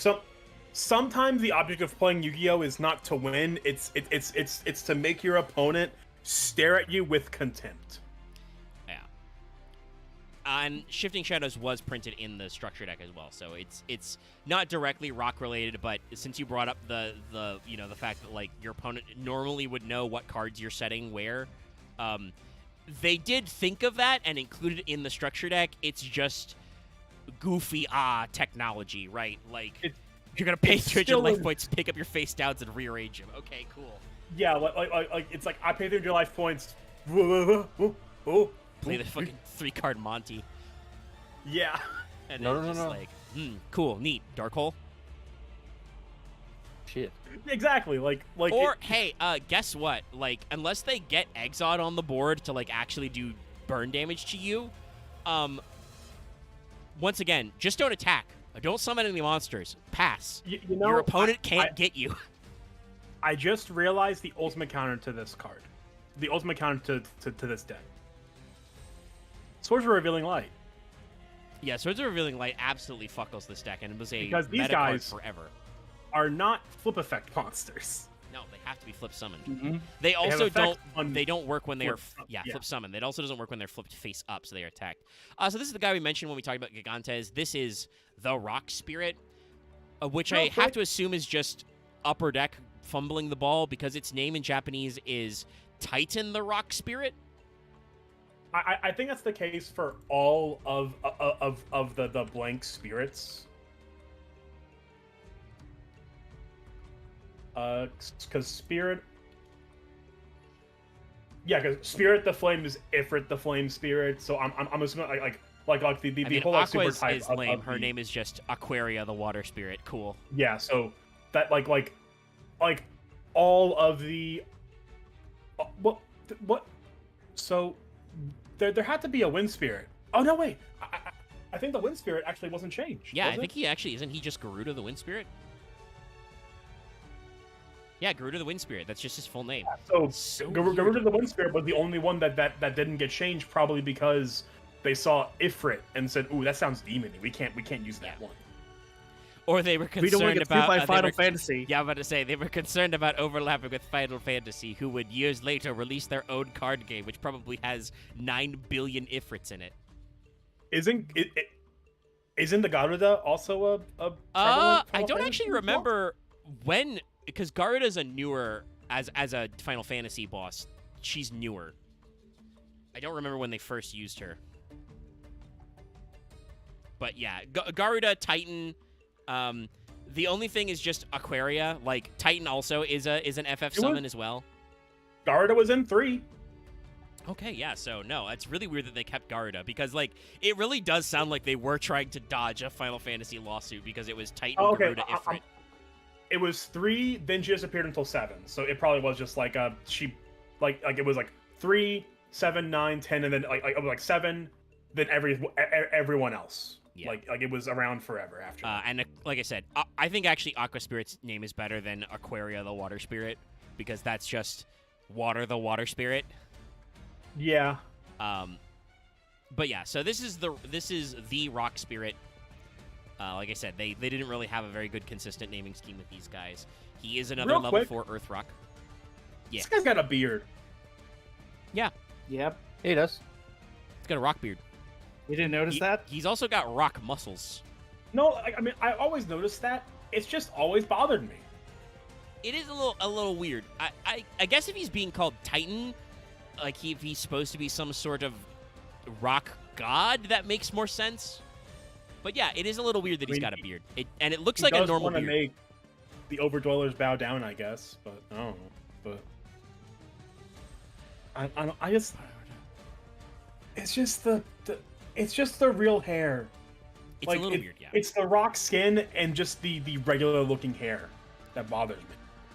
[SPEAKER 2] sometimes the object of playing Yu-Gi-Oh is not to win. It's to make your opponent stare at you with contempt.
[SPEAKER 1] Yeah. And Shifting Shadows was printed in the structure deck as well, so it's not directly rock related, but since you brought up the fact that like your opponent normally would know what cards you're setting where, they did think of that and included it in the structure deck. It's just goofy technology, right? Like you're gonna pay 300 life points to pick up your face downs and rearrange them. Okay, cool.
[SPEAKER 2] Yeah, like it's like I pay 300 life points.
[SPEAKER 1] Play the fucking 3-card Monty.
[SPEAKER 2] Yeah.
[SPEAKER 1] And
[SPEAKER 3] No.
[SPEAKER 1] like, cool, neat, dark hole.
[SPEAKER 3] Shit.
[SPEAKER 2] Exactly.
[SPEAKER 1] Or hey, guess what? Like, unless they get Exod on the board to like actually do burn damage to you, once again, just don't attack. Don't summon any monsters. Pass. Your opponent can't get you.
[SPEAKER 2] I just realized the ultimate counter to this card. The ultimate counter to this deck. Swords of Revealing Light.
[SPEAKER 1] Yeah, Swords of Revealing Light absolutely fuckles this deck, and it was a
[SPEAKER 2] because these
[SPEAKER 1] meta card
[SPEAKER 2] guys
[SPEAKER 1] forever.
[SPEAKER 2] Are not flip effect monsters.
[SPEAKER 1] No, they have to be flip summoned.
[SPEAKER 2] Mm-hmm.
[SPEAKER 1] They also don't.
[SPEAKER 2] On
[SPEAKER 1] They don't work when they are.
[SPEAKER 2] yeah.
[SPEAKER 1] Flip summoned. It also doesn't work when they're flipped face up, so they are attacked. So this is the guy we mentioned when we talked about Gigantes. This is the Rock Spirit, which I have to assume is just upper deck fumbling the ball because its name in Japanese is Titan the Rock Spirit.
[SPEAKER 2] I think that's the case for all of the blank spirits. Because Spirit, because Spirit the Flame is Ifrit the Flame Spirit. So I'm assuming like the whole like, super
[SPEAKER 1] Aqua's
[SPEAKER 2] type
[SPEAKER 1] is lame. Her name is just Aquaria the Water Spirit. Cool.
[SPEAKER 2] Yeah. So that like all of the what? So there had to be a Wind Spirit. Oh no, wait. I think the Wind Spirit actually wasn't changed.
[SPEAKER 1] Yeah,
[SPEAKER 2] was
[SPEAKER 1] I think he actually isn't. He just Garuda the Wind Spirit. Yeah, Garuda the Wind Spirit. That's just his full name.
[SPEAKER 2] So Garuda the Wind Spirit was the only one that didn't get changed, probably because they saw Ifrit and said, "Ooh, that sounds demony. We can't use that one."
[SPEAKER 1] Or they were concerned
[SPEAKER 5] we don't want to get
[SPEAKER 1] about
[SPEAKER 5] by Final Fantasy.
[SPEAKER 1] Yeah, I'm about to say they were concerned about overlapping with Final Fantasy, who would years later release their own card game, which probably has 9 billion Ifrits in it.
[SPEAKER 2] Isn't the Garuda also a
[SPEAKER 1] I don't actually remember when, because Garuda's a newer as a Final Fantasy boss. She's newer. I don't remember when they first used her. But yeah, Garuda, Titan. The only thing is just Aquaria. Like Titan also is an FF summon as well.
[SPEAKER 2] Garuda was in 3.
[SPEAKER 1] Okay, yeah, so no, it's really weird that they kept Garuda because like it really does sound like they were trying to dodge a Final Fantasy lawsuit because it was Titan, Garuda, Ifrit.
[SPEAKER 2] It was 3, then she disappeared until 7. So it probably was just like she like it was like 3, 7, 9, 10, and then like 7, then everyone else. Yeah. Like it was around forever after.
[SPEAKER 1] And like I said, I think actually Aqua Spirit's name is better than Aquaria the Water Spirit because that's just Water the Water Spirit.
[SPEAKER 2] Yeah.
[SPEAKER 1] But yeah, so this is the Rock Spirit. Like I said, they didn't really have a very good consistent naming scheme with these guys. He is another level 4 Earth Rock. Yeah.
[SPEAKER 2] This guy's got a beard.
[SPEAKER 1] Yeah,
[SPEAKER 5] Yep.
[SPEAKER 3] He does.
[SPEAKER 1] it's got a rock beard.
[SPEAKER 5] You didn't notice that?
[SPEAKER 1] He's also got rock muscles.
[SPEAKER 2] No, I mean, I always noticed that. It's just always bothered me.
[SPEAKER 1] It is a little weird. I guess if he's being called Titan, like if he's supposed to be some sort of rock god, that makes more sense. But yeah, it is a little weird that he's got a beard. And it looks
[SPEAKER 2] He
[SPEAKER 1] like a
[SPEAKER 2] does
[SPEAKER 1] normal
[SPEAKER 2] wanna
[SPEAKER 1] beard.
[SPEAKER 2] make the Overdwellers bow down, I guess, but I don't know. But I just, it's just it's just the real hair.
[SPEAKER 1] It's a little weird, yeah.
[SPEAKER 2] It's the rock skin and just the regular looking hair that bothers me.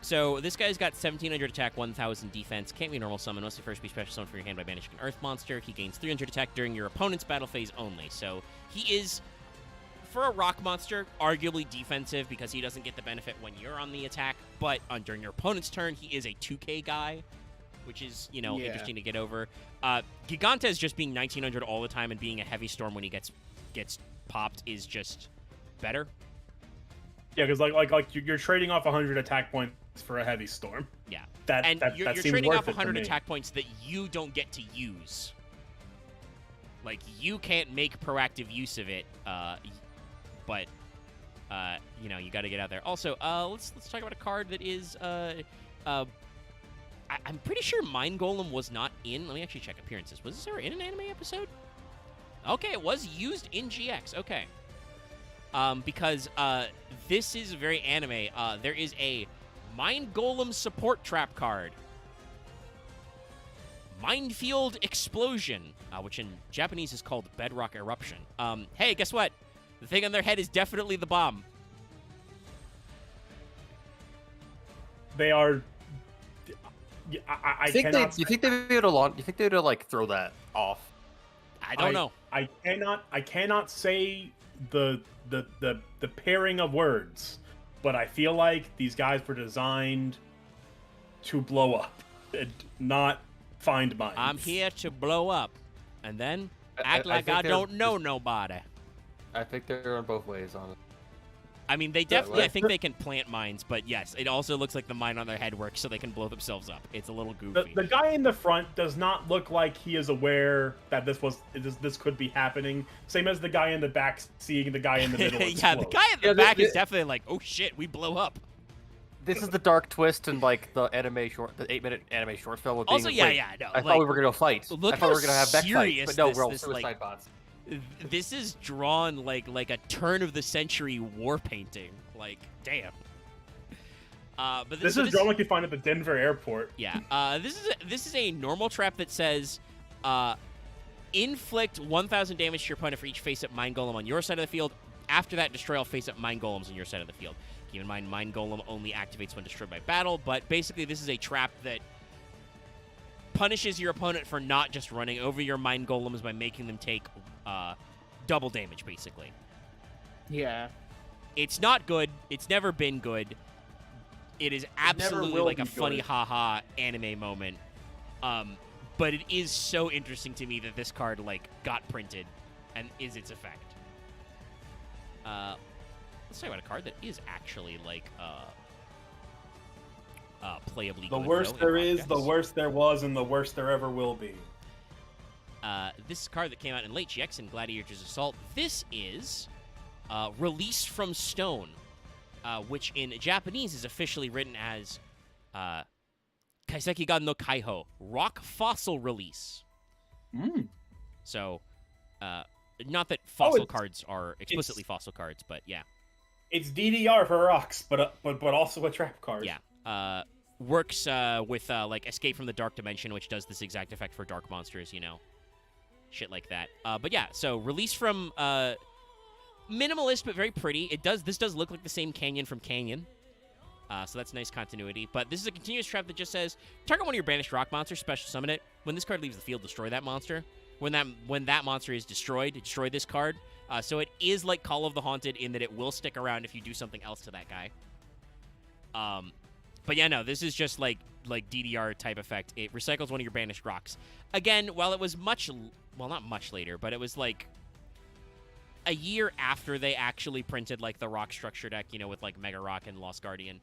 [SPEAKER 1] So this guy's got 1700 attack, 1000 defense. Can't be normal summon. Must first be special summon from your hand by banishing an earth monster. He gains 300 attack during your opponent's battle phase only. So he is, for a rock monster, arguably defensive because he doesn't get the benefit when you're on the attack. But during your opponent's turn, he is a 2k guy, which is, you know, interesting to get over. Gigantes just being 1900 all the time and being a heavy storm when he gets popped is just better.
[SPEAKER 2] Yeah, because like you're trading off 100 attack points for a heavy storm.
[SPEAKER 1] Yeah.
[SPEAKER 2] That
[SPEAKER 1] you're
[SPEAKER 2] seems
[SPEAKER 1] trading
[SPEAKER 2] worth
[SPEAKER 1] off
[SPEAKER 2] it to
[SPEAKER 1] 100
[SPEAKER 2] me.
[SPEAKER 1] attack points that you don't get to use. Like, you can't make proactive use of it, but, you know, you got to get out there. Also, let's talk about a card that is, I'm pretty sure Mind Golem was not in. Let me actually check appearances. Was this ever in an anime episode? Okay, it was used in GX. Okay. Because this is very anime. There is a Mind Golem support trap card. Minefield Explosion, which in Japanese is called Bedrock Eruption. Hey, guess what? The thing on their head is definitely the bomb.
[SPEAKER 2] They are. I cannot.
[SPEAKER 3] You think they'd be able to like throw that off?
[SPEAKER 1] I don't know.
[SPEAKER 2] I cannot say the pairing of words, but I feel like these guys were designed to blow up and not find mines.
[SPEAKER 1] I'm here to blow up, and then act like I don't know nobody.
[SPEAKER 3] I think they're on both ways on it.
[SPEAKER 1] I mean, they definitely, I
[SPEAKER 3] right.
[SPEAKER 1] think they can plant mines, but yes, it also looks like the mine on their head works so they can blow themselves up. It's a little goofy.
[SPEAKER 2] The guy in the front does not look like he is aware that this could be happening. Same as the guy in the back seeing the guy in the middle.
[SPEAKER 1] Yeah, the
[SPEAKER 2] explode.
[SPEAKER 1] guy in the back is definitely like, oh shit, we blow up.
[SPEAKER 3] This is the dark twist in like the 8-minute anime short film. With
[SPEAKER 1] Also,
[SPEAKER 3] being,
[SPEAKER 1] yeah,
[SPEAKER 3] wait,
[SPEAKER 1] yeah, no.
[SPEAKER 3] I thought we were gonna fight.
[SPEAKER 1] Look
[SPEAKER 3] I thought we were
[SPEAKER 1] how
[SPEAKER 3] gonna have back
[SPEAKER 1] serious
[SPEAKER 3] fights, but no,
[SPEAKER 1] this-
[SPEAKER 3] we're all
[SPEAKER 1] this,
[SPEAKER 3] suicide
[SPEAKER 1] like-
[SPEAKER 3] bots.
[SPEAKER 1] This is drawn like a turn of the century war painting. Like, damn. But
[SPEAKER 2] This is drawn like you find at the Denver airport.
[SPEAKER 1] Yeah. This is a normal trap that says, inflict 1,000 damage to your opponent for each face-up Mind Golem on your side of the field. After that, destroy all face-up Mind Golems on your side of the field. Keep in mind, Mind Golem only activates when destroyed by battle, but basically this is a trap that punishes your opponent for not just running over your Mind Golems by making them take double damage, basically.
[SPEAKER 5] Yeah.
[SPEAKER 1] It's not good. It's never been good. It is absolutely like a
[SPEAKER 2] be
[SPEAKER 1] funny
[SPEAKER 2] good.
[SPEAKER 1] haha anime moment. But it is so interesting to me that this card like got printed and is its effect. Let's talk about a card that is actually like playably
[SPEAKER 2] The
[SPEAKER 1] good,
[SPEAKER 2] worst
[SPEAKER 1] though,
[SPEAKER 2] there
[SPEAKER 1] in
[SPEAKER 2] is, the
[SPEAKER 1] Rock Deaths.
[SPEAKER 2] worst there was, and the worst there ever will be.
[SPEAKER 1] This is a card that came out in late GX in Gladiator's Assault. This is Released from Stone, which in Japanese is officially written as Kaiseki ga no Kaiho, Rock Fossil Release. So, not that fossil
[SPEAKER 2] it's-
[SPEAKER 1] cards are explicitly fossil cards, but yeah.
[SPEAKER 2] It's DDR for rocks, but also a trap card.
[SPEAKER 1] Yeah. Works with like Escape from the Dark Dimension, which does this exact effect for dark monsters, you know. Shit like that. But yeah, so Release from minimalist but very pretty. This does look like the same canyon from Canyon. So that's nice continuity. But this is a continuous trap that just says target one of your banished rock monsters, special summon it. When this card leaves the field, destroy that monster. When that monster is destroyed, destroy this card. So it is like Call of the Haunted in that it will stick around if you do something else to that guy. But yeah, no, this is just like DDR type effect. It recycles one of your banished rocks. Again, while it was not much later, but it was like a year after they actually printed like the rock structure deck, you know, with like Mega Rock and Lost Guardian.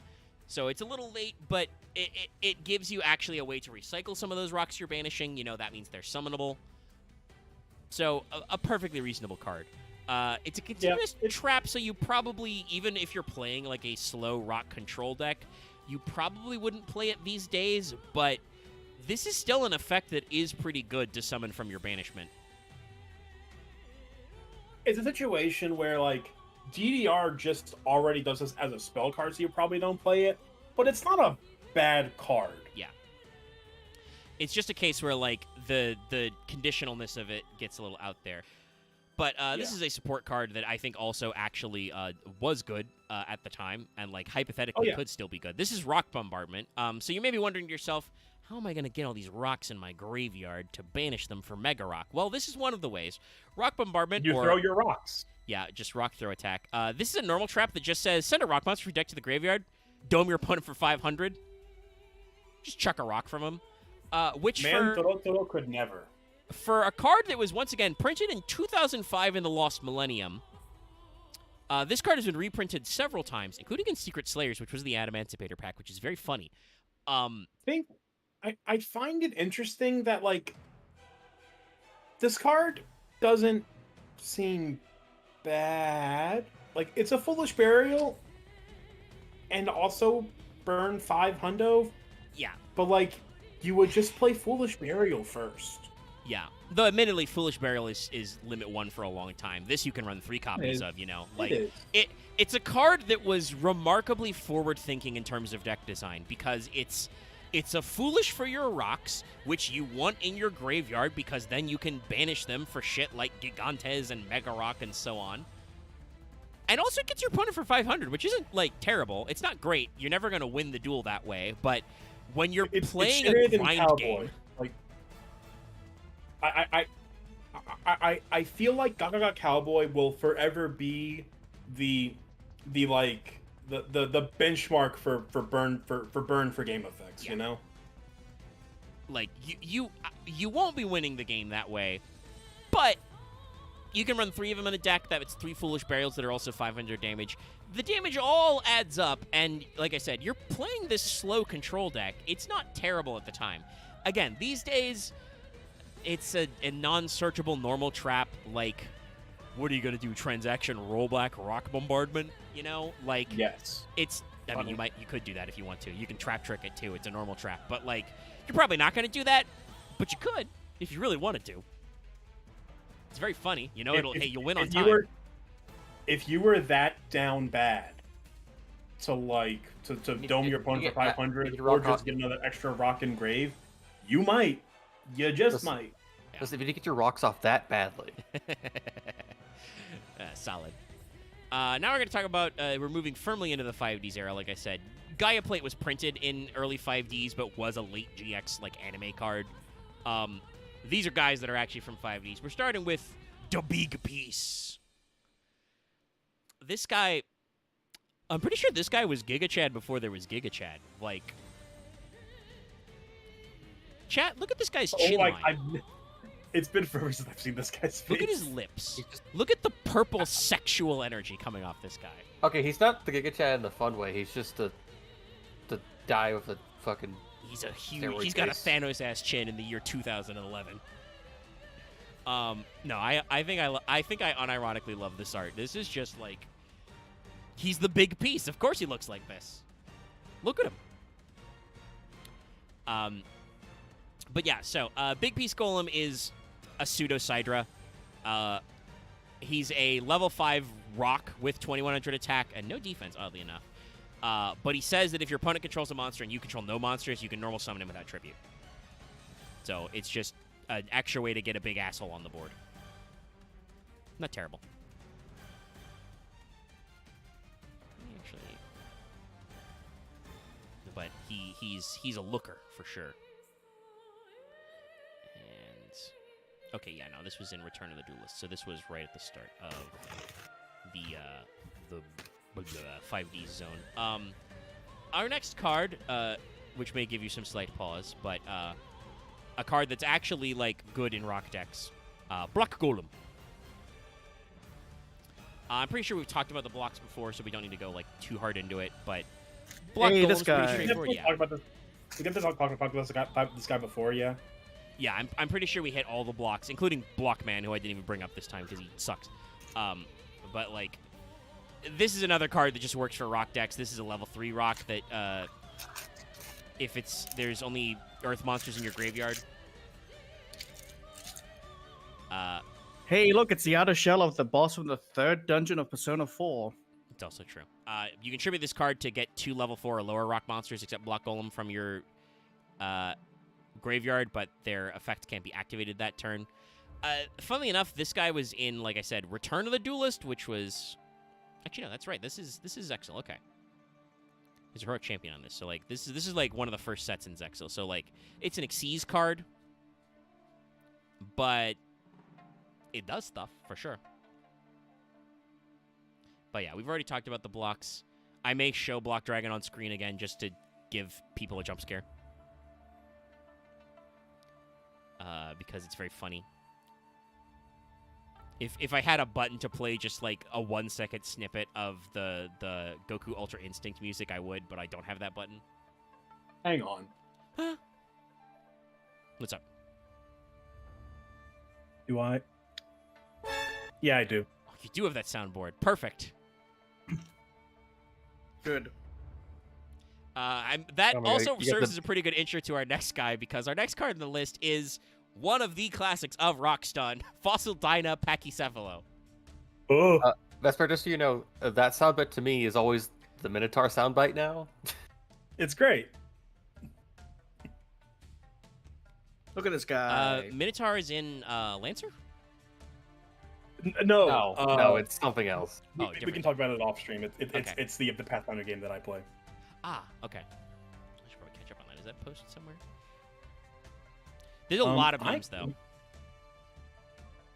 [SPEAKER 1] So it's a little late, but it gives you actually a way to recycle some of those rocks you're banishing. You know, that means they're summonable. So a perfectly reasonable card. It's a continuous trap, so you probably, even if you're playing like a slow rock control deck, you probably wouldn't play it these days, but this is still an effect that is pretty good to summon from your banishment.
[SPEAKER 2] It's a situation where, like, DDR just already does this as a spell card, so you probably don't play it, but it's not a bad card.
[SPEAKER 1] Yeah. It's just a case where, like, the conditionalness of it gets a little out there. But this is a support card that I think also actually was good at the time, and like hypothetically could still be good. This is Rock Bombardment. So you may be wondering to yourself, how am I going to get all these rocks in my graveyard to banish them for Mega Rock? Well, this is one of the ways. Rock Bombardment.
[SPEAKER 2] You throw your rocks.
[SPEAKER 1] Yeah, just rock throw attack. This is a normal trap that just says send a rock monster from your deck to the graveyard, dome your opponent for 500. Just chuck a rock from him.
[SPEAKER 2] Toro could never.
[SPEAKER 1] For a card that was, once again, printed in 2005 in the Lost Millennium, this card has been reprinted several times, including in Secret Slayers, which was the Adamancipator pack, which is very funny.
[SPEAKER 2] I find it interesting that, like, this card doesn't seem bad. Like, it's a Foolish Burial, and also burn 5 hundo.
[SPEAKER 1] Yeah.
[SPEAKER 2] But, like, you would just play Foolish Burial first.
[SPEAKER 1] Yeah. Though, admittedly, Foolish Burial is limit 1 for a long time. This you can run 3 copies of, you know. Like, it's a card that was remarkably forward-thinking in terms of deck design, because it's a Foolish for your rocks, which you want in your graveyard, because then you can banish them for shit like Gigantes and Mega Rock and so on. And also it gets your opponent for 500, which isn't, like, terrible. It's not great. You're never going to win the duel that way, but when you're playing a grind game...
[SPEAKER 2] Like, I feel like Gaga Cowboy will forever be the benchmark for burn for game effects, you know?
[SPEAKER 1] Like, you won't be winning the game that way, but you can run 3 of them in a deck. That's 3 Foolish Burials that are also 500 damage. The damage all adds up, and like I said, you're playing this slow control deck. It's not terrible at the time. Again, these days, it's a non-searchable normal trap. Like, what are you going to do, transaction rollback Rock Bombardment? You know? Like,
[SPEAKER 2] yes.
[SPEAKER 1] I mean, you could do that if you want to. You can trap trick it, too. It's a normal trap. But, like, you're probably not going to do that, but you could if you really wanted to. It's very funny. You know, you'll win on time.
[SPEAKER 2] If you were that down bad to, like, to dome your opponent for 500 or just get another extra rock in grave, you might. You just might.
[SPEAKER 3] Listen, if you didn't get your rocks off that badly.
[SPEAKER 1] Solid. Now we're going to talk about, we're moving firmly into the 5Ds era, like I said. Gaia Plate was printed in early 5Ds, but was a late GX, like, anime card. These are guys that are actually from 5Ds. We're starting with the Big Piece. This guy, I'm pretty sure this guy was Giga Chad before there was Giga Chad. Like, chat, look at this guy's chin line.
[SPEAKER 2] It's been forever since I've seen this guy's face.
[SPEAKER 1] Look at his lips. Look at the purple sexual energy coming off this guy.
[SPEAKER 3] Okay, he's not the Giga Chad in the fun way. He's just the guy with a fucking...
[SPEAKER 1] He's a huge... He's got a Thanos-ass chin in the year 2011. No, I think I unironically love this art. This is just like... He's the Big Piece. Of course he looks like this. Look at him. But yeah, so Big Piece Golem is a pseudo Sidra. He's a level 5 rock with 2100 attack and no defense, oddly enough. But he says that if your opponent controls a monster and you control no monsters, you can normal summon him without tribute. So it's just an extra way to get a big asshole on the board. Not terrible. Actually, but he's a looker for sure. Okay, yeah, no, this was in Return of the Duelist, so this was right at the start of the 5D zone. Our next card, which may give you some slight pause, but a card that's actually, like, good in rock decks, Block Golem. I'm pretty sure we've talked about the blocks before, so we don't need to go, like, too hard into it, but Block
[SPEAKER 5] Hey,
[SPEAKER 1] Golem's
[SPEAKER 5] this
[SPEAKER 1] pretty
[SPEAKER 5] guy.
[SPEAKER 1] straightforward, yeah.
[SPEAKER 2] Talk about this. We did talk about this guy before, yeah.
[SPEAKER 1] Yeah, I'm pretty sure we hit all the blocks, including Blockman, who I didn't even bring up this time because he sucks. But like, this is another card that just works for rock decks. This is a level 3 rock that if there's only earth monsters in your graveyard.
[SPEAKER 5] Hey, look, it's the outer shell of the boss from the 3rd dungeon of Persona 4.
[SPEAKER 1] It's also true. You can tribute this card to get 2 level 4 or lower rock monsters, except Block Golem from your graveyard, but their effect can't be activated that turn. Funnily enough, this guy was in, like I said, Return of the Duelist, which was... Actually, no, that's right. This is Zexal. Okay. There's a heroic champion on this. So, like, this is like one of the first sets in Zexal. So, like, it's an Xyz card, but it does stuff, for sure. But yeah, we've already talked about the blocks. I may show Block Dragon on screen again just to give people a jump scare. Because it's very funny. If I had a button to play just like a 1-second snippet of the Goku Ultra Instinct music, I would, but I don't have that button.
[SPEAKER 2] Hang on.
[SPEAKER 1] Huh? What's up?
[SPEAKER 2] Do I? Yeah, I do.
[SPEAKER 1] Oh, you do have that soundboard. Perfect.
[SPEAKER 5] Good.
[SPEAKER 1] That
[SPEAKER 3] Oh my
[SPEAKER 1] also
[SPEAKER 3] God, you got
[SPEAKER 1] serves
[SPEAKER 3] the-
[SPEAKER 1] as a pretty good intro to our next guy, because our next card on the list is one of the classics of Rockstun, Fossil Dyna Pachycephalo.
[SPEAKER 2] Oh,
[SPEAKER 3] Vesper, just so you know, that soundbite to me is always the Minotaur soundbite now.
[SPEAKER 2] it's great.
[SPEAKER 5] Look at this guy.
[SPEAKER 1] Minotaur is in Lancer?
[SPEAKER 2] No,
[SPEAKER 3] No, it's something else.
[SPEAKER 2] we
[SPEAKER 1] different.
[SPEAKER 2] can talk about it off stream.
[SPEAKER 1] Okay.
[SPEAKER 2] It's the Pathfinder game that I play.
[SPEAKER 1] Ah, okay. I should probably catch up on that. Is that posted somewhere? There's a lot of memes, though.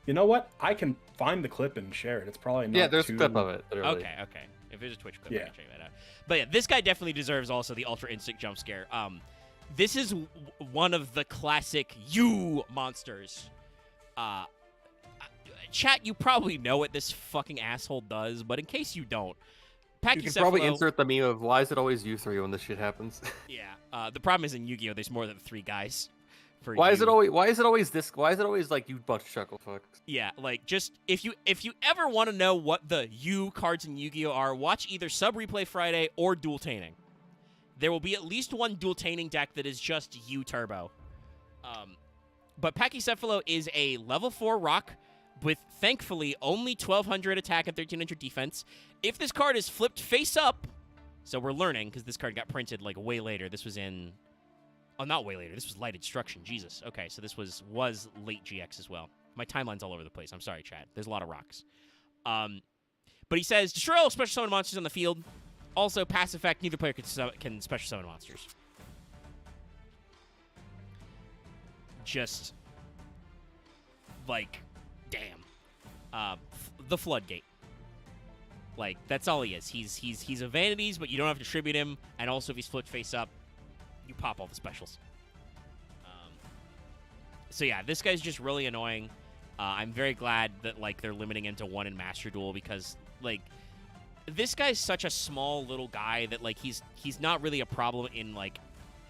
[SPEAKER 2] You know what? I can find the clip and share it. It's probably not
[SPEAKER 3] Yeah, there's
[SPEAKER 2] too...
[SPEAKER 3] a clip of it. Literally.
[SPEAKER 1] Okay. If there's a Twitch clip, I
[SPEAKER 2] Yeah.
[SPEAKER 1] can check that out. But yeah, this guy definitely deserves also the Ultra Instinct jump scare. This is one of the classic you monsters. Chat, you probably know what this fucking asshole does, but in case you don't,
[SPEAKER 3] You can probably insert the meme of why is it always you three when this shit happens?
[SPEAKER 1] Yeah. The problem is in Yu-Gi-Oh, there's more than 3 guys. For
[SPEAKER 3] Why is it
[SPEAKER 1] you.
[SPEAKER 3] always? Why is it always this? Why is it always like you bunch of chuckle fucks?
[SPEAKER 1] Yeah, like just if you ever want to know what the U cards in Yu-Gi-Oh are, watch either Sub Replay Friday or Dual-Taining. There will be at least one Dual-Taining deck that is just U Turbo. But Pachycephalo is a level 4 rock with thankfully only 1200 attack and 1300 defense. If this card is flipped face up, so we're learning because this card got printed like way later. This was in not way later. This was Light Instruction. Jesus. Okay, so this was late GX as well. My timeline's all over the place. I'm sorry, Chad. There's a lot of rocks. But he says, destroy all special summon monsters on the field. Also, pass effect, neither player can special summon monsters. Just, like, damn. The Floodgate. Like, that's all he is. He's a Vanities, but you don't have to tribute him. And also, if he's flipped face up, you pop all the specials. So yeah, this guy's just really annoying. I'm very glad that like they're limiting him to 1 in Master Duel because like this guy's such a small little guy that like he's not really a problem in like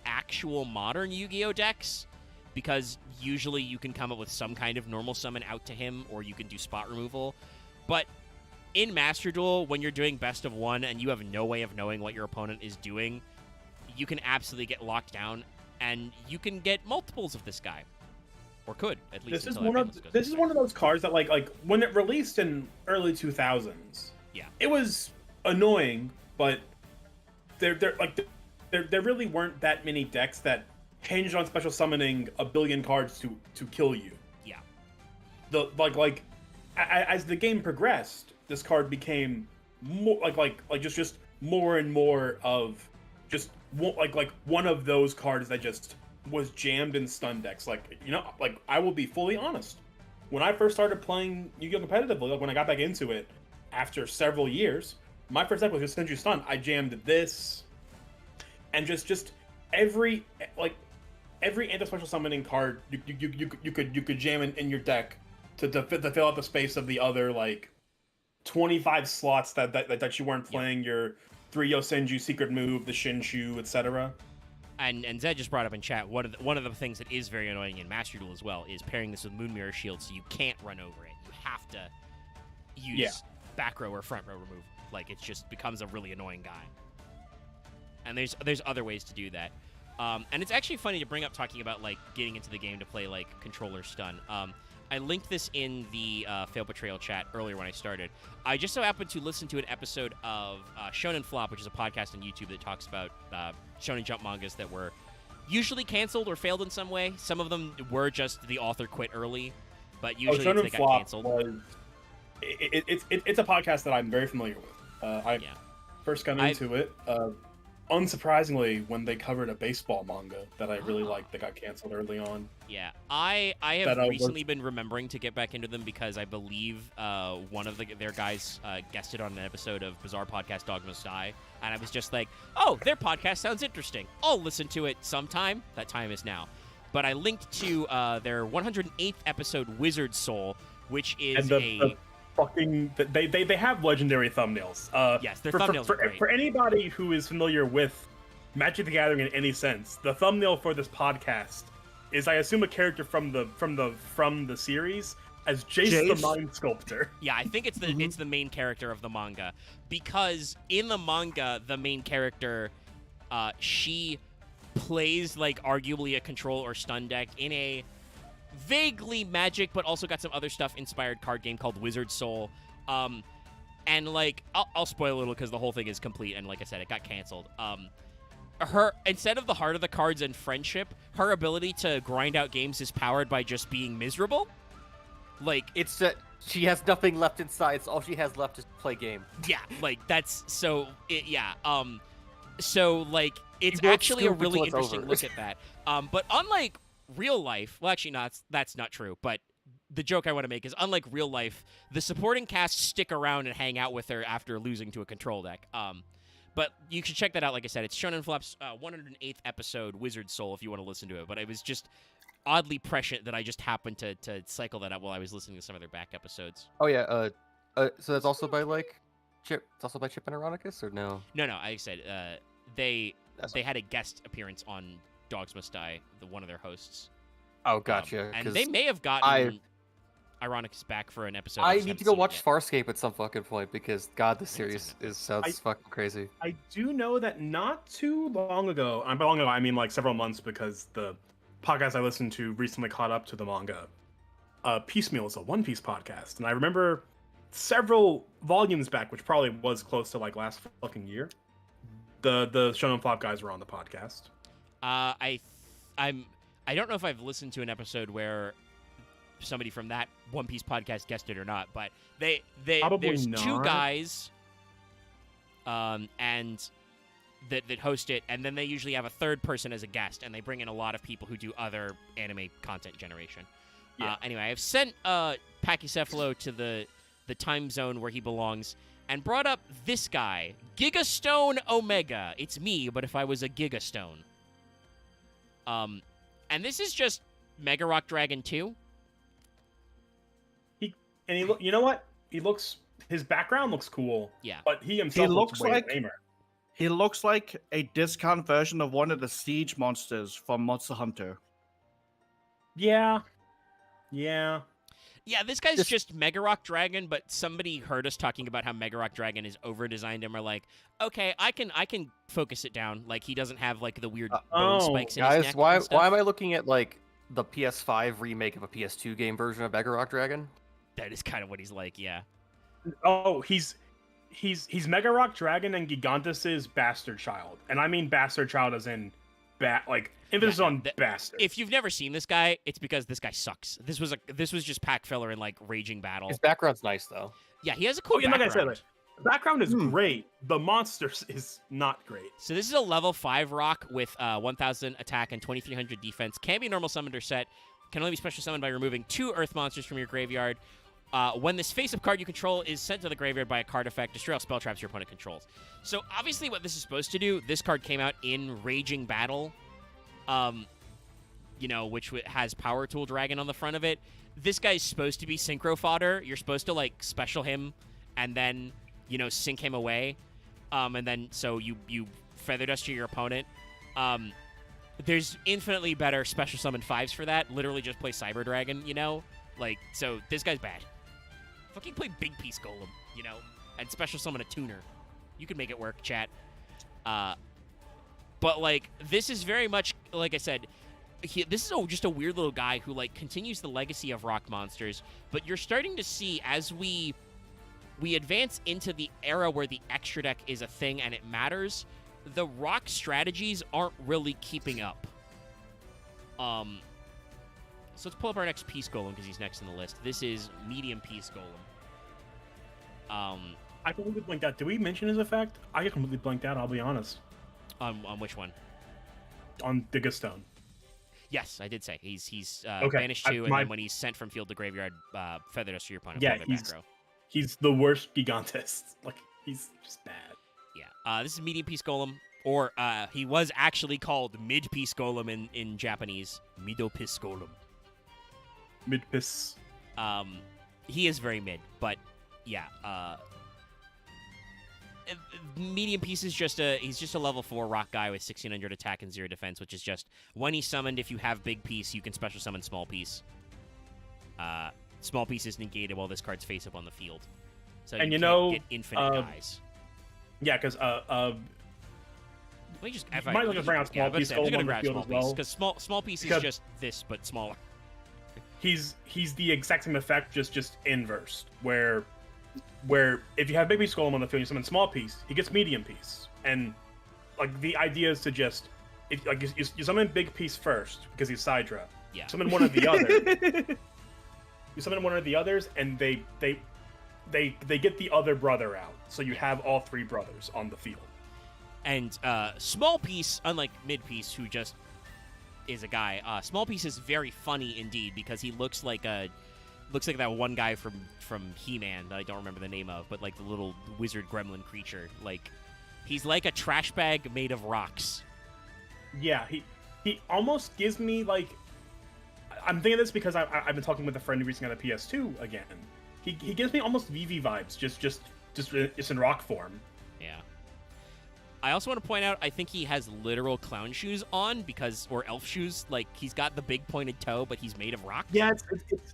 [SPEAKER 1] actual modern Yu-Gi-Oh decks because usually you can come up with some kind of normal summon out to him or you can do spot removal. But in Master Duel, when you're doing best of 1 and you have no way of knowing what your opponent is doing, you can absolutely get locked down, and you can get multiples of this guy, or could at least.
[SPEAKER 2] This is one of those cards that like when it released in early 2000s.
[SPEAKER 1] Yeah,
[SPEAKER 2] it was annoying, but there really weren't that many decks that hinged on special summoning a billion cards to kill you.
[SPEAKER 1] Yeah,
[SPEAKER 2] as the game progressed, this card became more just more and more of just like one of those cards that just was jammed in stun decks. Like, you know, like I will be fully honest. When I first started playing Yu-Gi-Oh! Competitively, like when I got back into it after several years, my first deck was just Sentry Stun. I jammed this, and just every anti-special summoning card you could jam in your deck to fill out the space of the other like 25 slots that you weren't playing your 3 Yosenju secret move, the Shinshu, etc.
[SPEAKER 1] And Zed just brought up in chat one of the things that is very annoying in Master Duel as well is pairing this with Moon Mirror Shield, so you can't run over it. You have to use back row or front row removal. Like it just becomes a really annoying guy. And there's other ways to do that. And it's actually funny to bring up talking about like getting into the game to play like controller stun. I linked this in the Fail Portrayal chat earlier when I started. I just so happened to listen to an episode of Shonen Flop, which is a podcast on YouTube that talks about Shonen Jump mangas that were usually canceled or failed in some way. Some of them were just the author quit early, but usually
[SPEAKER 2] Shonen
[SPEAKER 1] they got
[SPEAKER 2] Flop
[SPEAKER 1] canceled.
[SPEAKER 2] It's a podcast that I'm very familiar with. I first got into it, unsurprisingly, when they covered a baseball manga that I really liked that got canceled early on.
[SPEAKER 1] Yeah, I have recently been remembering to get back into them because I believe one of their guys guested on an episode of Bizarre Podcast Dog Must Die, and I was just like, oh, their podcast sounds interesting. I'll listen to it sometime. That time is now. But I linked to their 108th episode, Wizard Soul, which is they have legendary thumbnails. Yes, their thumbnails are great.
[SPEAKER 2] For anybody who is familiar with Magic the Gathering in any sense, the thumbnail for this podcast is, I assume, a character from the series as Jace the Mind Sculptor.
[SPEAKER 1] Yeah, I think it's the main character of the manga, because in the manga the main character she plays like arguably a control or stun deck in a vaguely Magic, but also got some other stuff inspired card game called Wizard Soul. And like I'll spoil a little because the whole thing is complete, and like I said, it got canceled. Her, instead of the heart of the cards and friendship, her ability to grind out games is powered by just being miserable. Like
[SPEAKER 3] it's she has nothing left inside, so all she has left is to play game.
[SPEAKER 1] Yeah, like that's so so like it's actually a really interesting look at that. But unlike real life, well, actually, that's not true. But the joke I want to make is, unlike real life, the supporting cast stick around and hang out with her after losing to a control deck. But you should check that out. Like I said, it's Shonen Flop's 108th episode, Wizard Soul, if you want to listen to it. But it was just oddly prescient that I just happened to cycle that up while I was listening to some of their back episodes.
[SPEAKER 3] Oh yeah, so that's also by like Chip. It's also by Chip and Ironicus, or no?
[SPEAKER 1] No. Like I said, they had a guest appearance on Dogs Must Die, one of their hosts.
[SPEAKER 3] Oh, gotcha.
[SPEAKER 1] And they may have gotten Ironicus back for an episode.
[SPEAKER 3] I need to go watch Farscape at some fucking point because God, this series sounds fucking crazy.
[SPEAKER 2] I do know that not too long ago, by long ago I mean like several months, because the podcast I listened to recently caught up to the manga. Piecemeal is a One Piece podcast, and I remember several volumes back, which probably was close to like last fucking year, the Shonen Flop guys were on the podcast.
[SPEAKER 1] I don't know if I've listened to an episode where somebody from that One Piece podcast guested or not, but there's two guys and that host it, and then they usually have a third person as a guest, and they bring in a lot of people who do other anime content generation. Yeah. Anyway, I've sent Pachycephalo to the time zone where he belongs and brought up this guy, Gigastone Omega. It's me, but if I was a Gigastone. And this is just Mega Rock Dragon 2.
[SPEAKER 2] You know what? His background looks cool.
[SPEAKER 1] Yeah.
[SPEAKER 2] But he himself looks way lamer.
[SPEAKER 5] He looks like a discount version of one of the siege monsters from Monster Hunter.
[SPEAKER 2] Yeah,
[SPEAKER 1] this guy's just Mega Rock Dragon, but somebody heard us talking about how Mega Rock Dragon is over-designed, and we're like, okay, I can focus it down. Like, he doesn't have, like, the weird bone spikes in his neck.
[SPEAKER 3] Guys, why am I looking at, like, the PS5 remake of a PS2 game version of Mega Rock Dragon?
[SPEAKER 1] That is kind of what he's like, yeah.
[SPEAKER 2] Oh, he's Mega Rock Dragon and Gigantus's bastard child. And I mean bastard child as in emphasis on bastard.
[SPEAKER 1] If you've never seen this guy, it's because this guy sucks. This was just pack filler in like Raging Battle.
[SPEAKER 3] His background's nice though.
[SPEAKER 1] Yeah, he has a cool background.
[SPEAKER 2] Like I said, the background is great. The monster is not great.
[SPEAKER 1] So this is a level 5 rock with 1,000 attack and 2,300 defense. Can be normal summoned or set. Can only be special summoned by removing 2 earth monsters from your graveyard. When this face-up card you control is sent to the graveyard by a card effect, destroy all spell traps your opponent controls. So obviously what this is supposed to do, this card came out in Raging Battle, which has Power Tool Dragon on the front of it. This guy's supposed to be synchro fodder. You're supposed to, like, special him and then, sync him away. and then so you feather duster your opponent. There's infinitely better special summon 5s for that. Literally just play Cyber Dragon, you know? Like, so this guy's bad. Fucking play Big Piece Golem, you know? And special summon a tuner. You can make it work, chat. But, like, this is very much, like I said, this is just a weird little guy who, like, continues the legacy of rock monsters. But you're starting to see, as we advance into the era where the extra deck is a thing and it matters, the rock strategies aren't really keeping up. So let's pull up our next Peace Golem because he's next in the list. This is Medium Peace Golem.
[SPEAKER 2] I completely blanked out. Did we mention his effect? I get completely blanked out, I'll be honest.
[SPEAKER 1] On which one?
[SPEAKER 2] On Digastone.
[SPEAKER 1] Yes, I did say. He's
[SPEAKER 2] Okay,
[SPEAKER 1] banished 2, and then when he's sent from field to graveyard, feather dust to your opponent.
[SPEAKER 2] Yeah,
[SPEAKER 1] for their back row.
[SPEAKER 2] He's the worst Gigantist. Like, he's just bad.
[SPEAKER 1] Yeah, this is Medium Peace Golem, or he was actually called Mid Peace Golem in Japanese. Mido Piss Golem.
[SPEAKER 2] Mid-piss.
[SPEAKER 1] He is very mid, but yeah, Medium Peace is he's just a level 4 rock guy with 1600 attack and 0 defense, which is just when he's summoned, if you have Big Piece, you can special summon Small Piece. Small Piece is negated while this card's face up on the field. So
[SPEAKER 2] and
[SPEAKER 1] you
[SPEAKER 2] know,
[SPEAKER 1] get infinite guys.
[SPEAKER 2] Yeah, because
[SPEAKER 1] Let me just.
[SPEAKER 2] you might look to bring out Small Piece
[SPEAKER 1] I'm
[SPEAKER 2] Golem
[SPEAKER 1] gonna
[SPEAKER 2] on the
[SPEAKER 1] grab
[SPEAKER 2] field
[SPEAKER 1] Small
[SPEAKER 2] as
[SPEAKER 1] Piece
[SPEAKER 2] well.
[SPEAKER 1] because Small Piece is
[SPEAKER 2] Because-
[SPEAKER 1] just this but smaller.
[SPEAKER 2] He's the exact same effect, just inversed. Where if you have Big Piece Golem on the field, you summon Small Piece, he gets Medium Piece, and like the idea is to just you summon Big Piece first because he's Sidra.
[SPEAKER 1] Yeah.
[SPEAKER 2] Summon one of the other. You summon one of the others, and they get the other brother out, so you have all 3 brothers on the field.
[SPEAKER 1] And Small Piece, unlike Mid Piece, who just is a guy, Small Piece is very funny indeed because he looks like that one guy from He-Man that I don't remember the name of, but like the little wizard gremlin creature. Like, he's like a trash bag made of rocks.
[SPEAKER 2] Yeah, he almost gives me like. I'm thinking this because I've been talking with a friend who recently got a PS2 again. He gives me almost VV vibes, just in rock form.
[SPEAKER 1] Yeah. I also want to point out, I think he has literal clown shoes on or elf shoes. Like, he's got the big pointed toe, but he's made of rock.
[SPEAKER 2] Yeah,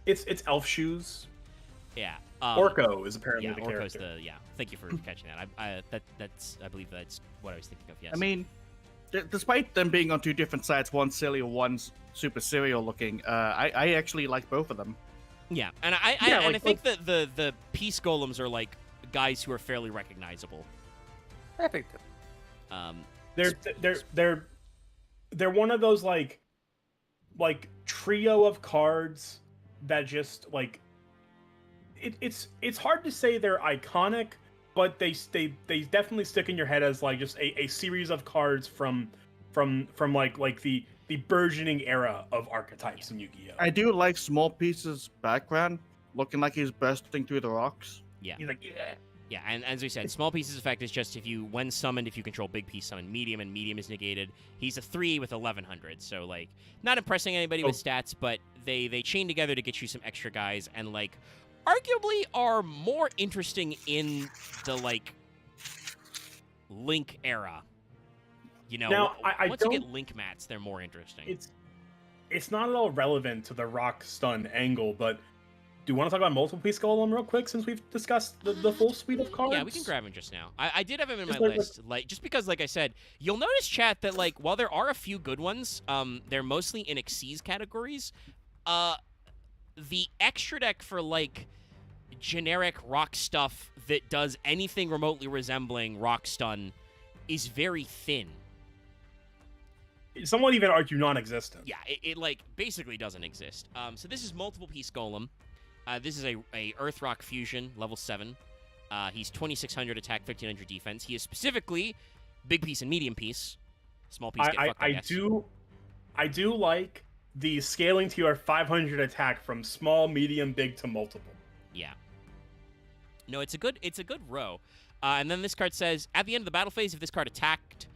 [SPEAKER 2] it's elf shoes.
[SPEAKER 1] Yeah.
[SPEAKER 2] Orko is apparently the
[SPEAKER 1] Orko's
[SPEAKER 2] character.
[SPEAKER 1] Thank you for catching that. I believe that's what I was thinking of. Yes.
[SPEAKER 5] I mean, despite them being on 2 different sides, one silly or one's super serial looking, I actually like both of them.
[SPEAKER 1] Yeah, and I think that the Peace Golems are like guys who are fairly recognizable.
[SPEAKER 3] I think
[SPEAKER 2] They're one of those like trio of cards that just like it's hard to say they're iconic, but they definitely stick in your head as like just a series of cards from like the burgeoning era of archetypes in Yu-Gi-Oh.
[SPEAKER 5] I do like Small Piece's background, looking like he's bursting through the rocks.
[SPEAKER 1] Yeah.
[SPEAKER 2] He's like, yeah.
[SPEAKER 1] Yeah, and as we said, Small Piece's effect is just when summoned, if you control Big Piece, summon Medium, and Medium is negated. He's a 3 with 1100, so, like, not impressing anybody with stats, but they chain together to get you some extra guys, and, like, arguably are more interesting in the, like, Link era. You know,
[SPEAKER 2] Now, I
[SPEAKER 1] once you
[SPEAKER 2] don't-
[SPEAKER 1] get Link mats, they're more interesting.
[SPEAKER 2] It's not at all relevant to the rock stun angle, but do you want to talk about Multiple Piece Golem real quick since we've discussed the full suite of cards?
[SPEAKER 1] Yeah, we can grab him just now. I did have him in
[SPEAKER 2] Just
[SPEAKER 1] my
[SPEAKER 2] like-
[SPEAKER 1] list, like just because, like I said, you'll notice, chat, that like while there are a few good ones, they're mostly in Xyz categories. The extra deck for like generic rock stuff that does anything remotely resembling rock stun is very thin.
[SPEAKER 2] Some would even argue non-existent.
[SPEAKER 1] Yeah, it like basically doesn't exist. So this is Multiple Piece Golem. This is a Earth Rock Fusion, level 7. He's 2600 attack, 1500 defense. He is specifically Big Piece and Medium Piece. Small Piece get fucked, I guess.
[SPEAKER 2] I do like the scaling to your 500 attack from small, medium, big to multiple.
[SPEAKER 1] Yeah. No, it's a good row. And then this card says, at the end of the battle phase, if this card attacked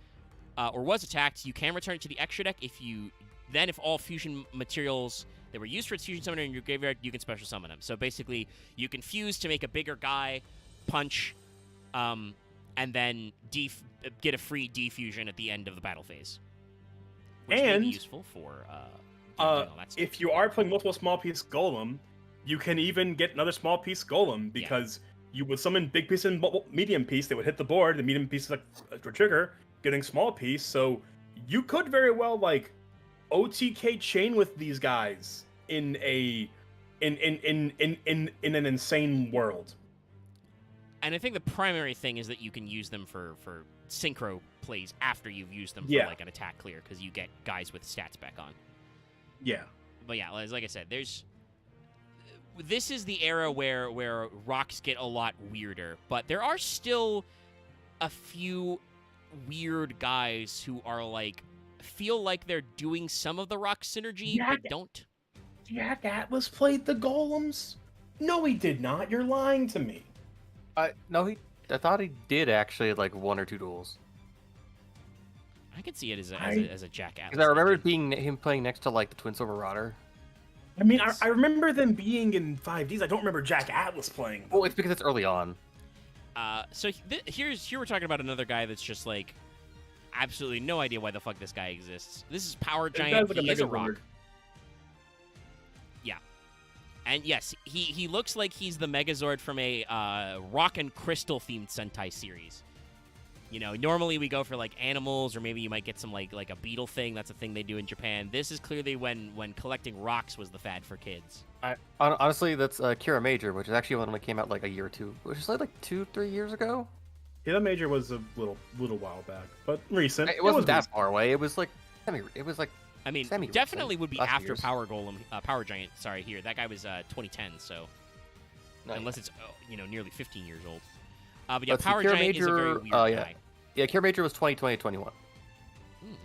[SPEAKER 1] or was attacked, you can return it to the extra deck. If all fusion materials that were used for its fusion summoner in your graveyard, you can special summon them. So basically, you can fuse to make a bigger guy, punch, and then get a free defusion at the end of the battle phase, which may
[SPEAKER 2] And
[SPEAKER 1] be useful for doing all that stuff.
[SPEAKER 2] if you are playing multiple small piece golem, you can even get another small piece golem because you would summon big piece and medium piece. They would hit the board. The medium piece is like a trigger, getting small piece. So you could very well like OTK chain with these guys in an insane world.
[SPEAKER 1] And I think the primary thing is that you can use them for synchro plays after you've used them for like an attack clear, because you get guys with stats back on.
[SPEAKER 2] Yeah.
[SPEAKER 1] But yeah, like I said, this is the era where rocks get a lot weirder, but there are still a few weird guys who are like feel like they're doing some of the rock synergy but don't.
[SPEAKER 2] Jack Atlas played the golems? No, he did not. You're lying to me.
[SPEAKER 3] No, I thought he did actually like 1 or 2 duels.
[SPEAKER 1] I could see it as a Jack Atlas.
[SPEAKER 3] Because I remember him playing next to like the Twin Silver Marauder.
[SPEAKER 2] I mean, I remember them being in 5Ds. I don't remember Jack Atlas playing them.
[SPEAKER 3] Well, it's because it's early on.
[SPEAKER 1] So here we're talking about another guy that's just like absolutely no idea why the fuck this guy exists. This is Power Giant. He is a rock. Yeah. And yes, he looks like he's the Megazord from a rock and crystal themed Sentai series. You know, normally we go for like animals, or maybe you might get some like a beetle thing. That's a thing they do in Japan. This is clearly when collecting rocks was the fad for kids.
[SPEAKER 3] Honestly, that's Kira Major, which is actually one that came out like a year or two, which is like 2-3 years ago.
[SPEAKER 2] Yeah, that Major was a little while back, but recent.
[SPEAKER 3] It wasn't that far away. It was like
[SPEAKER 1] I mean, definitely would be after Power Giant. Sorry, here that guy was 2010. So unless it's nearly 15 years old. But yeah, Power Giant Major, is a very weird guy.
[SPEAKER 3] Yeah, Kira Major was 2020-21.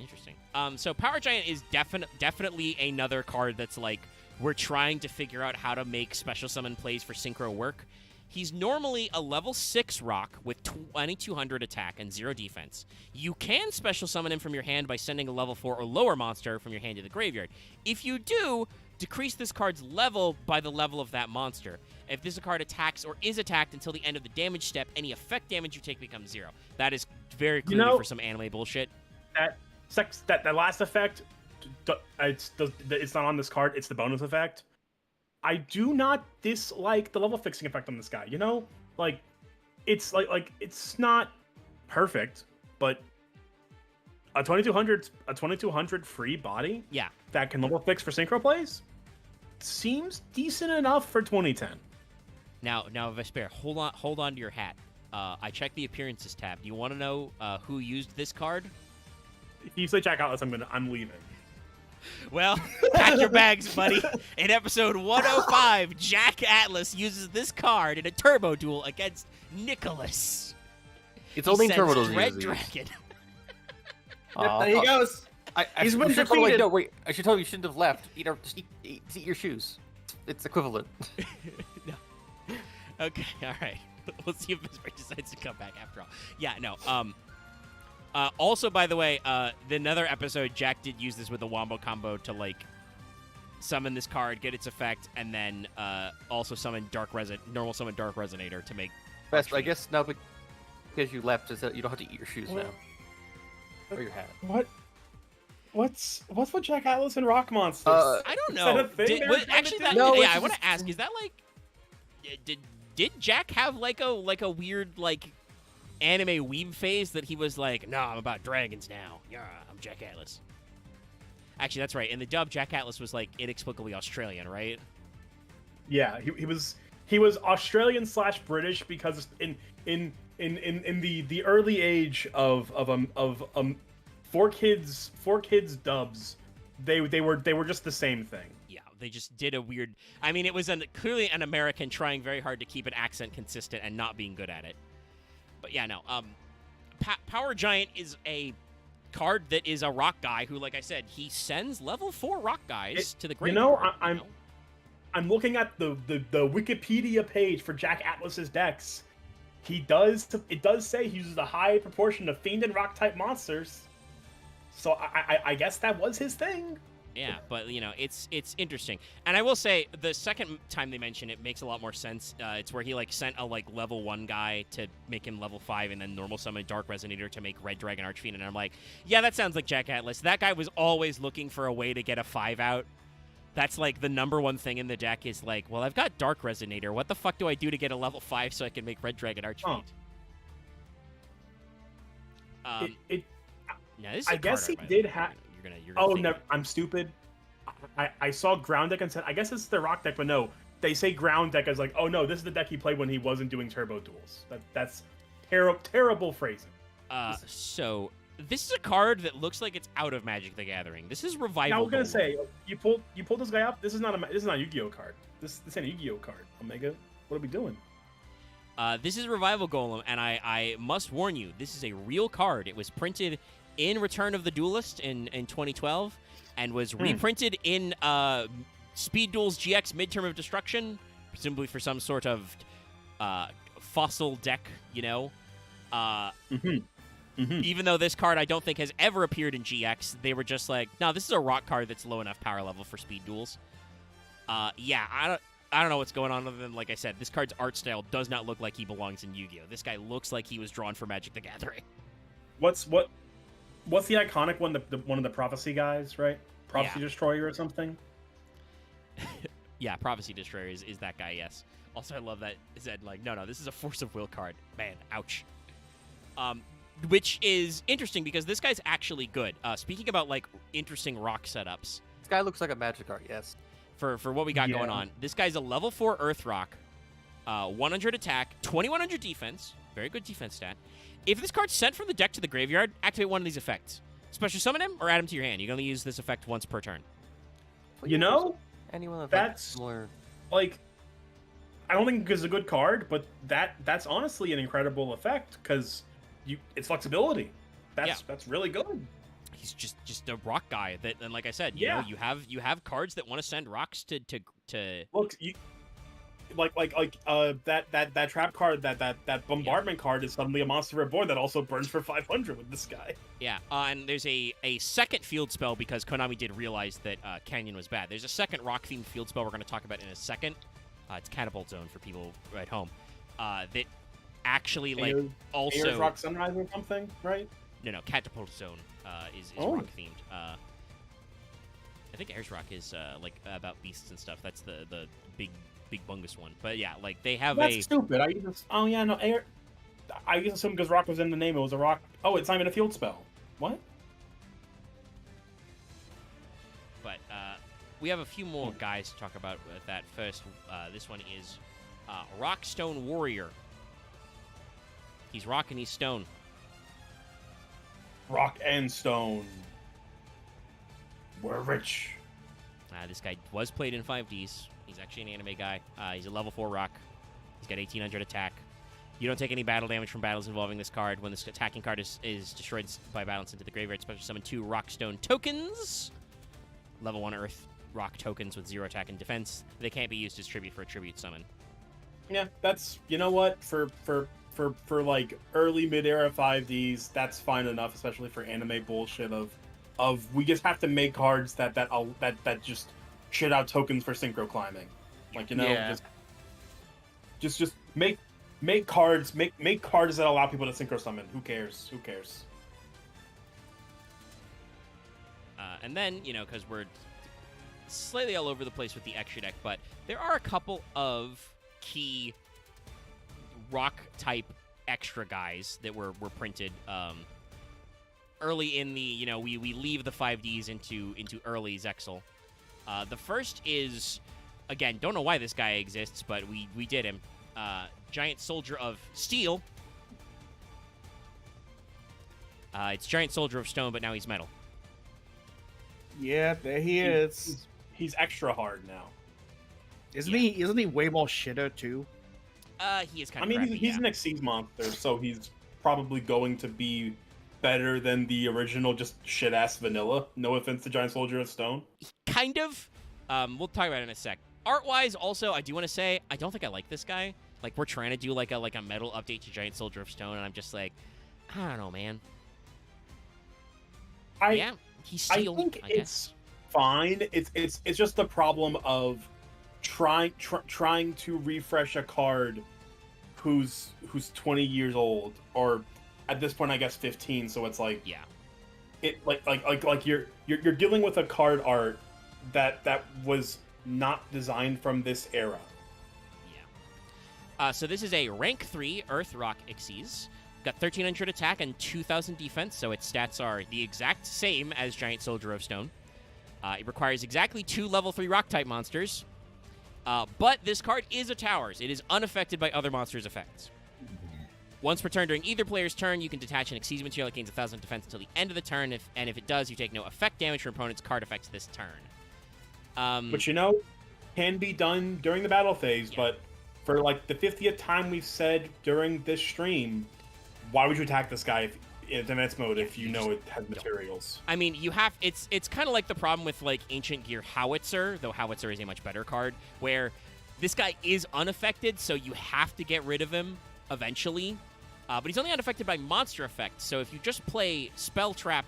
[SPEAKER 1] Interesting. So Power Giant is definitely another card that's like, we're trying to figure out how to make special summon plays for synchro work. He's normally a level 6 rock with 2200 attack and 0 defense. You can special summon him from your hand by sending a level 4 or lower monster from your hand to the graveyard. If you do, decrease this card's level by the level of that monster. If this card attacks or is attacked until the end of the damage step, any effect damage you take becomes 0. That is very clearly for some anime bullshit.
[SPEAKER 2] That last effect, it's not on this card. It's the bonus effect. I do not dislike the level fixing effect on this guy. You know, like it's like it's not perfect, but a 2200 free body, that can level fix for synchro plays seems decent enough for 2010.
[SPEAKER 1] Now, Vesper, hold on to your hat. I checked the appearances tab. Do you want to know who used this card?
[SPEAKER 2] If you say Jack Atlas, I'm leaving.
[SPEAKER 1] Well, pack your bags, buddy. In episode 105, Jack Atlas uses this card in a turbo duel against Nicholas.
[SPEAKER 3] It's only in turbo duels.
[SPEAKER 1] Red Dragon.
[SPEAKER 4] There he goes. He's been defeated.
[SPEAKER 3] No, wait. I should tell you shouldn't have left. Just eat your shoes. It's equivalent.
[SPEAKER 1] No. Okay, all right. We'll see if Vesper decides to come back after all. Yeah, no. Also, by the way, the another episode, Jack did use this with a wombo combo to like summon this card, get its effect, and then also summon normal summon Dark Resonator to make.
[SPEAKER 3] Best, I guess now because you left, is that you don't have to eat your shoes now or your hat.
[SPEAKER 2] What's with Jack Atlas and Rock Monsters?
[SPEAKER 1] I don't know. I want to ask: is that like, did Jack have like a weird like anime weeb phase that he was like, no, I'm about dragons now. Yeah, I'm Jack Atlas. Actually, that's right. In the dub, Jack Atlas was like inexplicably Australian, right?
[SPEAKER 2] Yeah, he was Australian / British because in the early age of 4Kids dubs, they were just the same thing.
[SPEAKER 1] Yeah, they just did a weird. I mean, it was clearly an American trying very hard to keep an accent consistent and not being good at it. But yeah, no. Power Giant is a card that is a rock guy who, like I said, he sends level 4 rock guys to the graveyard.
[SPEAKER 2] I'm looking at the Wikipedia page for Jack Atlas's decks. It does say he uses a high proportion of fiend and rock type monsters. So I guess that was his thing.
[SPEAKER 1] Yeah, but it's interesting, and I will say the second time they mention it makes a lot more sense. It's where he like sent a like level 1 guy to make him level 5, and then normal summon Dark Resonator to make Red Dragon Archfiend, and I'm like, yeah, that sounds like Jack Atlas. That guy was always looking for a way to get a 5 out. That's like the number one thing in the deck is like, well, I've got Dark Resonator. What the fuck do I do to get a level 5 so I can make Red Dragon Archfiend? Now, this is
[SPEAKER 2] I guess he did have. Oh no, I'm stupid. I saw ground deck and said, I guess this is the rock deck, but no, they say ground deck as like, oh no, this is the deck he played when he wasn't doing turbo duels. That's terrible phrasing.
[SPEAKER 1] So this is a card that looks like it's out of Magic the Gathering. This is Revival.
[SPEAKER 2] Now we're gonna
[SPEAKER 1] Golem.
[SPEAKER 2] say you pulled this guy up. This is not a Yu-Gi-Oh card. This ain't a Yu-Gi-Oh card. Omega, what are we doing?
[SPEAKER 1] This is Revival Golem, and I must warn you, this is a real card. It was printed in Return of the Duelist in 2012, and was reprinted in Speed Duels GX Midterm of Destruction, presumably for some sort of fossil deck, Even though this card I don't think has ever appeared in GX, they were just like, no, this is a rock card that's low enough power level for Speed Duels. Yeah, I don't know what's going on other than, like I said, this card's art style does not look like he belongs in Yu-Gi-Oh! This guy looks like he was drawn for Magic the Gathering.
[SPEAKER 2] What's the iconic one? One of the Prophecy guys, right? Prophecy Destroyer or something?
[SPEAKER 1] Yeah, Prophecy Destroyer is that guy, yes. Also, I love that it said, like, no, this is a Force of Will card. Man, ouch. Which is interesting because this guy's actually good. Speaking about, like, interesting rock setups.
[SPEAKER 3] This guy looks like a Magic card, yes.
[SPEAKER 1] For what we got going on. This guy's a level 4 Earth Rock, 100 attack, 2100 defense, very good defense stat. If this card's sent from the deck to the graveyard, activate one of these effects. Special summon him or add him to your hand. You can only use this effect once per turn.
[SPEAKER 3] Anyone
[SPEAKER 2] that's
[SPEAKER 3] similar.
[SPEAKER 2] Like, I don't think it's a good card, but that's honestly an incredible effect because it's flexibility. That's really good.
[SPEAKER 1] He's just a rock guy that, and like I said, you have cards that want to send rocks to
[SPEAKER 2] look. That trap card, that bombardment card is suddenly a Monster Reborn that also burns for 500 with this guy.
[SPEAKER 1] Yeah, and there's a second field spell because Konami did realize that Canyon was bad. There's a second rock themed field spell we're going to talk about in a second. It's Catapult Zone for people at home. That actually also
[SPEAKER 2] Air's Rock Sunrise or something, right?
[SPEAKER 1] No, Catapult Zone is rock themed. I think Air's Rock is about beasts and stuff. That's the big bungus one. But yeah, like they have
[SPEAKER 2] That's stupid. Air. I just assumed because rock was in the name, it was a rock. Oh, it's not even a field spell. What?
[SPEAKER 1] But we have a few more guys to talk about with that. First, this one is Rockstone Warrior. He's rock and he's stone.
[SPEAKER 2] Rock and stone. We're rich.
[SPEAKER 1] This guy was played in 5Ds. He's actually an anime guy. He's a level 4 rock. He's got 1800 attack. You don't take any battle damage from battles involving this card. When this attacking card is destroyed by battle into the graveyard, special summon 2 Rockstone tokens. Level 1 Earth rock tokens with 0 attack and defense. They can't be used as tribute for a tribute summon.
[SPEAKER 2] Yeah, that's, you know what, for like early mid-era 5Ds, that's fine enough, especially for anime bullshit of we just have to make cards that just shit out tokens for synchro climbing. Like, just make cards that allow people to synchro summon. Who cares?
[SPEAKER 1] And then, because we're slightly all over the place with the extra deck, but there are a couple of key rock-type extra guys that were printed early in the, we leave the 5Ds into early Zexal. The first is, again, don't know why this guy exists, but we did him. Giant Soldier of Steel. It's Giant Soldier of Stone, but now he's metal.
[SPEAKER 5] Yeah, there he is.
[SPEAKER 2] He's extra hard now.
[SPEAKER 5] Isn't he way more shitter too?
[SPEAKER 1] He is kind of crappy,
[SPEAKER 2] he's an Xyz monster, so he's probably going to be better than the original just shit-ass vanilla. No offense to Giant Soldier of Stone.
[SPEAKER 1] Kind of. We'll talk about it in a sec. Art-wise, also, I do want to say, I don't think I like this guy. Like, we're trying to do like a metal update to Giant Soldier of Stone, and I'm just like, I don't know, man. He's steel,
[SPEAKER 2] I think
[SPEAKER 1] I guess.
[SPEAKER 2] fine. It's just the problem of trying to refresh a card who's 20 years old, or at this point I guess 15. So it's like you're dealing with a card art that was not designed from this era.
[SPEAKER 1] Yeah. So this is a rank 3 Earth Rock Xyz. Got 1300 attack and 2000 defense, so its stats are the exact same as Giant Soldier of Stone. It requires exactly 2 level 3 rock-type monsters. But this card is a Towers. It is unaffected by other monsters' effects. Once per turn during either player's turn, you can detach an Xyz material that gains 1000 defense until the end of the turn, and if it does, you take no effect damage from opponent's card effects this turn.
[SPEAKER 2] Which, can be done during the battle phase, but for like the 50th time we've said during this stream, why would you attack this guy in advanced mode if you know it has materials?
[SPEAKER 1] I mean, it's kind of like the problem with like Ancient Gear Howitzer, though Howitzer is a much better card, where this guy is unaffected, so you have to get rid of him eventually. But he's only unaffected by monster effects, so if you just play spell trap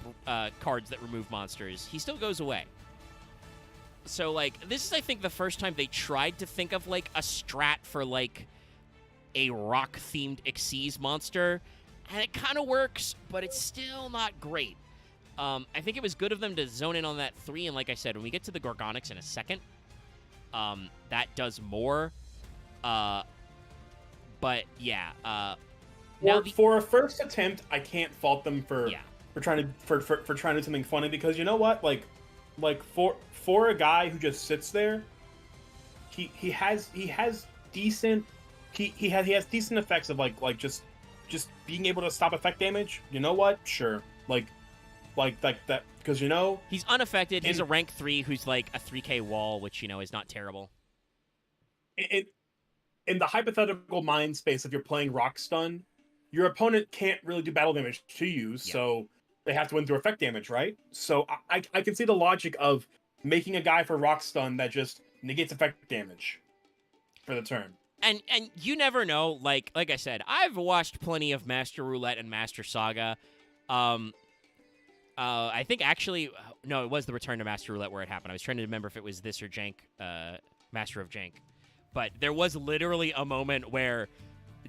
[SPEAKER 1] cards that remove monsters, he still goes away. So, like, this is, I think, the first time they tried to think of, like, a strat for, like, a rock-themed Xyz monster, and it kind of works, but it's still not great. I think it was good of them to zone in on that 3, and like I said, when we get to the Gorgonics in a second, that does more. But, yeah,
[SPEAKER 2] for a first attempt, I can't fault them for trying to do something funny, because you know what, like for a guy who just sits there, he has decent effects of like just being able to stop effect damage. You know what? Sure, like that, because
[SPEAKER 1] he's unaffected. He's a rank 3 who's like a 3k wall, which is not terrible.
[SPEAKER 2] In the hypothetical mind space, if you're playing Rock Stun, your opponent can't really do battle damage to you, so they have to win through effect damage, right? So I can see the logic of making a guy for Rock Stun that just negates effect damage for the turn.
[SPEAKER 1] And you never know. Like I said, I've watched plenty of Master Roulette and Master Saga. I think actually, no, it was the Return to Master Roulette where it happened. I was trying to remember if it was this or Jank, Master of Jank. But there was literally a moment where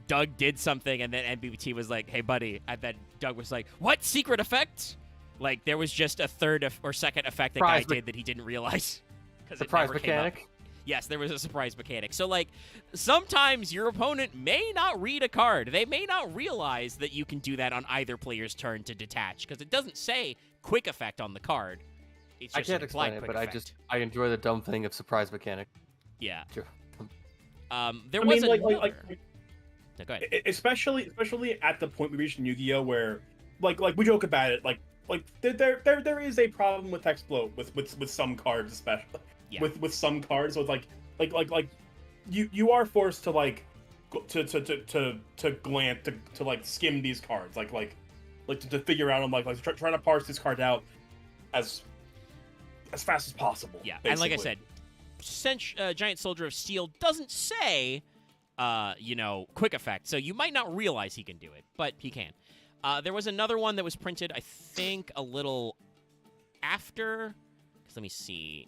[SPEAKER 1] Doug did something, and then NBT was like, "Hey, buddy," and then Doug was like, "What secret effect?" Like there was just a third or second effect that guy did that he didn't realize.
[SPEAKER 3] Surprise mechanic.
[SPEAKER 1] Yes, there was a surprise mechanic. So like sometimes your opponent may not read a card. They may not realize that you can do that on either player's turn to detach, because it doesn't say quick effect on the card. It's just
[SPEAKER 3] I can't explain it, but
[SPEAKER 1] effect.
[SPEAKER 3] I enjoy the dumb thing of surprise mechanic.
[SPEAKER 1] Yeah.
[SPEAKER 3] Sure.
[SPEAKER 1] There was another. No, go ahead.
[SPEAKER 2] Especially at the point we reached in Yu-Gi-Oh, where like we joke about it, like there is a problem with Hexplode with some cards, especially with some cards. So it's like you are forced to like to glance to like skim these cards, like to figure out like trying to parse this card out as fast as possible.
[SPEAKER 1] Yeah,
[SPEAKER 2] basically.
[SPEAKER 1] And like I said, Giant Soldier of Steel doesn't say quick effect, so you might not realize he can do it, but he can. There was another one that was printed, I think, a little after. Let me see.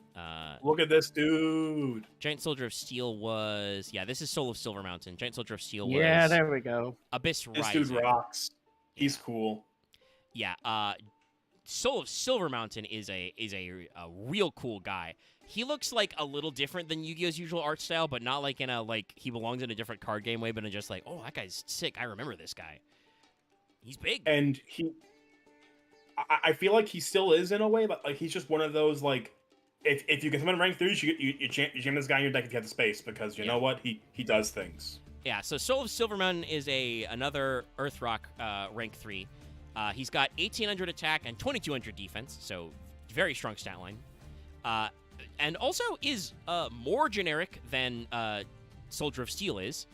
[SPEAKER 2] Look at this dude.
[SPEAKER 1] Giant Soldier of Steel was... Yeah, this is Soul of Silver Mountain. Giant Soldier of Steel was...
[SPEAKER 5] Yeah, there we go.
[SPEAKER 1] Abyss
[SPEAKER 2] This
[SPEAKER 1] Rising.
[SPEAKER 2] dude rocks. He's cool.
[SPEAKER 1] Yeah, Soul of Silver Mountain is a real cool guy. He looks like a little different than Yu-Gi-Oh's usual art style, but not like in a he belongs in a different card game way, but in just like, oh, that guy's sick. I remember this guy. He's big.
[SPEAKER 2] And I feel like he still is in a way, but like he's just one of those like, if you get him in rank 3, you jam this guy in your deck if you have the space, because you know what, he does things.
[SPEAKER 1] Yeah. So Soul of Silver Mountain is another Earth Rock rank 3. He's got 1800 attack and 2200 defense, so very strong stat line. And also is more generic than Soldier of Steel is.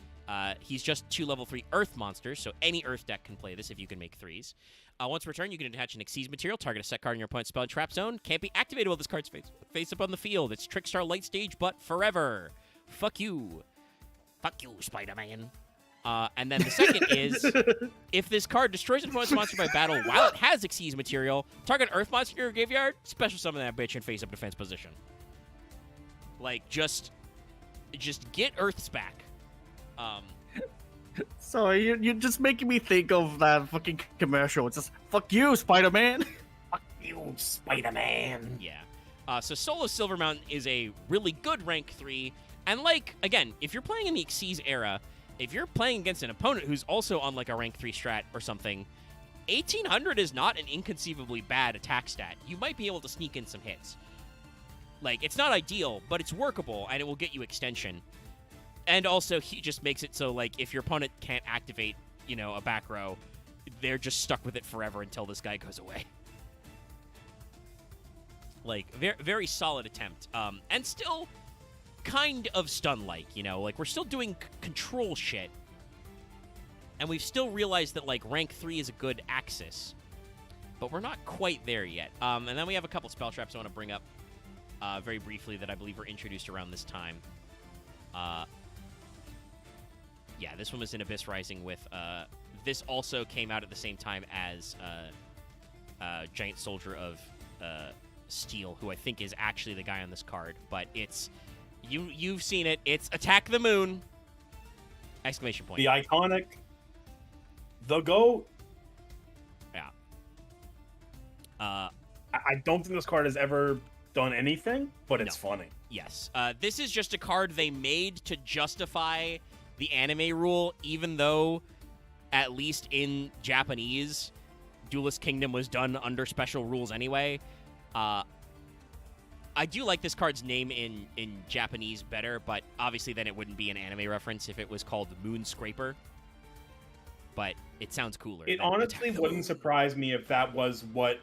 [SPEAKER 1] He's just 2 level 3 Earth monsters, so any Earth deck can play this if you can make 3s. Once per turn, you can attach an Xyz material, target a set card in your opponent's spell and trap zone. Can't be activated while this card's face up on the field. It's Trickstar Light Stage, but forever. Fuck you. Fuck you, Spider-Man. And then the second is, if this card destroys an opponent's monster by battle while it has Xyz material, target Earth monster in your graveyard, special summon that bitch in face-up defense position. Like, just get Earths back.
[SPEAKER 5] So you're just making me think of that fucking commercial. It's just, fuck you, Spider-Man.
[SPEAKER 2] Fuck you, Spider-Man.
[SPEAKER 1] Yeah. So Solo Silver Mountain is a really good rank 3. And, like, again, if you're playing in the Xyz era, if you're playing against an opponent who's also on, like, a rank 3 strat or something, 1800 is not an inconceivably bad attack stat. You might be able to sneak in some hits. Like, it's not ideal, but it's workable, and it will get you extension. And also, he just makes it so, like, if your opponent can't activate, you know, a back row, they're just stuck with it forever until this guy goes away. Like, very, very solid attempt. And still kind of stun-like, you know? Like, we're still doing control shit. And we've still realized that, like, rank 3 is a good axis. But we're not quite there yet. And then we have a couple spell traps I want to bring up very briefly that I believe were introduced around this time. Yeah, this one was in Abyss Rising with... this also came out at the same time as Giant Soldier of Steel, who I think is actually the guy on this card. But it's... You've seen it. It's Attack the Moon! Exclamation point.
[SPEAKER 2] The iconic... The GOAT.
[SPEAKER 1] Yeah.
[SPEAKER 2] I don't think this card has ever done anything, but it's funny.
[SPEAKER 1] Yes. This is just a card they made to justify the anime rule, even though, at least in Japanese, Duelist Kingdom was done under special rules anyway. I do like this card's name in Japanese better, but obviously then it wouldn't be an anime reference if it was called Moon Scraper. But it sounds cooler.
[SPEAKER 2] It honestly wouldn't surprise me if that was what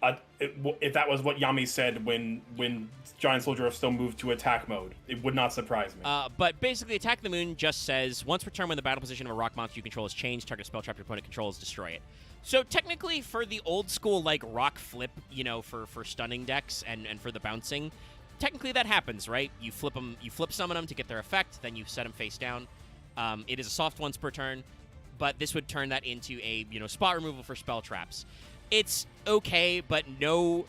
[SPEAKER 2] Yami said when Giant Soldier of Stone moved to attack mode. It would not surprise me.
[SPEAKER 1] But basically, Attack the Moon just says, once per turn when the battle position of a rock monster you control is changed, target spell trap your opponent controls, destroy it. So technically, for the old school, like, rock flip, you know, for stunning decks and for the bouncing, technically that happens, right? You flip summon them to get their effect, then you set them face down. It is a soft once per turn, but this would turn that into a, you know, spot removal for spell traps. It's okay, but no...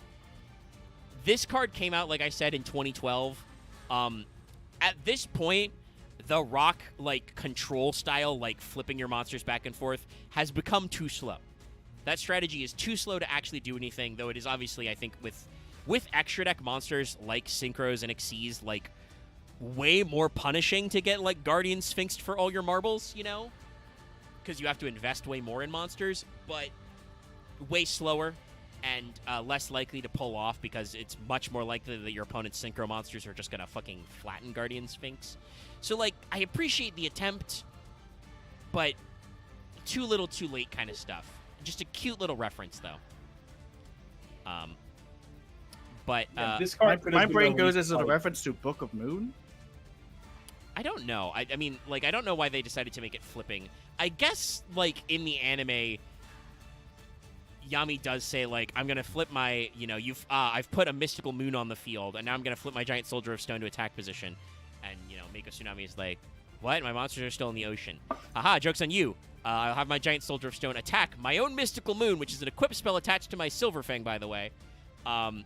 [SPEAKER 1] This card came out, like I said, in 2012. At this point, the rock, like, control style, like, flipping your monsters back and forth, has become too slow. That strategy is too slow to actually do anything, though it is obviously, I think, with extra deck monsters like Synchros and Xyz, like, way more punishing to get, like, Guardian Sphinxed for all your marbles, you know? Because you have to invest way more in monsters, but way slower and less likely to pull off because it's much more likely that your opponent's Synchro monsters are just going to fucking flatten Guardian Sphinx. So, like, I appreciate the attempt, but too little, too late kind of stuff. Just a cute little reference, though. But
[SPEAKER 2] this card
[SPEAKER 5] my brain goes as a reference to Book of Moon.
[SPEAKER 1] I don't know. I mean, like, I don't know why they decided to make it flipping. I guess, like, in the anime, Yami does say, like, I'm gonna flip my, you know, I've put a mystical moon on the field, and now I'm gonna flip my Giant Soldier of Stone to attack position. And, you know, Mako Tsunami is like, what? My monsters are still in the ocean. Haha, joke's on you. I'll have my Giant Soldier of Stone attack my own mystical moon, which is an equipped spell attached to my Silver Fang, by the way. And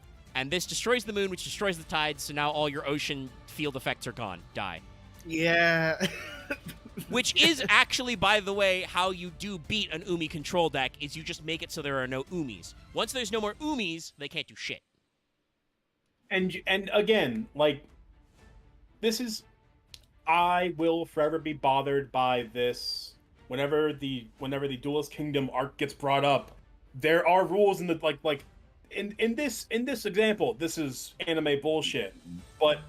[SPEAKER 1] this destroys the moon, which destroys the tides, so now all your ocean field effects are gone. Die.
[SPEAKER 5] Yeah.
[SPEAKER 1] Which is actually, by the way, how you do beat an Umi control deck, is you just make it so there are no Umis. Once there's no more Umis, they can't do shit.
[SPEAKER 2] And again, like, this is... I will forever be bothered by this. Whenever the Duelist Kingdom arc gets brought up, there are rules in the in this example, this is anime bullshit. But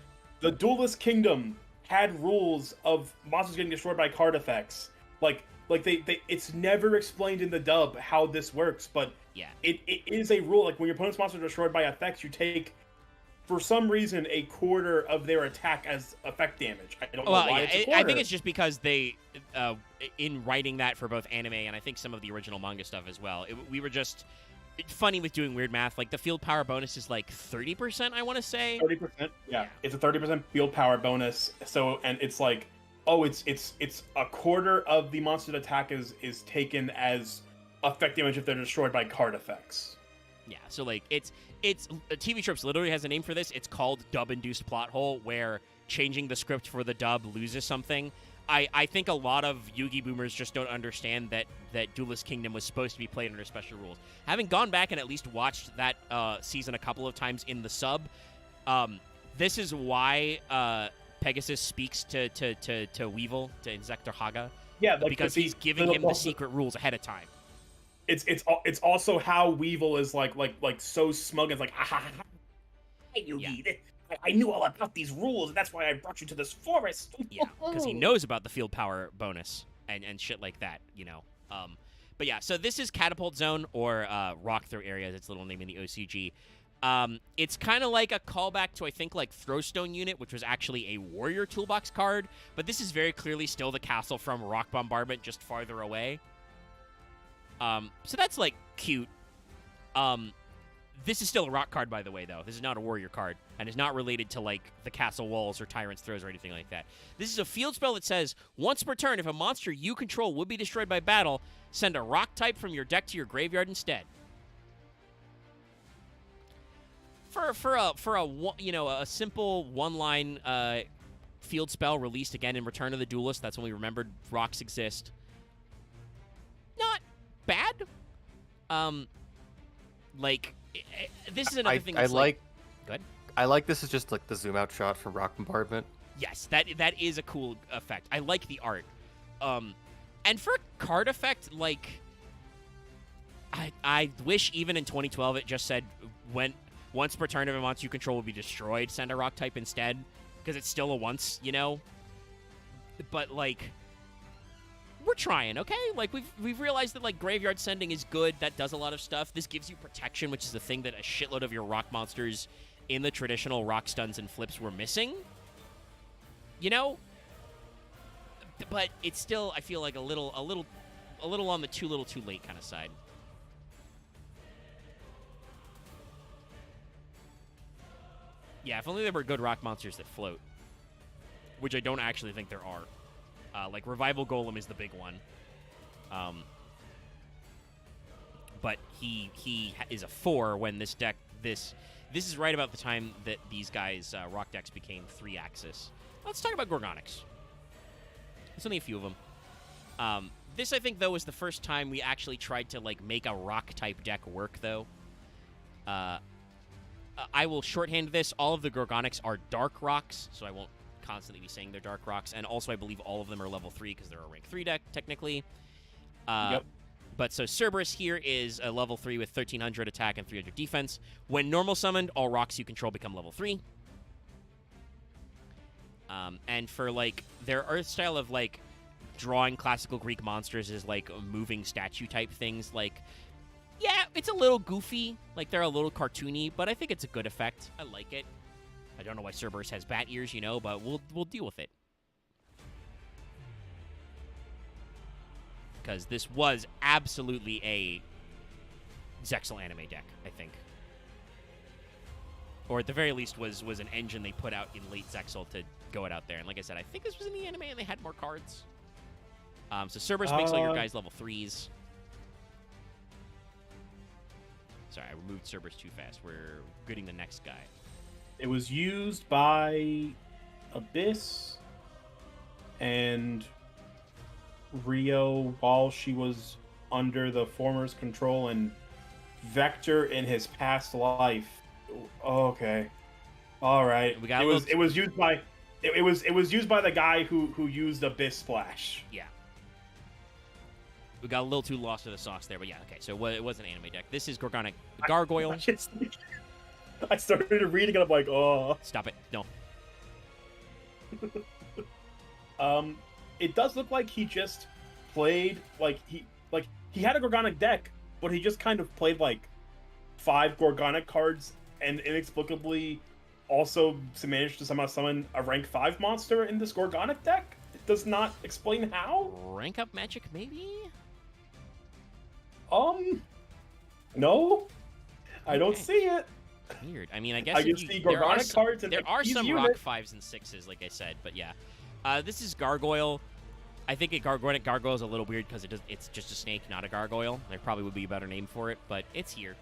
[SPEAKER 2] the Duelist Kingdom had rules of monsters getting destroyed by card effects. Like they it's never explained in the dub how this works, but
[SPEAKER 1] yeah,
[SPEAKER 2] it is a rule. Like, when your opponent's monsters are destroyed by effects, you take, for some reason, a quarter of their attack as effect damage. I don't know why it's a quarter.
[SPEAKER 1] I think it's just because they, in writing that for both anime and I think some of the original manga stuff as well, we were just funny with doing weird math. Like, the field power bonus is like 30%, I want to say.
[SPEAKER 2] 30%, yeah. It's a 30% field power bonus. So, and it's like, oh, it's a quarter of the monster's attack is taken as effect damage if they're destroyed by card effects.
[SPEAKER 1] Yeah, so like it's TV Tropes literally has a name for this. It's called dub-induced plot hole, where changing the script for the dub loses something. I think a lot of Yugi boomers just don't understand that Duelist Kingdom was supposed to be played under special rules. Having gone back and at least watched that season a couple of times in the sub, this is why Pegasus speaks to Weevil, to Inzektor Haga.
[SPEAKER 2] Yeah, like,
[SPEAKER 1] because he's giving him the secret rules ahead of time.
[SPEAKER 2] It's also how Weevil is like so smug and like, ah, hey, Yugi,
[SPEAKER 1] Yeah.
[SPEAKER 2] I knew all about these rules, and that's why I brought you to this forest.
[SPEAKER 1] Yeah, because he knows about the field power bonus and shit like that, you know. But yeah, so this is Catapult Zone, or Rock Throw Area, its little name in the OCG. It's kind of like a callback to, I think, like Throwstone Unit, which was actually a Warrior Toolbox card, but this is very clearly still the castle from Rock Bombardment, just farther away. So that's, like, cute. This is still a rock card, by the way, though. This is not a warrior card, and is not related to, like, the castle walls or tyrant's throws or anything like that. This is a field spell that says, once per turn, if a monster you control would be destroyed by battle, send a rock type from your deck to your graveyard instead. For a simple one-line field spell released again in Return of the Duelist, that's when we remembered rocks exist. Not bad. This is another thing that's Good.
[SPEAKER 3] I like this is just like the zoom out shot from Rock Bombardment.
[SPEAKER 1] Yes, that is a cool effect. I like the art. And for a card effect, like, I wish even in 2012 it just said once per turn of a monster you control will be destroyed, send a rock type instead, because it's still a once, you know. But like, we're trying, okay? Like, we've realized that, like, graveyard sending is good. That does a lot of stuff. This gives you protection, which is the thing that a shitload of your rock monsters in the traditional rock stuns and flips were missing. You know? But it's still, I feel like, a little on the too little too late kind of side. Yeah, if only there were good rock monsters that float. Which I don't actually think there are. Like, Revival Golem is the big one. But he is a 4 when this deck... This is right about the time that these guys' rock decks became 3-axis. Let's talk about Gorgonix. There's only a few of them. This, I think, though, was the first time we actually tried to, like, make a rock-type deck work, though. I will shorthand this. All of the Gorgonix are dark rocks, so I won't constantly be saying they're dark rocks, and also I believe all of them are level 3 because they're a rank 3 deck technically.
[SPEAKER 2] Yep.
[SPEAKER 1] But so Cerberus here is a level 3 with 1300 attack and 300 defense. When normal summoned, all rocks you control become level 3. And for like their Earth style of like drawing classical Greek monsters is like moving statue type things. Like, yeah, it's a little goofy, like they're a little cartoony, but I think it's a good effect. I like it. I don't know why Cerberus has bat ears, you know, but we'll deal with it. Because this was absolutely a Zexal anime deck, I think. Or at the very least was an engine they put out in late Zexal to go it out there. And like I said, I think this was in the anime and they had more cards. So Cerberus makes all your guys level 3s. Sorry, I removed Cerberus too fast. We're getting the next guy.
[SPEAKER 2] It was used by Abyss and Rio while she was under the former's control, and Vector in his past life. Okay, all right. It was used by the guy who used Abyss Splash.
[SPEAKER 1] Yeah. We got a little too lost to the sauce there, but yeah, okay. So it was an anime deck. This is Gorgonic Gargoyle.
[SPEAKER 2] I started reading and I'm like, oh.
[SPEAKER 1] Stop it. No.
[SPEAKER 2] It does look like he just played he had a Gorgonic deck, but he just kind of played like 5 Gorgonic cards and inexplicably also managed to somehow summon a rank 5 monster in this Gorgonic deck. It does not explain how.
[SPEAKER 1] Rank up magic, maybe?
[SPEAKER 2] No. I don't see it.
[SPEAKER 1] Weird. I mean, I guess
[SPEAKER 2] I can see Gorgonic cards and
[SPEAKER 1] there are some
[SPEAKER 2] unit.
[SPEAKER 1] rock 5s and 6s, like I said, but yeah. This is Gargoyle. I think Gargoyle is a little weird because it's just a snake, not a gargoyle. There probably would be a better name for it, but it's here.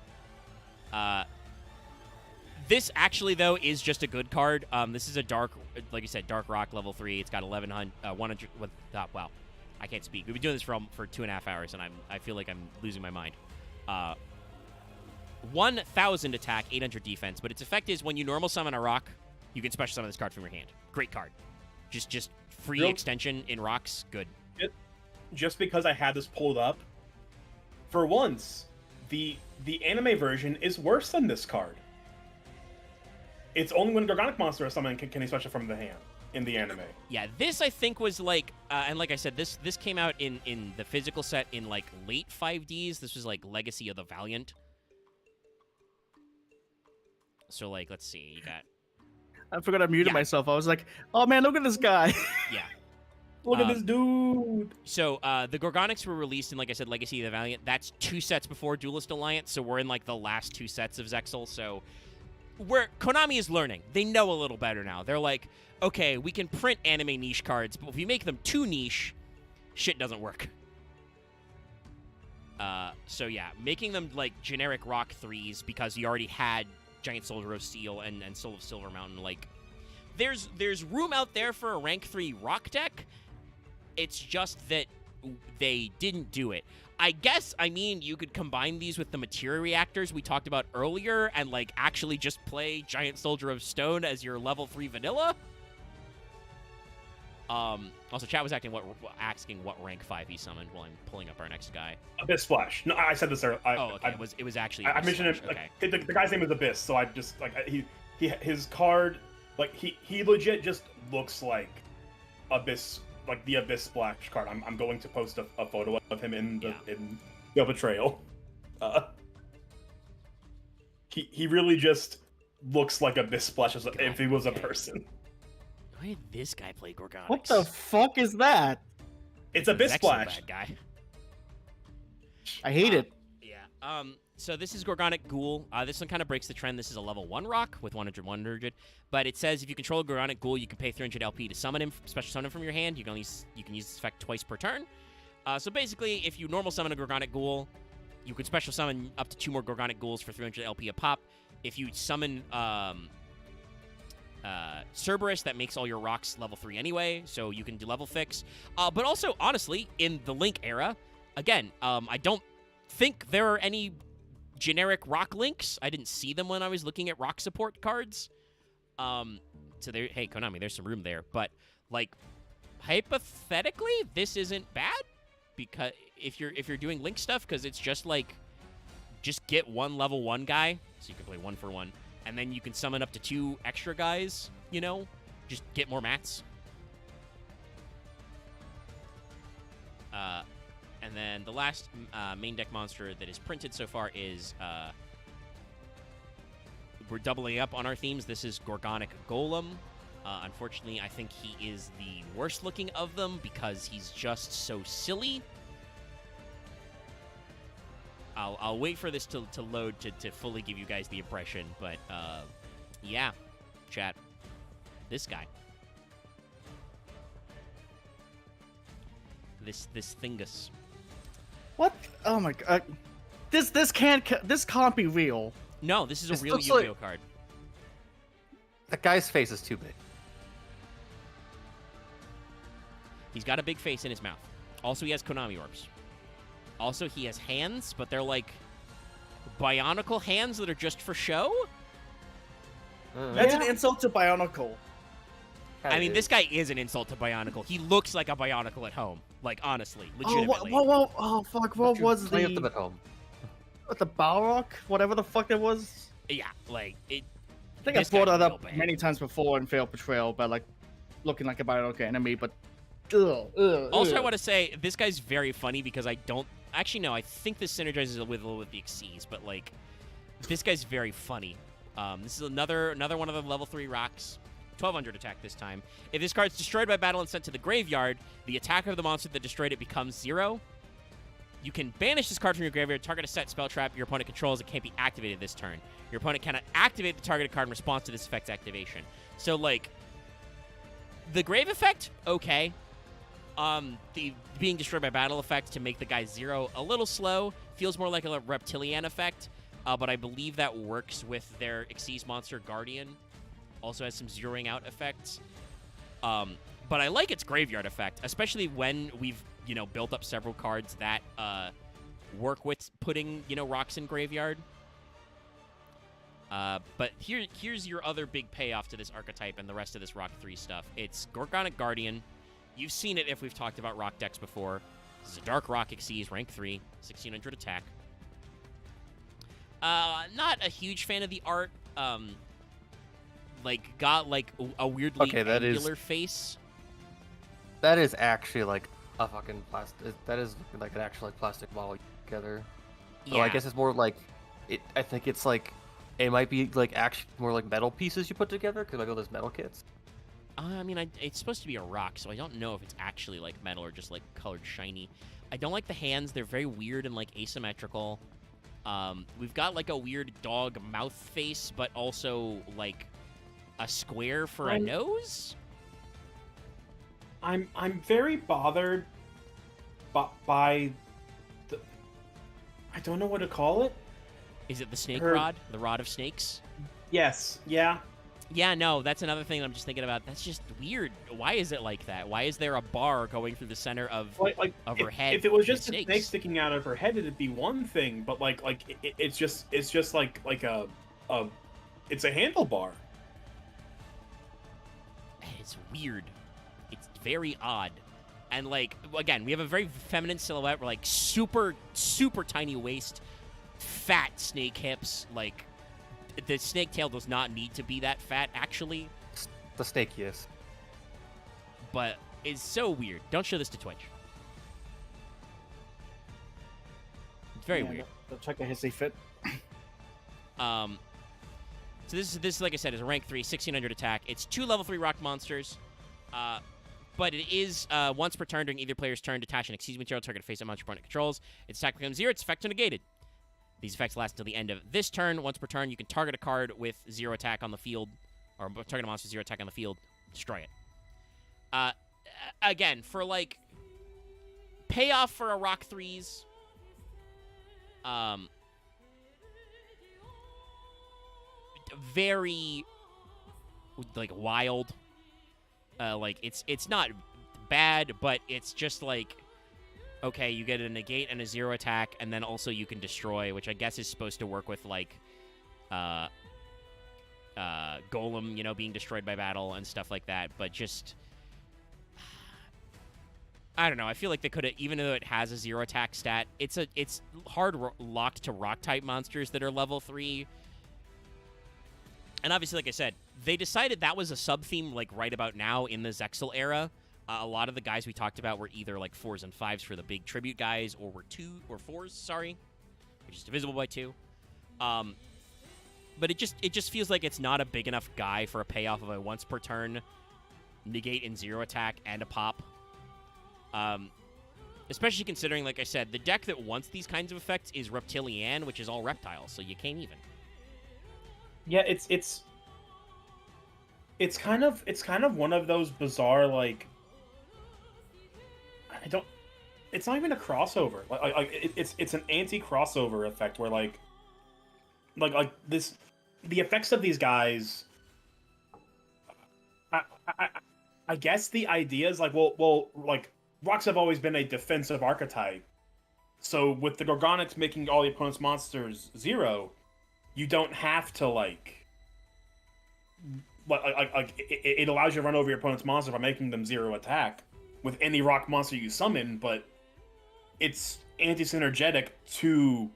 [SPEAKER 1] This actually, though, is just a good card. This is a dark, like you said, Dark Rock level 3. It's got 100 with, wow, I can't speak. We've been doing this for 2.5 hours, and I feel like I'm losing my mind. 1,000 attack, 800 defense, but its effect is when you normal summon a rock, you can special summon this card from your hand. Great card. Just free extension in rocks. Good.
[SPEAKER 2] Just because I had this pulled up, for once, the anime version is worse than this card. It's only when Gorgonic monster or something can he special from the hand in the anime.
[SPEAKER 1] Yeah, this I think was like, and like I said, this came out in the physical set in like late 5Ds. This was like Legacy of the Valiant. So like, let's see, you got.
[SPEAKER 5] I forgot I muted myself. I was like, oh man, look at this guy.
[SPEAKER 1] Yeah.
[SPEAKER 2] Look at this dude.
[SPEAKER 1] So the Gorgonics were released in, like I said, Legacy of the Valiant. That's 2 sets before Duelist Alliance, so we're in like the last 2 sets of Zexal. So Konami is learning. They know a little better now. They're like, okay, we can print anime niche cards, but if we make them too niche, shit doesn't work. So yeah, making them like generic Rock 3s because you already had Giant Soldier of Steel and Soul of Silver Mountain. Like, there's room out there for a rank 3 Rock deck. It's just that they didn't do it. I guess, I mean, you could combine these with the materia reactors we talked about earlier and, like, actually just play Giant Soldier of Stone as your level 3 vanilla. Also, chat was asking what rank 5 he summoned while I'm pulling up our next guy.
[SPEAKER 2] Abyss Splash. No, I said this earlier.
[SPEAKER 1] Okay. It was actually
[SPEAKER 2] I mentioned it.
[SPEAKER 1] Okay.
[SPEAKER 2] Like, the guy's name is Abyss, so I just, like, his card, like, he legit just looks like Abyss, like the Abyss Splash card. I'm going to post a photo of him in the Portrayal. He really just looks like Abyss Splash if he was a person.
[SPEAKER 1] Why did this guy play Gorgonics?
[SPEAKER 5] What the fuck is that?
[SPEAKER 2] It's Abyss
[SPEAKER 1] Zexal
[SPEAKER 2] Splash.
[SPEAKER 1] Bad guy.
[SPEAKER 5] I hate it.
[SPEAKER 1] Yeah. So this is Gorgonic Ghoul. This one kind of breaks the trend. This is a level 1 rock with 100. But it says if you control a Gorgonic Ghoul, you can pay 300 LP to summon him, special summon him from your hand. You can use this effect twice per turn. So basically, if you normal summon a Gorgonic Ghoul, you can special summon up to 2 more Gorgonic Ghouls for 300 LP a pop. If you summon Cerberus, that makes all your rocks level 3 anyway, so you can do level fix. But also, honestly, in the Link era, again, I don't think there are any generic rock links. I didn't see them when I was looking at rock support cards. So there, hey, Konami, there's some room there. But, like, hypothetically, this isn't bad, because if you're doing link stuff, because it's just like, just get one level 1 guy, so you can play 1 for 1. And then you can summon up to 2 extra guys, you know? Just get more mats. And then the last main deck monster that is printed so far is... we're doubling up on our themes. This is Gorgonic Golem. Unfortunately, I think he is the worst looking of them because he's just so silly. I'll wait for this to load to fully give you guys the impression, but yeah, chat, this guy, this thingus.
[SPEAKER 5] What? Oh my god! This can't be real.
[SPEAKER 1] No, this is a
[SPEAKER 3] This
[SPEAKER 1] real
[SPEAKER 3] looks
[SPEAKER 1] Yu-Gi-Oh
[SPEAKER 3] like-
[SPEAKER 1] card.
[SPEAKER 3] That guy's face is too big.
[SPEAKER 1] He's got a big face in his mouth. Also, he has Konami orbs. Also, he has hands, but they're like bionicle hands that are just for show.
[SPEAKER 5] That's an insult to Bionicle.
[SPEAKER 1] I mean, this guy is an insult to Bionicle. He looks like a Bionicle at home. Like, honestly, legitimately.
[SPEAKER 5] Oh, fuck, what was
[SPEAKER 3] play with them
[SPEAKER 5] the...
[SPEAKER 3] at home?
[SPEAKER 5] What, the Balrog? Whatever the fuck that was?
[SPEAKER 1] Yeah, like, it...
[SPEAKER 5] I think I
[SPEAKER 1] This
[SPEAKER 5] brought
[SPEAKER 1] guy's
[SPEAKER 5] that
[SPEAKER 1] real
[SPEAKER 5] up
[SPEAKER 1] bad.
[SPEAKER 5] many times before in Failed Portrayal, but like, looking like a Bionicle enemy, but...
[SPEAKER 1] Also, I want to say, this guy's very funny because I don't... Actually, no, I think this synergizes with a little with the Xyz, but, like, this guy's very funny. This is another one of the level 3 rocks. 1200 attack this time. If this card's destroyed by battle and sent to the graveyard, the attacker of the monster that destroyed it becomes 0. You can banish this card from your graveyard, target a set spell trap your opponent controls. It can't be activated this turn. Your opponent cannot activate the targeted card in response to this effect's activation. So, like, The Grave effect, okay. The being destroyed by battle effect to make the guy 0 a little slow. Feels more like a Reptilian effect, but I believe that works with their Xyz monster Guardian. Also has some zeroing out effects. But I like its graveyard effect, especially when we've, built up several cards that work with putting, rocks in graveyard. But here's your other big payoff to this archetype and the rest of this Rock 3 stuff. It's Gorgonic Guardian. You've seen it if we've talked about Rock decks before. This is a Dark Rock Xyz, rank 3, 1600 attack. Not a huge fan of the art. Got a weirdly angular face.
[SPEAKER 3] That is actually like a fucking plastic. That is like an actual plastic model together. So I guess it's more like it. I think it's like it might be like actually more like metal pieces you put together because I know there's metal kits.
[SPEAKER 1] It's supposed to be a rock, so I don't know if it's actually like metal or just like colored shiny. I don't like the hands; they're very weird and like asymmetrical. We've got like a weird dog mouth face, but also like a square for a nose.
[SPEAKER 2] I'm very bothered by the. I don't know what to call it.
[SPEAKER 1] Is it the snake rod? The rod of snakes?
[SPEAKER 2] Yes. Yeah.
[SPEAKER 1] Yeah, no, that's another thing I'm just thinking about. That's just weird. Why is it like that? Why is there a bar going through the center of her head?
[SPEAKER 2] If it was just a snake sticking out of her head, it'd be one thing. But it's just like a it's a handlebar.
[SPEAKER 1] It's weird. It's very odd. And again, we have a very feminine silhouette. We're super, super tiny waist, fat snake hips. The snake tail does not need to be that fat, actually.
[SPEAKER 3] The snake, yes.
[SPEAKER 1] But it's so weird. Don't show this to Twitch. It's very weird.
[SPEAKER 5] They'll check a hissy fit.
[SPEAKER 1] So this, like I said, is a rank 3, 1600 attack. It's 2 level 3 rock monsters. But it is once per turn during either player's turn, detach an Xyz material target face a monster opponent controls. Its attack becomes 0, its effects are negated. These effects last until the end of this turn. Once per turn, you can target a card with 0 attack on the field, or target a monster with 0 attack on the field, destroy it. Again, for payoff for a Rock 3s, very wild. It's not bad, but it's just okay, you get a negate and a 0 attack, and then also you can destroy, which I guess is supposed to work with Golem, being destroyed by battle and stuff like that. But just, I don't know. I feel like they could have, even though it has a 0 attack stat, it's hard locked to rock type monsters that are level 3. And obviously, like I said, they decided that was a sub-theme right about now in the Zexal era. A lot of the guys we talked about were either 4s and 5s for the big tribute guys, or were 2 or 4s, sorry, which is divisible by 2. But it just feels like it's not a big enough guy for a payoff of a once per turn negate and 0 attack and a pop. Especially considering, like I said, the deck that wants these kinds of effects is Reptilian, which is all reptiles, so you can't even.
[SPEAKER 2] Yeah, it's kind of one of those bizarre it's not even a crossover. It's an anti-crossover effect where this, the effects of these guys. I guess the idea is rocks have always been a defensive archetype. So with the Gorgonics making all the opponent's monsters 0, you don't have to it allows you to run over your opponent's monster by making them 0 attack with any rock monster you summon, but it's anti-synergetic to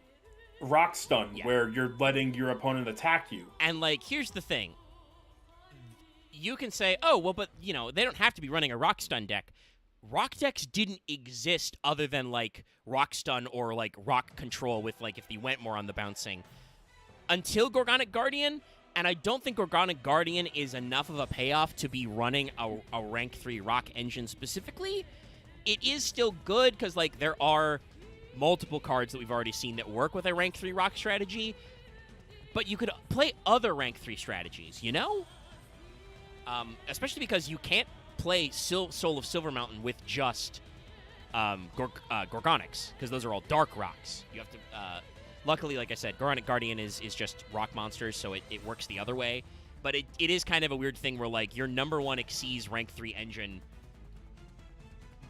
[SPEAKER 2] rock stun, where you're letting your opponent attack you.
[SPEAKER 1] And here's the thing. You can say, oh, well, but they don't have to be running a rock stun deck. Rock decks didn't exist other than rock stun or rock control with if you went more on the bouncing until Gorgonic Guardian. And I don't think Gorgonic Guardian is enough of a payoff to be running a rank 3 rock engine specifically. It is still good because there are multiple cards that we've already seen that work with a rank 3 rock strategy. But you could play other rank 3 strategies, Especially because you can't play Soul of Silver Mountain with just Gorgonics, because those are all dark rocks. You have to. Luckily, like I said, Gorgonic Guardian is just rock monsters, so it works the other way. But it is kind of a weird thing where, like, your number 1 Xyz rank 3 engine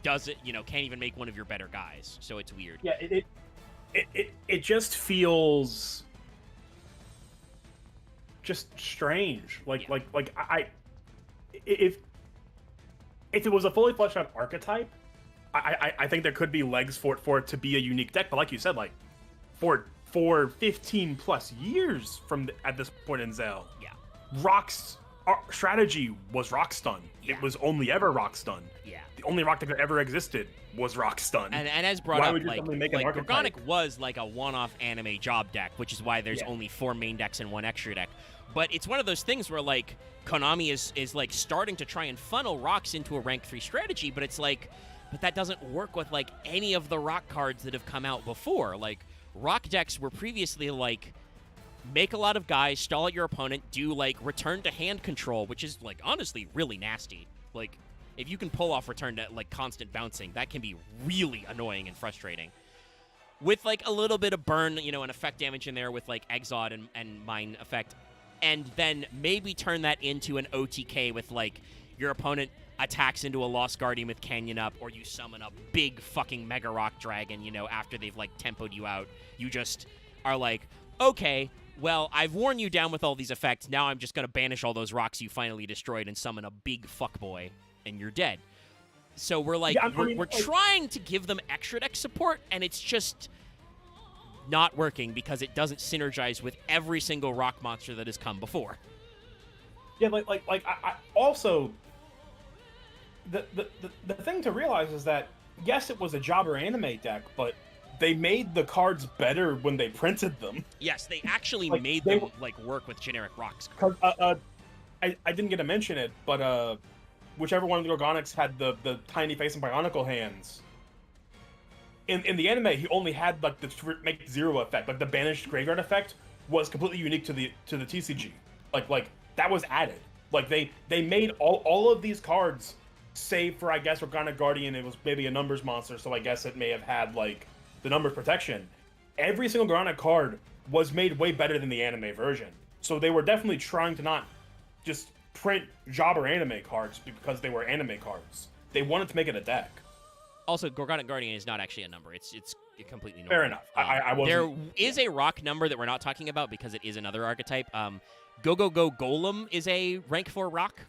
[SPEAKER 1] can't even make one of your better guys. So it's weird.
[SPEAKER 2] Yeah, it just feels just strange. If it was a fully fleshed out archetype, I think there could be legs for it to be a unique deck. But like you said, like for 15 plus years at this point in Zell,
[SPEAKER 1] Yeah.
[SPEAKER 2] Rock's strategy was Rock Stun.
[SPEAKER 1] Yeah.
[SPEAKER 2] It was only ever Rock Stun.
[SPEAKER 1] Yeah.
[SPEAKER 2] The only Rock that ever existed was Rock Stun.
[SPEAKER 1] And as brought
[SPEAKER 2] Why
[SPEAKER 1] up,
[SPEAKER 2] would you
[SPEAKER 1] like
[SPEAKER 2] suddenly make an archetype?
[SPEAKER 1] Gorgonic was like a one-off anime job deck, which is why there's only 4 main decks and 1 extra deck. But it's one of those things where, like, Konami is like starting to try and funnel rocks into a rank 3 strategy, but it's like, but that doesn't work with like any of the rock cards that have come out before. Like, rock decks were previously like, make a lot of guys, stall at your opponent, do like return to hand control, which is like honestly really nasty. Like, if you can pull off return to like constant bouncing, that can be really annoying and frustrating. With like a little bit of burn, and effect damage in there with like Exod and Mine Effect, and then maybe turn that into an OTK with like your opponent attacks into a Lost Guardian with Canyon Up, or you summon a big fucking Mega Rock Dragon, after they've like tempoed you out. You just are like, okay, well, I've worn you down with all these effects. Now I'm just going to banish all those rocks you finally destroyed and summon a big fuckboy, and you're dead. So we're like, we're trying to give them extra deck support, and it's just not working because it doesn't synergize with every single rock monster that has come before.
[SPEAKER 2] Yeah, I also the thing to realize is that yes, it was a jobber anime deck, but they made the cards better when they printed them.
[SPEAKER 1] Yes, they actually
[SPEAKER 2] Like,
[SPEAKER 1] made
[SPEAKER 2] they
[SPEAKER 1] them like work with generic rocks.
[SPEAKER 2] I didn't get to mention it, but whichever one of the Gorgonics had the tiny face and bionicle hands. In the anime, he only had like the make 0 effect, like the banished graveyard effect was completely unique to the TCG. Like that was added. Like they made all of these cards, save for I guess Gorgonic Guardian. It was maybe a numbers monster, so I guess it may have had like the numbers protection. Every single Gorgonic card was made way better than the anime version. So they were definitely trying to not just print jobber anime cards because they were anime cards. They wanted to make it a deck.
[SPEAKER 1] Also, Gorgonic Guardian is not actually a number. It's completely normal.
[SPEAKER 2] Fair enough. I wasn't...
[SPEAKER 1] There is a rock number that we're not talking about because it is another archetype. Go Golem is a rank 4 rock.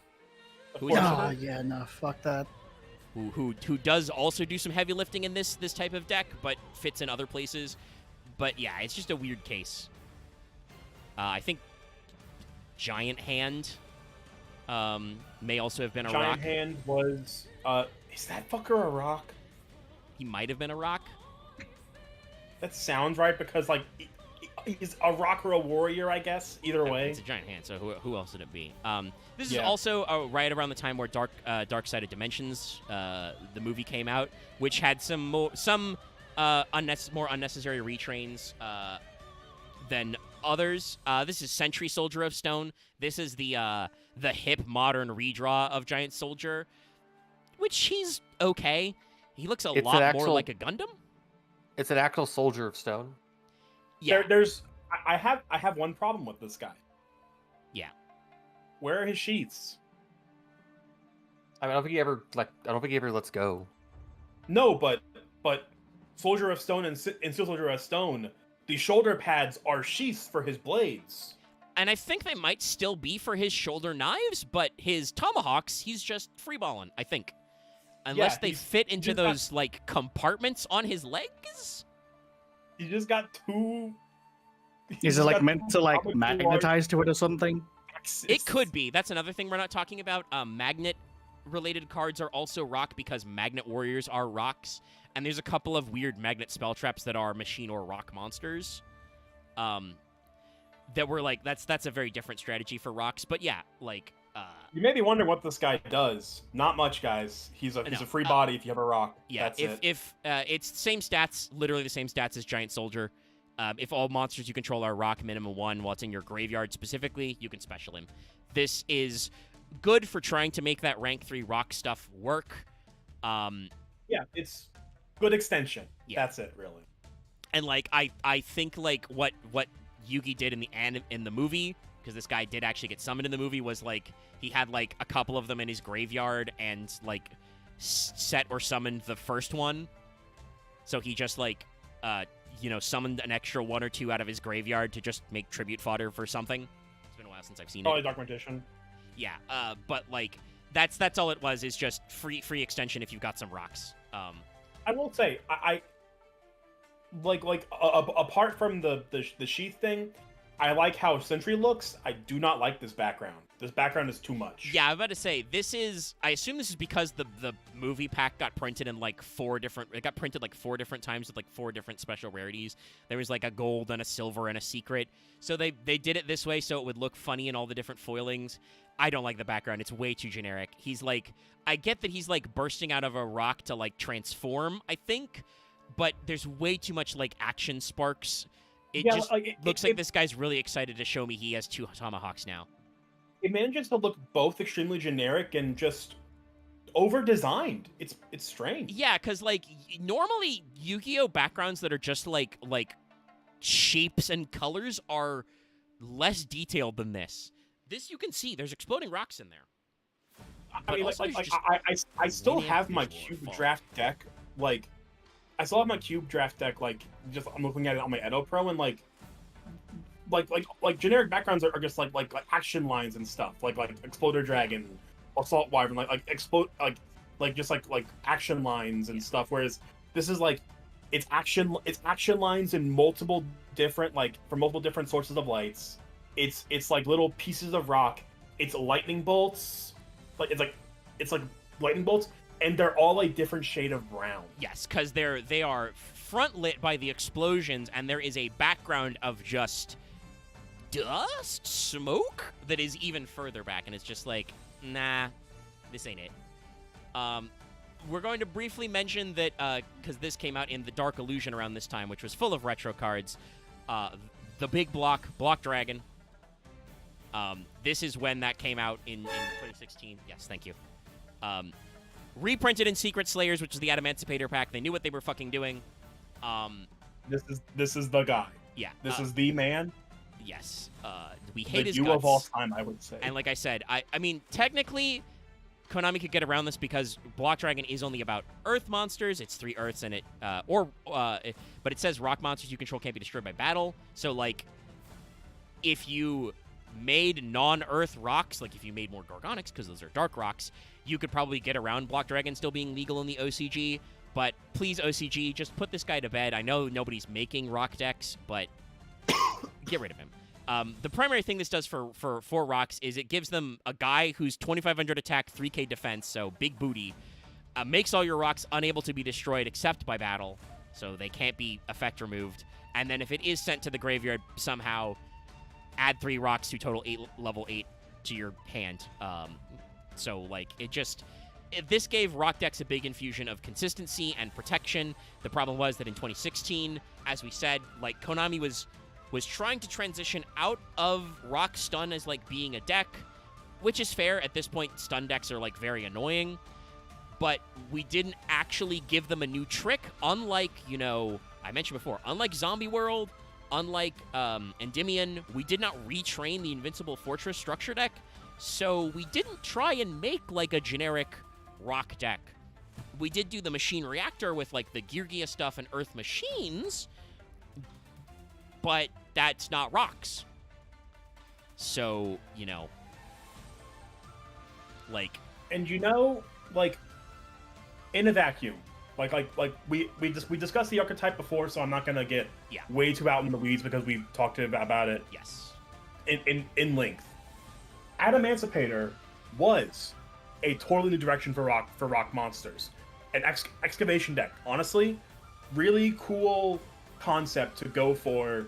[SPEAKER 1] Who is
[SPEAKER 5] Oh, yeah, no, fuck that.
[SPEAKER 1] Who does also do some heavy lifting in this type of deck, but fits in other places. But yeah, it's just a weird case. I think Giant Hand may also have been a rock.
[SPEAKER 2] Giant Hand was... is that fucker a rock?
[SPEAKER 1] He might have been a rock.
[SPEAKER 2] That sounds right, because, like, he's a rock or a warrior, I guess. Either way.
[SPEAKER 1] It's a Giant Hand, so who else would it be? This is also right around the time where Dark Side of Dimensions, the movie, came out, which had some more unnecessary retrains than others. This is Sentry Soldier of Stone. This is the hip modern redraw of Giant Soldier, which he's okay. He looks a lot more like a Gundam.
[SPEAKER 3] It's an actual Soldier of Stone.
[SPEAKER 1] Yeah.
[SPEAKER 2] I have one problem with this guy.
[SPEAKER 1] Yeah.
[SPEAKER 2] Where are his sheaths?
[SPEAKER 3] I mean, I don't think he ever lets go.
[SPEAKER 2] No, but Soldier of Stone and Steel Soldier of Stone, the shoulder pads are sheaths for his blades.
[SPEAKER 1] And I think they might still be for his shoulder knives, but his tomahawks, he's just freeballing, I think. Unless they fit into those, like, compartments on his legs?
[SPEAKER 2] He just got two...
[SPEAKER 5] Is it, like, meant to, like, magnetize to it or something?
[SPEAKER 1] It could be. That's another thing we're not talking about. Magnet-related cards are also rock because Magnet Warriors are rocks. And there's a couple of weird Magnet spell traps that are machine or rock monsters. That were, like, that's a very different strategy for rocks. But, yeah, like...
[SPEAKER 2] You may be wondering what this guy does. Not much, guys. He's a free body if you have a rock.
[SPEAKER 1] Yeah,
[SPEAKER 2] That's
[SPEAKER 1] if it's the same stats, literally the same stats as Giant Soldier. If all monsters you control are rock minimum 1 while it's in your graveyard specifically, you can special him. This is good for trying to make that rank 3 rock stuff work.
[SPEAKER 2] Yeah, it's good extension.
[SPEAKER 1] Yeah.
[SPEAKER 2] That's it, really.
[SPEAKER 1] And like I think like what Yugi did in the movie, because this guy did actually get summoned in the movie, was like he had like a couple of them in his graveyard and like set or summoned the first one. So he just like summoned an extra 1 or 2 out of his graveyard to just make tribute fodder for something. It's been a while since I've seen
[SPEAKER 2] Probably
[SPEAKER 1] it.
[SPEAKER 2] Dark Magician.
[SPEAKER 1] Yeah, but like that's all it was, is just free extension if you've got some rocks.
[SPEAKER 2] I will say, I apart from the sheath thing, I like how Sentry looks. I do not like this background. This background is too much.
[SPEAKER 1] Yeah, I'm about to say, I assume this is because the movie pack got printed in like 4 different times with like 4 different special rarities. There was like a gold and a silver and a secret. So they did it this way so it would look funny in all the different foilings. I don't like the background. It's way too generic. He's like, I get that he's like bursting out of a rock to like transform, I think, but there's way too much like action sparks. It looks like this guy's really excited to show me he has 2 tomahawks now.
[SPEAKER 2] It manages to look both extremely generic and just over-designed. It's strange.
[SPEAKER 1] Yeah, because like normally Yu-Gi-Oh backgrounds that are just like shapes and colors are less detailed than this. This you can see there's exploding rocks in there.
[SPEAKER 2] I mean, I still have my cube draft deck. Like, I still have my cube draft deck. Like, just I'm looking at it on my Edo Pro, and like generic backgrounds are just like action lines and stuff. Like Exploder Dragon, Assault Wyvern, like action lines and stuff. Whereas this is like it's action lines in multiple different from multiple different sources of lights. It's like little pieces of rock. It's lightning bolts. It's like lightning bolts, and they're all a different shade of brown.
[SPEAKER 1] Yes, because they are front lit by the explosions, and there is a background of just dust, smoke that is even further back, and it's just like, nah, this ain't it. We're going to briefly mention that because this came out in the Dark Illusion around this time, which was full of retro cards. The big block dragon. This is when that came out in 2016. Yes, thank you. Reprinted in Secret Slayers, which is the Adamantipator pack. They knew what they were fucking doing.
[SPEAKER 2] This is the guy.
[SPEAKER 1] Yeah.
[SPEAKER 2] This is the man.
[SPEAKER 1] Yes. We hate his
[SPEAKER 2] you
[SPEAKER 1] guts.
[SPEAKER 2] of all time, I would say.
[SPEAKER 1] And like I said, I mean, technically, Konami could get around this because Block Dragon is only about Earth monsters. It's 3 Earths, and but it says rock monsters you control can't be destroyed by battle. So like, if you made non-Earth rocks, like if you made more Gorgonics, because those are dark rocks, you could probably get around Block Dragon still being legal in the OCG. But please, OCG, just put this guy to bed. I know nobody's making rock decks, but get rid of him. The primary thing this does for 4 rocks is it gives them a guy who's 2,500 attack, 3k defense, so big booty, makes all your rocks unable to be destroyed except by battle, so they can't be effect removed. And then if it is sent to the graveyard, somehow add 3 rocks to total level 8 to your hand. So like this gave rock decks a big infusion of consistency and protection. The problem was that in 2016, as we said, like Konami was trying to transition out of rock stun as like being a deck, which is fair. At this point, stun decks are like very annoying, but we didn't actually give them a new trick. Unlike, I mentioned before, unlike Zombie World, unlike Endymion, we did not retrain the Invincible Fortress structure deck, so we didn't try and make like a generic rock deck. We did do the Machine Reactor with like the Geargia stuff and Earth Machines, but that's not rocks. So,
[SPEAKER 2] And in a vacuum, we discussed the archetype before, so I'm not gonna get way too out in the weeds because we've talked about it.
[SPEAKER 1] Yes.
[SPEAKER 2] In length. Adamantipator was a totally new direction for rock monsters. An excavation deck, honestly, really cool concept to go for,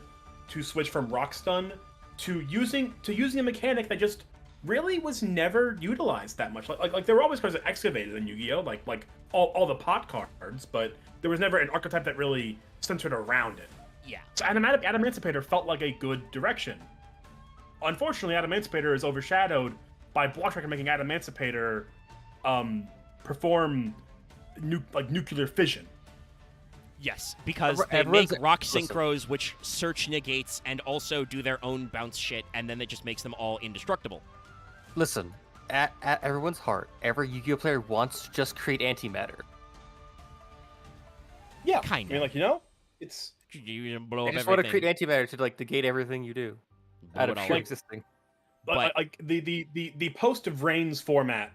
[SPEAKER 2] to switch from rock stun to using a mechanic that just really was never utilized that much. Like there were always cards that excavated in Yu-Gi-Oh, like all the pot cards, but there was never an archetype that really centered around it.
[SPEAKER 1] Yeah.
[SPEAKER 2] So Adamantipator felt like a good direction. Unfortunately, Adamantipator is overshadowed by Block Tracker making Adamantipator perform nuclear fission.
[SPEAKER 1] Yes, because they
[SPEAKER 3] everyone's-
[SPEAKER 1] make rock
[SPEAKER 3] listen.
[SPEAKER 1] synchros, which search negates and also do their own bounce shit, and then it just makes them all indestructible.
[SPEAKER 3] Listen, at everyone's heart, every Yu-Gi-Oh player wants to just create antimatter.
[SPEAKER 2] Yeah,
[SPEAKER 1] Kinda.
[SPEAKER 2] I mean, like, you know, it's
[SPEAKER 1] You blow
[SPEAKER 3] I
[SPEAKER 1] up
[SPEAKER 3] just want to
[SPEAKER 1] everything.
[SPEAKER 3] create antimatter to like negate everything you do
[SPEAKER 1] blow
[SPEAKER 3] out
[SPEAKER 1] it
[SPEAKER 3] of
[SPEAKER 1] all
[SPEAKER 3] pure
[SPEAKER 1] up.
[SPEAKER 3] existing.
[SPEAKER 1] But-
[SPEAKER 2] like the Post of Rains format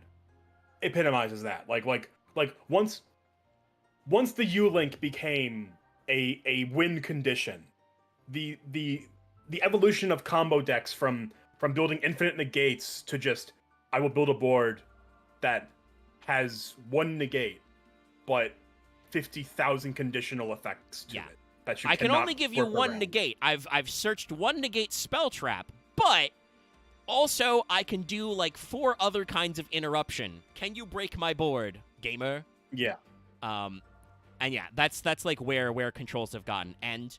[SPEAKER 2] epitomizes that. Like once the U-Link became a win condition, the evolution of combo decks from building infinite negates to just I will build a board that has one negate but 50,000 conditional effects to
[SPEAKER 1] Yeah.
[SPEAKER 2] it. That you
[SPEAKER 1] I can
[SPEAKER 2] cannot
[SPEAKER 1] only give you
[SPEAKER 2] work
[SPEAKER 1] one
[SPEAKER 2] around.
[SPEAKER 1] negate. I've searched one negate spell trap, but also I can do like 4 other kinds of interruption. Can you break my board, gamer?
[SPEAKER 2] Yeah.
[SPEAKER 1] And yeah, that's like where controls have gotten. And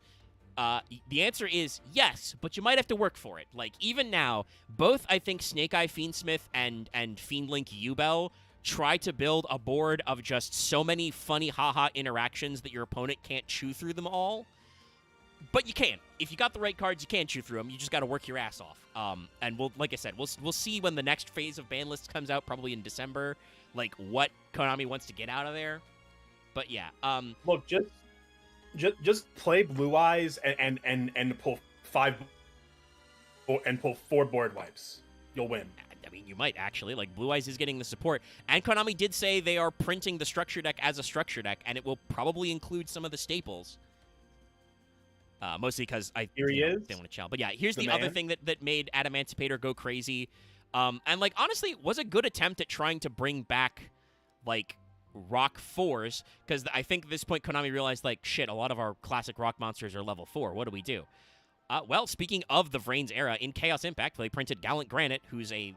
[SPEAKER 1] the answer is yes, but you might have to work for it. Like even now, both I think Snake Eye Fiendsmith and Fiendlink Ubel try to build a board of just so many funny haha interactions that your opponent can't chew through them all. But you can. If you got the right cards, you can chew through them. You just got to work your ass off. And we'll, like I said, we'll see when the next phase of ban lists comes out, probably in December, like what Konami wants to get out of there. But yeah,
[SPEAKER 2] Look, just play Blue Eyes and pull 5 and pull 4 board wipes. You'll win.
[SPEAKER 1] I mean, you might actually. Like, Blue Eyes is getting the support. And Konami did say they are printing the structure deck as a structure deck, and it will probably include some of the staples. Mostly because
[SPEAKER 2] Here he is.
[SPEAKER 1] they want to chill. But yeah, here's
[SPEAKER 2] The
[SPEAKER 1] the other
[SPEAKER 2] man.
[SPEAKER 1] thing that made Adamantipator go crazy. And, like, honestly, it was a good attempt at trying to bring back, like, Rock 4s. Because I think at this point, Konami realized, like, shit, a lot of our classic Rock monsters are level 4. What do we do? Well, speaking of the Vrains era, in Chaos Impact, they printed Gallant Granite, who's a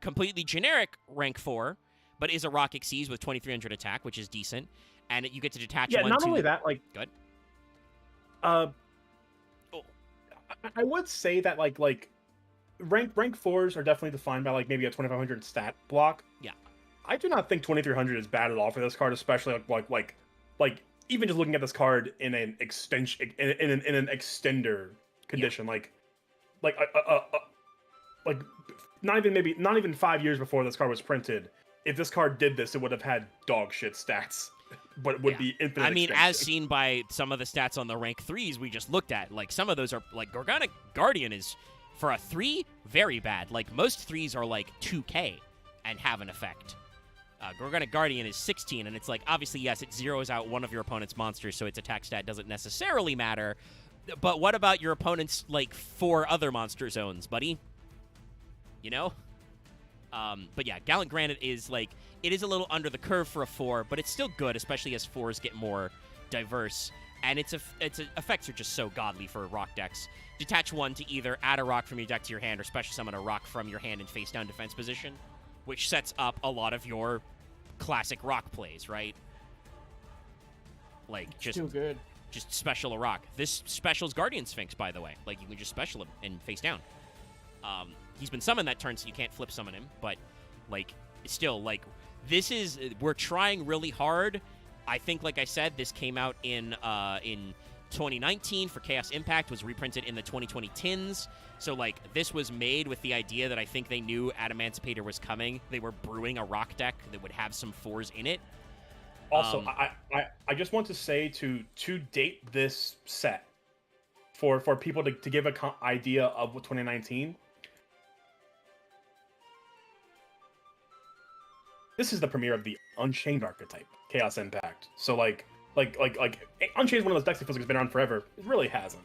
[SPEAKER 1] completely generic rank 4, but is a Rock Xyz with 2300 attack, which is decent. And you get to detach
[SPEAKER 2] Yeah,
[SPEAKER 1] one
[SPEAKER 2] not
[SPEAKER 1] to...
[SPEAKER 2] only that, like,
[SPEAKER 1] Good.
[SPEAKER 2] I would say that like rank 4s are definitely defined by like maybe a 2500 stat block.
[SPEAKER 1] Yeah.
[SPEAKER 2] I do not think 2300 is bad at all for this card, especially like even just looking at this card in an extension in an extender condition, like not even 5 years before this card was printed. If this card did this, it would have had dog shit stats, but it would be infinite.
[SPEAKER 1] I mean, as
[SPEAKER 2] extension.
[SPEAKER 1] seen by some of the stats on the rank 3s we just looked at, like some of those are like Gorgonic Guardian is for a 3 very bad. Like most 3s are like 2k and have an effect. Gorgonic Guardian is 16, and it's like obviously yes, it zeroes out one of your opponent's monsters, so its attack stat doesn't necessarily matter. But what about your opponent's like 4 other monster zones, buddy? You know? But yeah, Gallant Granite is like, it is a little under the curve for a 4, but it's still good, especially as 4s get more diverse. And its effects are just so godly for rock decks. Detach 1 to either add a rock from your deck to your hand or special summon a rock from your hand in face down defense position, which sets up a lot of your classic rock plays, right? Like
[SPEAKER 5] It's too good.
[SPEAKER 1] just special a rock. This specials Guardian Sphinx, by the way. Like, you can just special him and face down. He's been summoned that turn, so you can't flip summon him. But, like, still, like, this is... We're trying really hard. I think, like I said, this came out in 2019 for Chaos Impact, was reprinted in the 2020 tins. So, like, this was made with the idea that I think they knew Adamantipator was coming. They were brewing a rock deck that would have some 4s in it.
[SPEAKER 2] Also, I just want to say to date this set for people to give an idea of what 2019. This is the premiere of the Unchained archetype, Chaos Impact. So like Unchained is one of those decks that feels like it's been around forever. It really hasn't.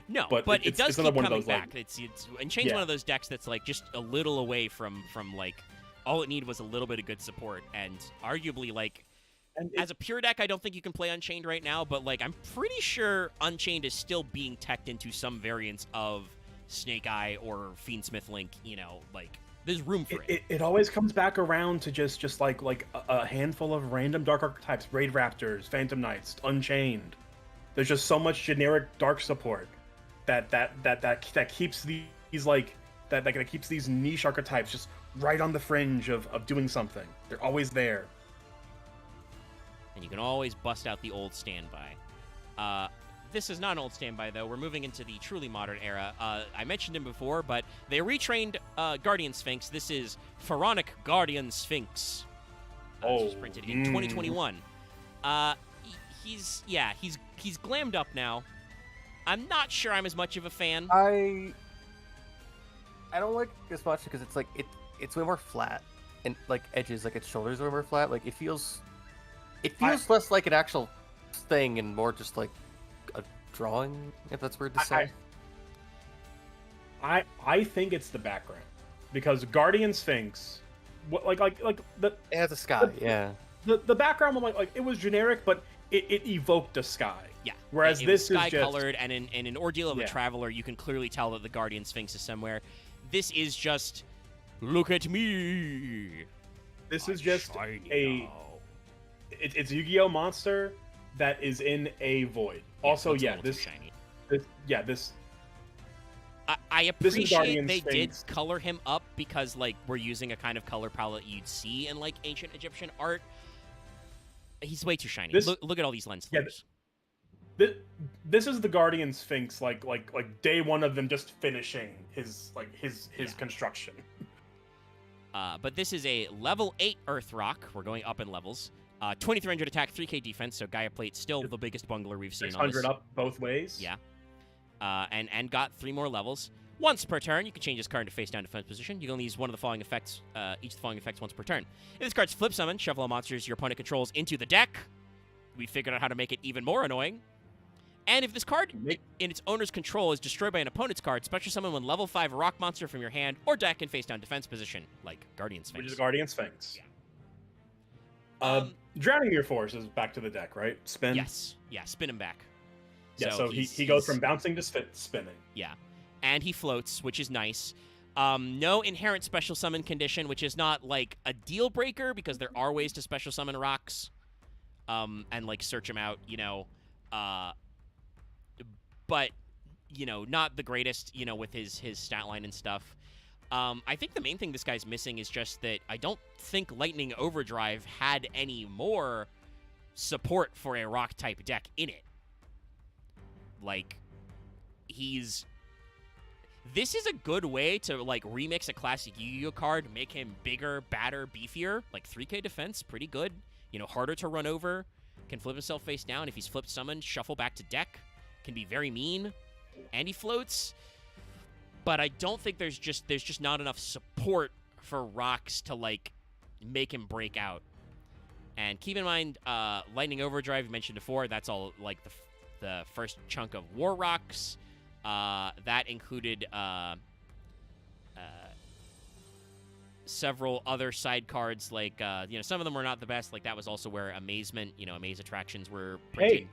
[SPEAKER 1] No,
[SPEAKER 2] But
[SPEAKER 1] but it
[SPEAKER 2] it's
[SPEAKER 1] does
[SPEAKER 2] another
[SPEAKER 1] keep
[SPEAKER 2] one of
[SPEAKER 1] coming
[SPEAKER 2] those, like-
[SPEAKER 1] back. It's Unchained's
[SPEAKER 2] Yeah.
[SPEAKER 1] one of those decks that's like just a little away from like all it needed was a little bit of good support, and arguably like
[SPEAKER 2] And
[SPEAKER 1] as a pure deck, I don't think you can play Unchained right now, but like I'm pretty sure Unchained is still being teched into some variants of Snake Eye or Fiendsmith Link. You know, like there's room for it.
[SPEAKER 2] it always comes back around to just like a handful of random dark archetypes: Raid Raptors, Phantom Knights, Unchained. There's just so much generic dark support that keeps these like that keeps these niche archetypes just right on the fringe of doing something. They're always there.
[SPEAKER 1] And you can always bust out the old standby. This is not an old standby, though. We're moving into the truly modern era. I mentioned him before, but they retrained Guardian Sphinx. This is Pharaonic Guardian Sphinx. This was printed in 2021. He's glammed up now. I'm not sure I'm as much of a fan.
[SPEAKER 3] I don't like it as much because it's like it's way more flat and like edges, like its shoulders are more flat. Like it feels less like an actual thing and more just like a drawing, if that's weird to say.
[SPEAKER 2] I think it's the background because Guardian Sphinx, like the
[SPEAKER 3] It has a sky, yeah.
[SPEAKER 2] The background like it was generic, but it evoked a sky.
[SPEAKER 1] Yeah.
[SPEAKER 2] Whereas
[SPEAKER 1] it
[SPEAKER 2] this
[SPEAKER 1] was
[SPEAKER 2] is
[SPEAKER 1] sky
[SPEAKER 2] just
[SPEAKER 1] colored, and in an ordeal of a traveler, you can clearly tell that the Guardian Sphinx is somewhere. This is just, look at me.
[SPEAKER 2] This
[SPEAKER 1] I'm
[SPEAKER 2] is just
[SPEAKER 1] shiny now.
[SPEAKER 2] It's a Yu-Gi-Oh monster that is in a void. Also,
[SPEAKER 1] looks a
[SPEAKER 2] yeah,
[SPEAKER 1] little too
[SPEAKER 2] this
[SPEAKER 1] shiny. I
[SPEAKER 2] This is
[SPEAKER 1] appreciate
[SPEAKER 2] Guardian
[SPEAKER 1] they
[SPEAKER 2] Sphinx.
[SPEAKER 1] did color him up because like we're using a kind of color palette you'd see in like ancient Egyptian art. He's way too shiny. Look at all these lens flares.
[SPEAKER 2] This is the Guardian Sphinx, like day one of them just finishing his construction.
[SPEAKER 1] But this is a level 8 Earth Rock. We're going up in levels. 2300 attack, 3k defense, so Gaia Plate still the biggest bungler we've seen on this.
[SPEAKER 2] 600 up both ways.
[SPEAKER 1] Yeah. And got 3 more levels. Once per turn, you can change this card to face down defense position. You can only use one of the following effects, each of the following effects once per turn. If this card's flip summon, shuffle all monsters your opponent controls into the deck. We figured out how to make it even more annoying. And if this card in its owner's control is destroyed by an opponent's card, special summon one level 5 rock monster from your hand or deck and face down defense position, like Guardian Sphinx.
[SPEAKER 2] Which is Guardian Sphinx.
[SPEAKER 1] Yeah.
[SPEAKER 2] Drowning Mirror Force is back to the deck, right? Spin?
[SPEAKER 1] Yes. Yeah, spin him back.
[SPEAKER 2] Yeah, so he goes from bouncing to spinning.
[SPEAKER 1] Yeah. And he floats, which is nice. No inherent special summon condition, which is not, like, a deal breaker, because there are ways to special summon rocks. And, like, search them out, you know. But, you know, not the greatest, you know, with his stat line and stuff. I think the main thing this guy's missing is just that I don't think Lightning Overdrive had any more support for a rock-type deck in it. Like, this is a good way to, like, remix a classic Yu-Gi-Oh card, make him bigger, badder, beefier. Like, 3k defense, pretty good. You know, harder to run over. Can flip himself face down. If he's flipped summoned, shuffle back to deck. Can be very mean. And he floats. But I don't think there's just not enough support for rocks to, like, make him break out. And keep in mind, Lightning Overdrive, you mentioned before, that's all, like, the first chunk of War Rocks. That included several other side cards, like, you know, some of them were not the best. Like, that was also where Amazement, you know, Amaze Attractions were printed.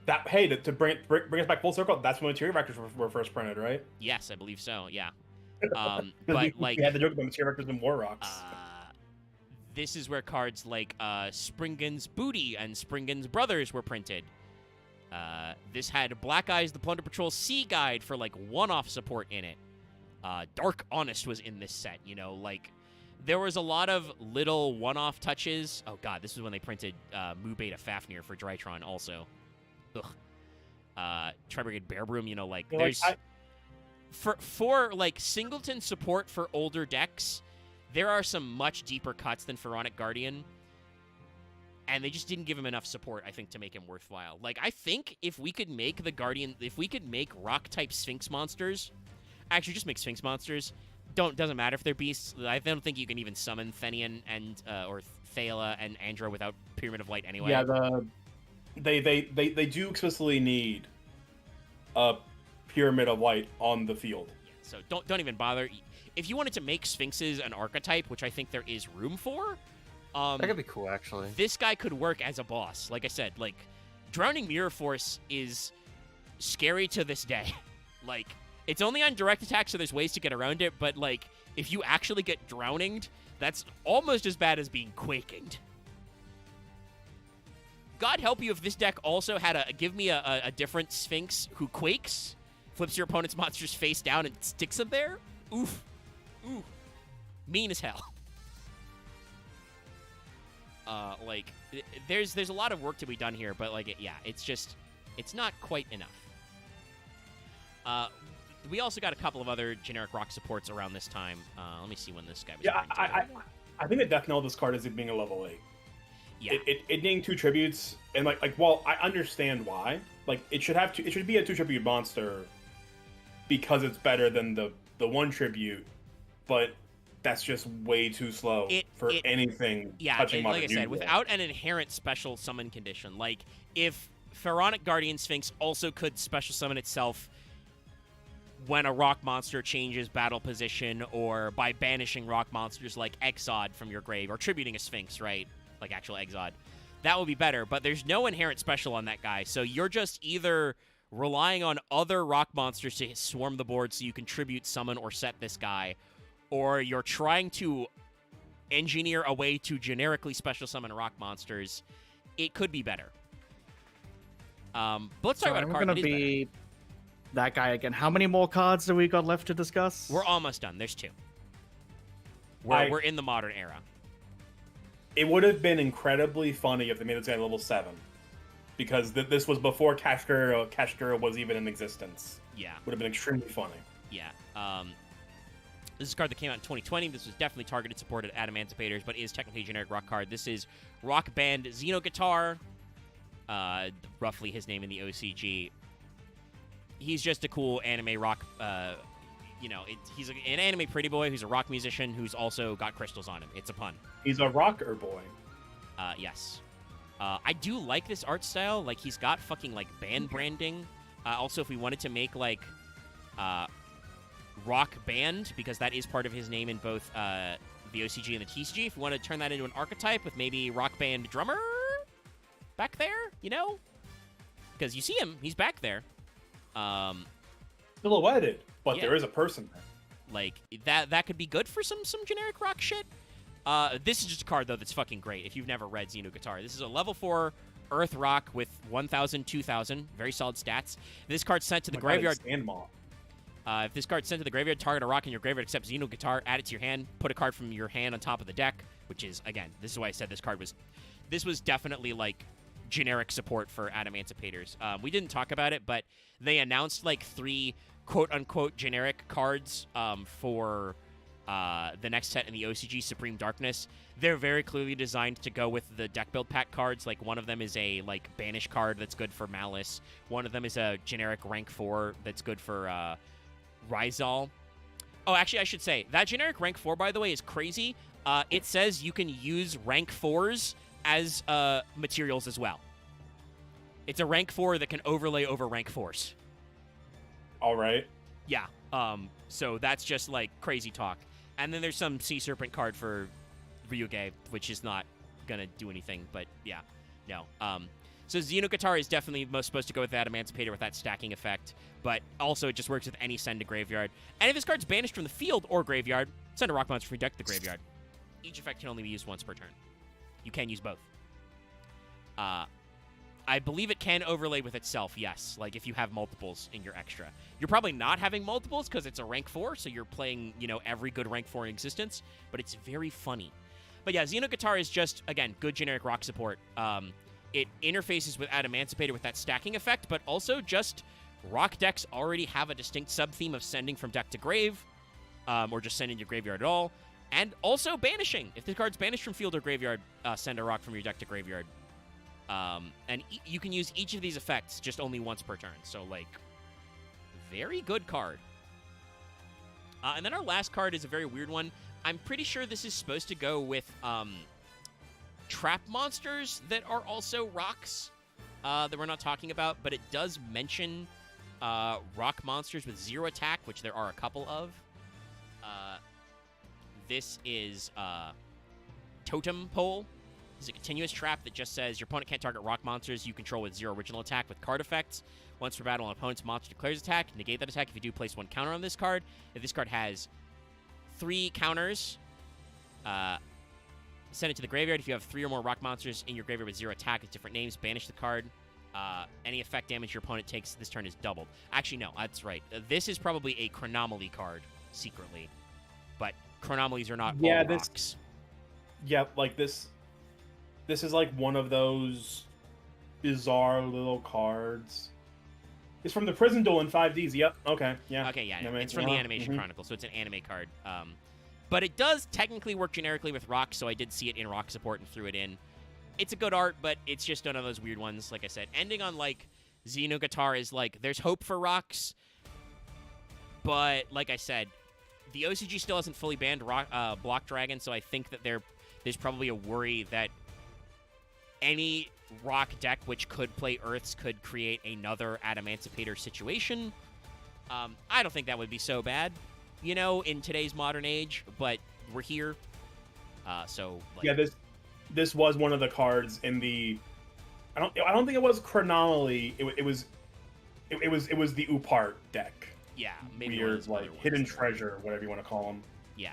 [SPEAKER 2] To bring us back full circle, that's when Materia Vectors were first printed, right?
[SPEAKER 1] Yes, I believe so, yeah. But, like...
[SPEAKER 2] We had the joke about Materia Vectors and War Rocks.
[SPEAKER 1] This is where cards like Springan's Booty and Springan's Brothers were printed. This had Black Eyes, the Plunder Patrol Sea Guide for, like, one-off support in it. Dark Honest was in this set, you know, like, there was a lot of little one-off touches. Oh, God, this is when they printed Mu Beta Fafnir for Drytron also. Ugh. Tri-Brigade Bear Broom, you know, like,
[SPEAKER 2] yeah,
[SPEAKER 1] there's... For, like, singleton support for older decks, there are some much deeper cuts than Pharaonic Guardian. And they just didn't give him enough support, I think, to make him worthwhile. Like, I think if we could make the Guardian... If we could make rock-type Sphinx monsters... Actually, just make Sphinx monsters. Doesn't matter if they're beasts. I don't think you can even summon Thenian and... or Thaela and Andra without Pyramid of Light anyway.
[SPEAKER 2] Yeah, they do explicitly need a Pyramid of Light on the field.
[SPEAKER 1] Yeah, so don't even bother. If you wanted to make Sphinxes an archetype, which I think there is room for...
[SPEAKER 3] that could be cool, actually.
[SPEAKER 1] This guy could work as a boss. Like I said, like, Drowning Mirror Force is scary to this day. Like, it's only on direct attack, so there's ways to get around it, but, like, if you actually get drowninged, that's almost as bad as being quakinged. God help you if this deck also had give me a different Sphinx who quakes, flips your opponent's monsters face down, and sticks them there. Oof. Ooh. Mean as hell. Like, there's a lot of work to be done here, but, like, it's not quite enough. We also got a couple of other generic rock supports around this time. Let me see when this guy was printed.
[SPEAKER 2] I think the death knell of this card is it being a level 8.
[SPEAKER 1] Yeah.
[SPEAKER 2] It needing 2 tributes, and like while I understand why, like it should be a 2 tribute monster because it's better than the 1 tribute, but that's just way too slow for anything touching modern
[SPEAKER 1] like I said, without an inherent special summon condition. Like, if Pharaonic Guardian Sphinx also could special summon itself when a rock monster changes battle position, or by banishing rock monsters like Exod from your grave, or tributing a Sphinx, right? Like actual Exod. That would be better, but there's no inherent special on that guy, so you're just either relying on other rock monsters to swarm the board so you can tribute, summon, or set this guy, or you're trying to engineer a way to generically special summon rock monsters. It could be better. But let's talk about a card that is better.
[SPEAKER 5] That guy again. How many more cards do we got left to discuss?
[SPEAKER 1] We're almost done. There's 2. We're in the modern era.
[SPEAKER 2] It would have been incredibly funny if they made this guy level 7. Because this was before Kashkura was even in existence.
[SPEAKER 1] Yeah.
[SPEAKER 2] Would have been extremely funny.
[SPEAKER 1] Yeah. This is a card that came out in 2020. This was definitely targeted support at Emancipators, but is technically a generic rock card. This is rock band Xenoguitar. Roughly his name in the OCG. He's just a cool anime rock, he's an anime pretty boy who's a rock musician who's also got crystals on him. It's a pun.
[SPEAKER 2] He's a rocker boy.
[SPEAKER 1] Yes. I do like this art style. Like, he's got fucking, like, band branding. Also, if we wanted to make, like, rock band, because that is part of his name in both the OCG and the TCG, if we want to turn that into an archetype with maybe rock band drummer back there, Because you see him. He's back there.
[SPEAKER 2] Silhouetted, but
[SPEAKER 1] yeah.
[SPEAKER 2] There is a person there.
[SPEAKER 1] Like, that could be good for some generic rock shit. This is just a card, though, that's fucking great if you've never read Xenoguitar. This is a level 4 Earth Rock with 1,000, 2,000. Very solid stats. This card's sent to the graveyard. If this card's sent to the graveyard, target a rock in your graveyard except Xenoguitar, add it to your hand, put a card from your hand on top of the deck, which is, again, this is why I said this was definitely, like, generic support for Emancipators. We didn't talk about it, but they announced, like, 3 quote-unquote generic cards for the next set in the OCG, Supreme Darkness. They're very clearly designed to go with the deck build pack cards. Like, one of them is a, like, banish card that's good for Malice. One of them is a generic rank 4 that's good for Rizal. Oh, actually, I should say, that generic rank 4, by the way, is crazy. It says you can use rank 4s as materials as well. It's a rank 4 that can overlay over rank 4s.
[SPEAKER 2] All right.
[SPEAKER 1] Yeah. So that's just, like, crazy talk. And then there's some Sea Serpent card for Ryuge, which is not gonna do anything, but yeah. No. So Xenoguitar is definitely most supposed to go with that Emancipator with that stacking effect, but also it just works with any send to graveyard. And if this card's banished from the field or graveyard, send a rock monster from your deck to the graveyard. Each effect can only be used once per turn. You can use both. I believe it can overlay with itself, yes. Like, if you have multiples in your extra. You're probably not having multiples because it's a rank 4, so you're playing, every good rank 4 in existence, but it's very funny. But yeah, Xenoguitar is just, again, good generic rock support. It interfaces with Emancipator with that stacking effect, but also just rock decks already have a distinct sub-theme of sending from deck to grave, or just sending to graveyard at all, and also banishing. If the card's banished from field or graveyard, send a rock from your deck to graveyard. And you can use each of these effects just only once per turn. So, like, very good card. And then our last card is a very weird one. I'm pretty sure this is supposed to go with trap monsters that are also rocks that we're not talking about, but it does mention rock monsters with 0 attack, which there are a couple of. This is Totem Pole. This is a continuous trap that just says your opponent can't target rock monsters you control with 0 original attack with card effects. Once per battle, an opponent's monster declares attack. Negate that attack if you do place 1 counter on this card. If this card has 3 counters, send it to the graveyard. If you have 3 or more rock monsters in your graveyard with 0 attack with different names, banish the card. Any effect damage your opponent takes this turn is doubled. Actually, no, that's right. This is probably a Chronomaly card, secretly. But chronomalies are not
[SPEAKER 2] Yeah,
[SPEAKER 1] all
[SPEAKER 2] this-
[SPEAKER 1] rocks.
[SPEAKER 2] Yeah, like this is like one of those bizarre little cards. It's from the Prison Duel in 5Ds. Yep. Okay. Yeah.
[SPEAKER 1] Okay, yeah,
[SPEAKER 2] I mean,
[SPEAKER 1] it's from the
[SPEAKER 2] yeah,
[SPEAKER 1] Animation
[SPEAKER 2] mhm.
[SPEAKER 1] Chronicle, so it's an anime card. But it does technically work generically with rocks, so I did see it in rock support and threw it in. It's a good art, but it's just one of those weird ones. Like I said, ending on like Xeno Guitar is like there's hope for rocks, but like I said, the OCG still hasn't fully banned Block Dragon, so I think that there's probably a worry that any rock deck which could play Earths could create another Adamancipator situation. I don't think that would be so bad, in today's modern age, but we're here. So like,
[SPEAKER 2] Yeah, this was one of the cards in the. I don't think it was Chronomaly. It was the Upart deck.
[SPEAKER 1] yeah, maybe one of
[SPEAKER 2] Weird,
[SPEAKER 1] those other
[SPEAKER 2] like
[SPEAKER 1] ones
[SPEAKER 2] hidden
[SPEAKER 1] that are-
[SPEAKER 2] treasure, whatever you want to call them.
[SPEAKER 1] Yeah,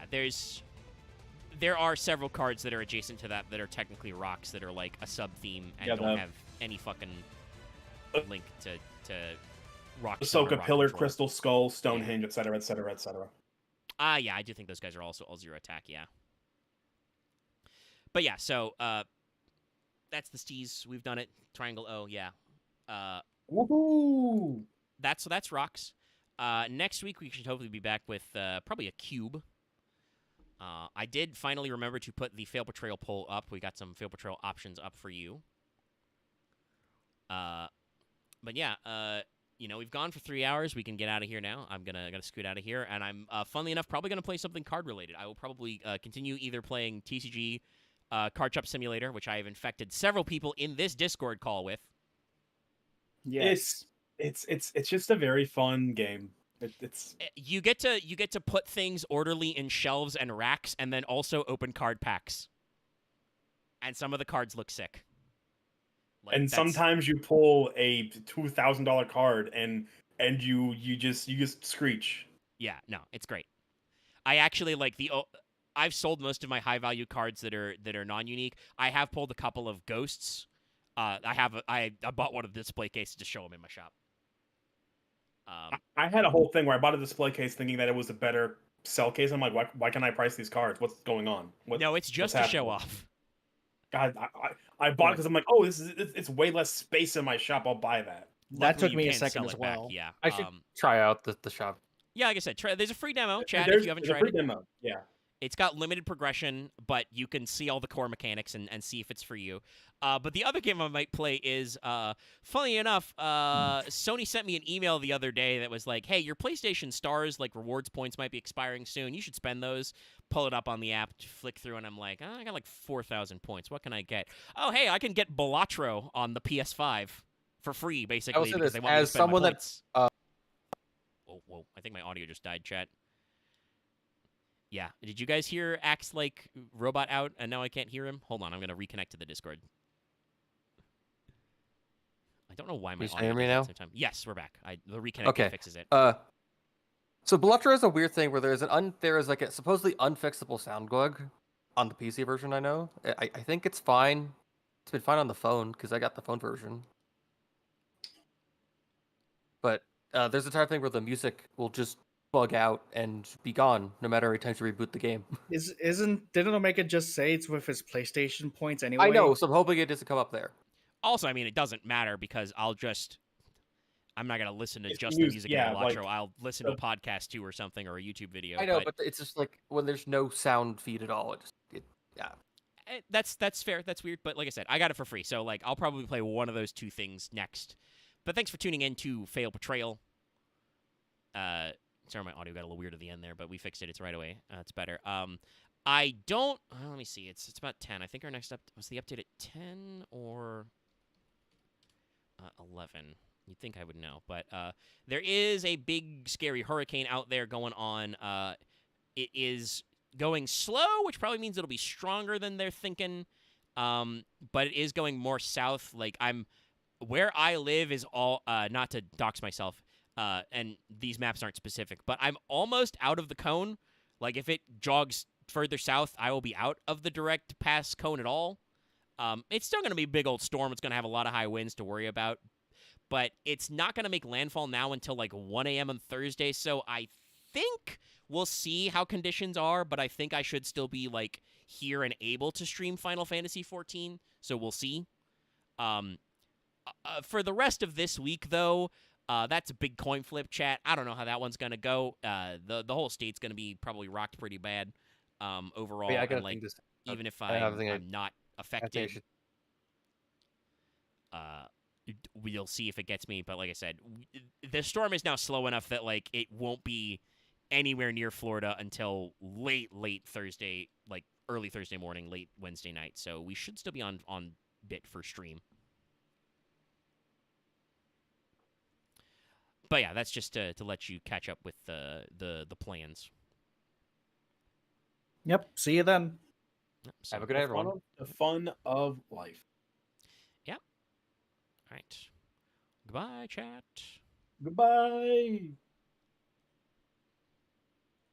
[SPEAKER 1] there are several cards that are adjacent to that are technically rocks that are like a sub theme and
[SPEAKER 2] Yeah,
[SPEAKER 1] don't
[SPEAKER 2] the-
[SPEAKER 1] have any fucking link to rock.
[SPEAKER 2] Ahsoka,
[SPEAKER 1] Rock
[SPEAKER 2] Pillar,
[SPEAKER 1] Control.
[SPEAKER 2] Crystal Skull, Stonehenge, etc., etc., etc.
[SPEAKER 1] Yeah, I do think those guys are also all zero attack, yeah. But yeah, so that's the Steez. We've done it. Triangle O, yeah.
[SPEAKER 2] Woohoo!
[SPEAKER 1] That's rocks. Next week we should hopefully be back with probably a cube. I did finally remember to put the Fail Portrayal poll up. We got some Fail Portrayal options up for you. But yeah, we've gone for 3 hours. We can get out of here now. I'm gonna scoot out of here, and I'm funnily enough probably gonna play something card related. I will probably continue either playing TCG, Card Shop Simulator, which I have infected several people in this Discord call with.
[SPEAKER 5] Yes.
[SPEAKER 2] It's just a very fun game. It's
[SPEAKER 1] You get to put things orderly in shelves and racks, and then also open card packs. And some of the cards look sick. Like,
[SPEAKER 2] and
[SPEAKER 1] that's-
[SPEAKER 2] sometimes you pull a $2,000 card and you just screech.
[SPEAKER 1] Yeah, no, it's great. I actually like I've sold most of my high value cards that are non-unique. I have pulled a couple of ghosts. I bought one of the display cases to show them in my shop.
[SPEAKER 2] I had a whole thing where I bought a display case thinking that it was a better sell case. I'm like, why can't I price these cards? What's going on?
[SPEAKER 1] No, it's just
[SPEAKER 2] what's
[SPEAKER 1] to show
[SPEAKER 2] happening?
[SPEAKER 1] off.
[SPEAKER 2] God, I bought it because I'm like, oh, it's way less space in my shop. I'll buy that.
[SPEAKER 5] That
[SPEAKER 1] Luckily,
[SPEAKER 5] took
[SPEAKER 1] you
[SPEAKER 5] me a
[SPEAKER 1] can
[SPEAKER 5] second
[SPEAKER 1] sell
[SPEAKER 5] as
[SPEAKER 1] it back,
[SPEAKER 5] well.
[SPEAKER 1] Yeah.
[SPEAKER 3] I should try out the shop.
[SPEAKER 1] Yeah, like I said, there's a free demo, chat,
[SPEAKER 2] There's-
[SPEAKER 1] if you haven't
[SPEAKER 2] there's a
[SPEAKER 1] tried
[SPEAKER 2] free
[SPEAKER 1] it.
[SPEAKER 2] demo. Yeah.
[SPEAKER 1] It's got limited progression, but you can see all the core mechanics and see if it's for you. But the other game I might play is, funny enough, Sony sent me an email the other day that was like, hey, your PlayStation Stars, like, rewards points might be expiring soon. You should spend those. Pull it up on the app, flick through, and I'm like, I got like 4,000 points. What can I get? Oh, hey, I can get Balatro on the PS5 for free, basically,
[SPEAKER 3] say
[SPEAKER 1] because
[SPEAKER 3] this,
[SPEAKER 1] they want me to
[SPEAKER 3] as
[SPEAKER 1] spend my
[SPEAKER 3] someone that,
[SPEAKER 1] points. Whoa, I think my audio just died, chat. Yeah. Did you guys hear Axe like robot out and now I can't hear him? Hold on, I'm gonna reconnect to the Discord. I don't know why my
[SPEAKER 3] You
[SPEAKER 1] audio
[SPEAKER 3] hear me
[SPEAKER 1] does that
[SPEAKER 3] now?
[SPEAKER 1] sometimes. Yes, we're back. The reconnect
[SPEAKER 3] Okay.
[SPEAKER 1] fixes it.
[SPEAKER 3] So Blutter is a weird thing where there is like a supposedly unfixable sound bug on the PC version. I know. I think it's fine. It's been fine on the phone because I got the phone version. But there's a type of thing where the music will just bug out and be gone no matter how many times you reboot the game.
[SPEAKER 5] Didn't Omega just say it's with his PlayStation points anyway?
[SPEAKER 3] I know, so I'm hoping it doesn't come up there.
[SPEAKER 1] Also, I mean, it doesn't matter because I'm not gonna listen to
[SPEAKER 2] It's
[SPEAKER 1] just
[SPEAKER 2] music,
[SPEAKER 1] the music
[SPEAKER 2] yeah,
[SPEAKER 1] in
[SPEAKER 2] like,
[SPEAKER 1] Electro. I'll listen to a podcast too or something or a YouTube video.
[SPEAKER 3] I know, but it's just like when there's no sound feed at all. Yeah.
[SPEAKER 1] That's fair. That's weird, but like I said, I got it for free, so like I'll probably play one of those two things next. But thanks for tuning in to Fail Portrayal. Sorry, my audio got a little weird at the end there, but we fixed it. It's right away. It's better. I don't. Let me see. It's about 10. I think our next was the update at 10 or 11. You'd think I would know, but there is a big scary hurricane out there going on. It is going slow, which probably means it'll be stronger than they're thinking. But it is going more south. Like where I live is all not to dox myself. And these maps aren't specific, but I'm almost out of the cone. Like if it jogs further south, I will be out of the direct pass cone at all. It's still going to be a big old storm. It's going to have a lot of high winds to worry about, but it's not going to make landfall now until like 1 a.m. on Thursday. So I think we'll see how conditions are, but I think I should still be like here and able to stream Final Fantasy 14. So we'll see. For the rest of this week, though, that's a big coin flip, chat. I don't know how that one's gonna go. The whole state's gonna be probably rocked pretty bad overall.
[SPEAKER 3] Yeah, I gotta
[SPEAKER 1] and, like,
[SPEAKER 3] think this.
[SPEAKER 1] even if
[SPEAKER 3] I have a thing
[SPEAKER 1] I'm not
[SPEAKER 3] I think I
[SPEAKER 1] affected,
[SPEAKER 3] should.
[SPEAKER 1] we'll see if it gets me. But like I said, the storm is now slow enough that like it won't be anywhere near Florida until late Thursday, like early Thursday morning, late Wednesday night. So we should still be on bit for stream. But yeah, that's just to let you catch up with the plans.
[SPEAKER 5] Yep. See you then.
[SPEAKER 1] So,
[SPEAKER 3] Have a good night, everyone.
[SPEAKER 2] The fun of life.
[SPEAKER 1] all right. Goodbye, chat.
[SPEAKER 2] Goodbye.